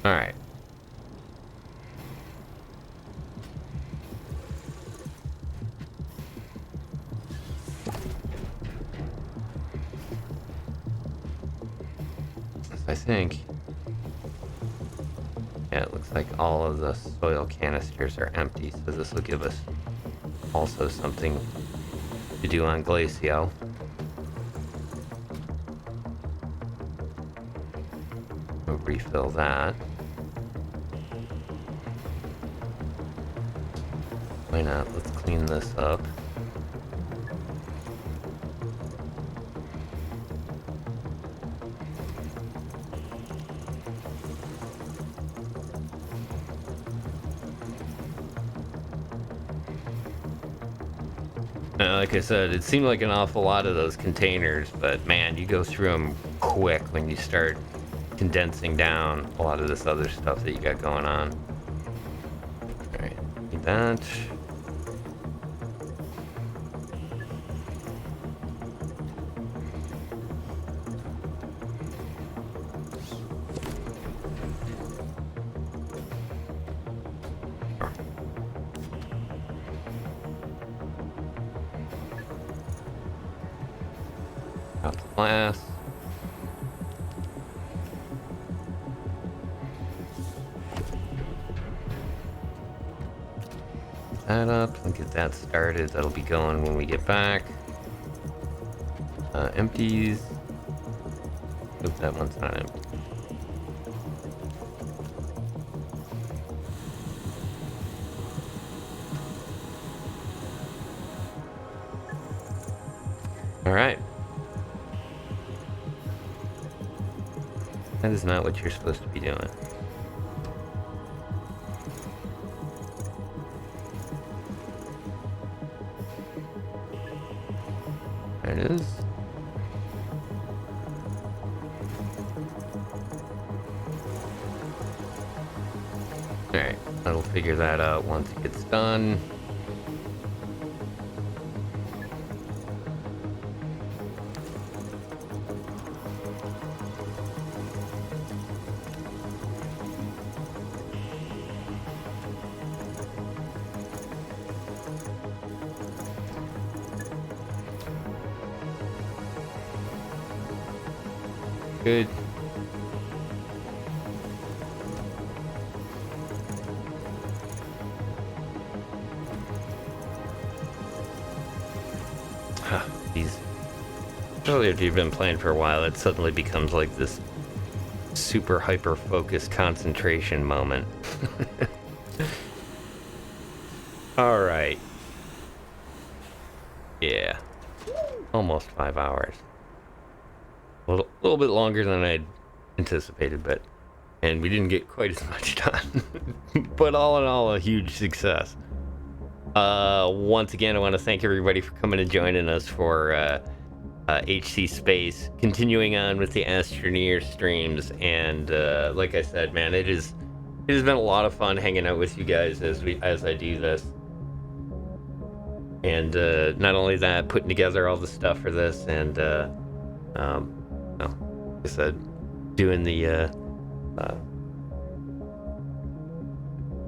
All right. I think. Yeah, it looks like all of the soil canisters are empty, so this will give us also something to do on Glacio. We'll refill that. Why not? Let's clean this up. Like I said, it seemed like an awful lot of those containers, but man, you go through them quick when you start condensing down a lot of this other stuff that you got going on. Alright, need that. Got the glass. That up and get that started. That'll be going when we get back. Empties. Oops, that one's not empty. All right. That is not what you're supposed to be doing. There it is. Alright, I'll figure that out once it gets done. Good. These. Earlier, if you've been playing for a while, it suddenly becomes like this super hyper focused concentration moment. All right. Yeah. almost 5 hours. A little bit longer than I'd anticipated, and we didn't get quite as much done. But all in all, a huge success. Once again, I want to thank everybody for coming and joining us for HC Space, continuing on with the Astroneer streams. And like I said, man, it has been a lot of fun hanging out with you guys as I do this. And not only that, putting together all the stuff for this, and like I said, doing the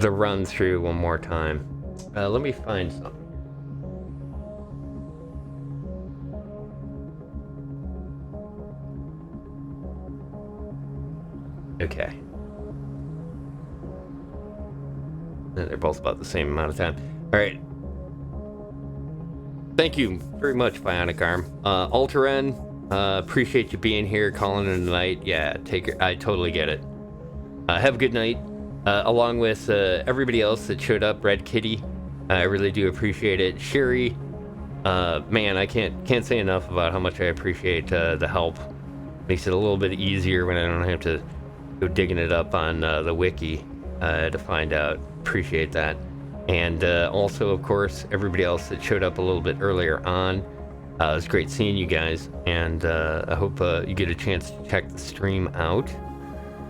run through one more time. Let me find something. Okay. They're both about the same amount of time. All right. Thank you very much, Bionic Arm. Alteren, appreciate you being here, calling in tonight. Yeah, I totally get it. Have a good night. Along with everybody else that showed up, Red Kitty, I really do appreciate it. Sherry, man, I can't say enough about how much I appreciate the help. Makes it a little bit easier when I don't have to go digging it up on the wiki to find out. Appreciate that. And also, of course, everybody else that showed up a little bit earlier on. It was great seeing you guys, and I hope you get a chance to check the stream out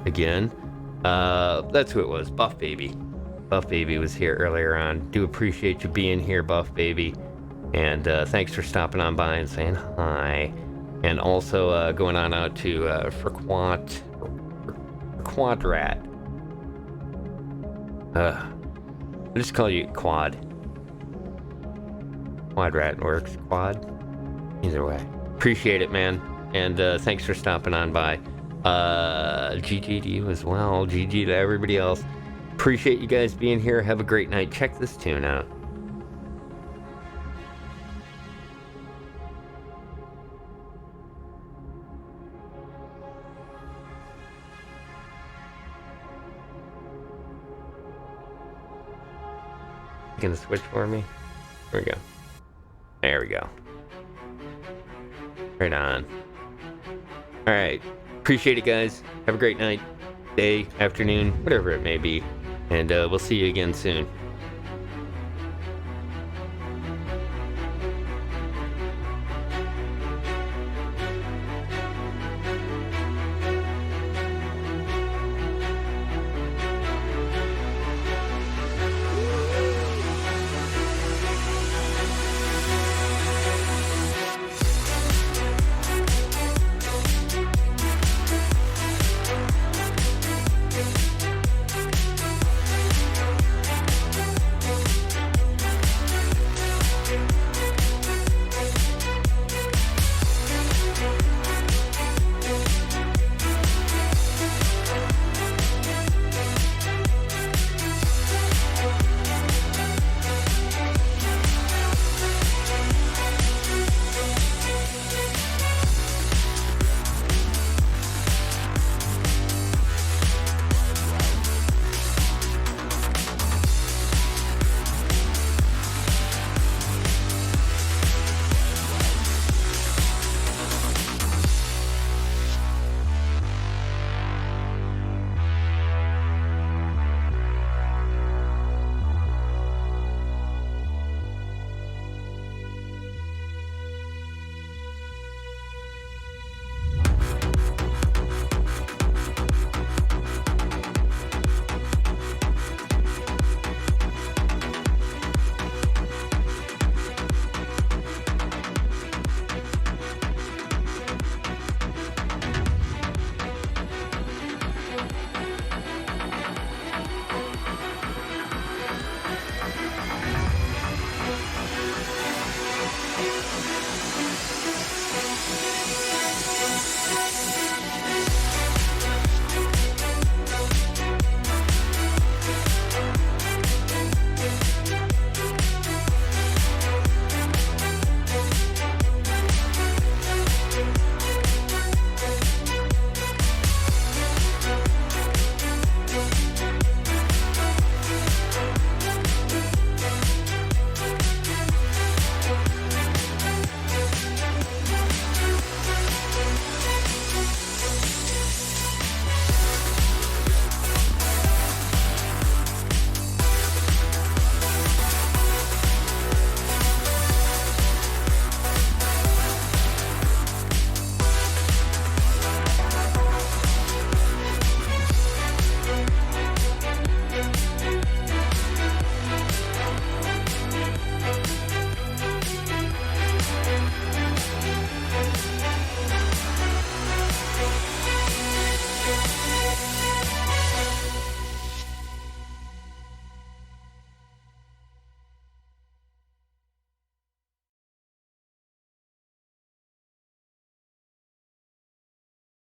again. That's who it was, Buff Baby. Buff Baby was here earlier on. Do appreciate you being here, Buff Baby. And thanks for stopping on by and saying hi. And also going on out to Quadrat. I'll just call you Quad. Quadrat works. Quad? Either way. Appreciate it, man. And thanks for stopping on by. GG to you as well. GG to everybody else. Appreciate you guys being here. Have a great night. Check this tune out. Gonna switch for me? There we go. There we go. Right on. Alright. Appreciate it, guys. Have a great night, day, afternoon, whatever it may be. And we'll see you again soon.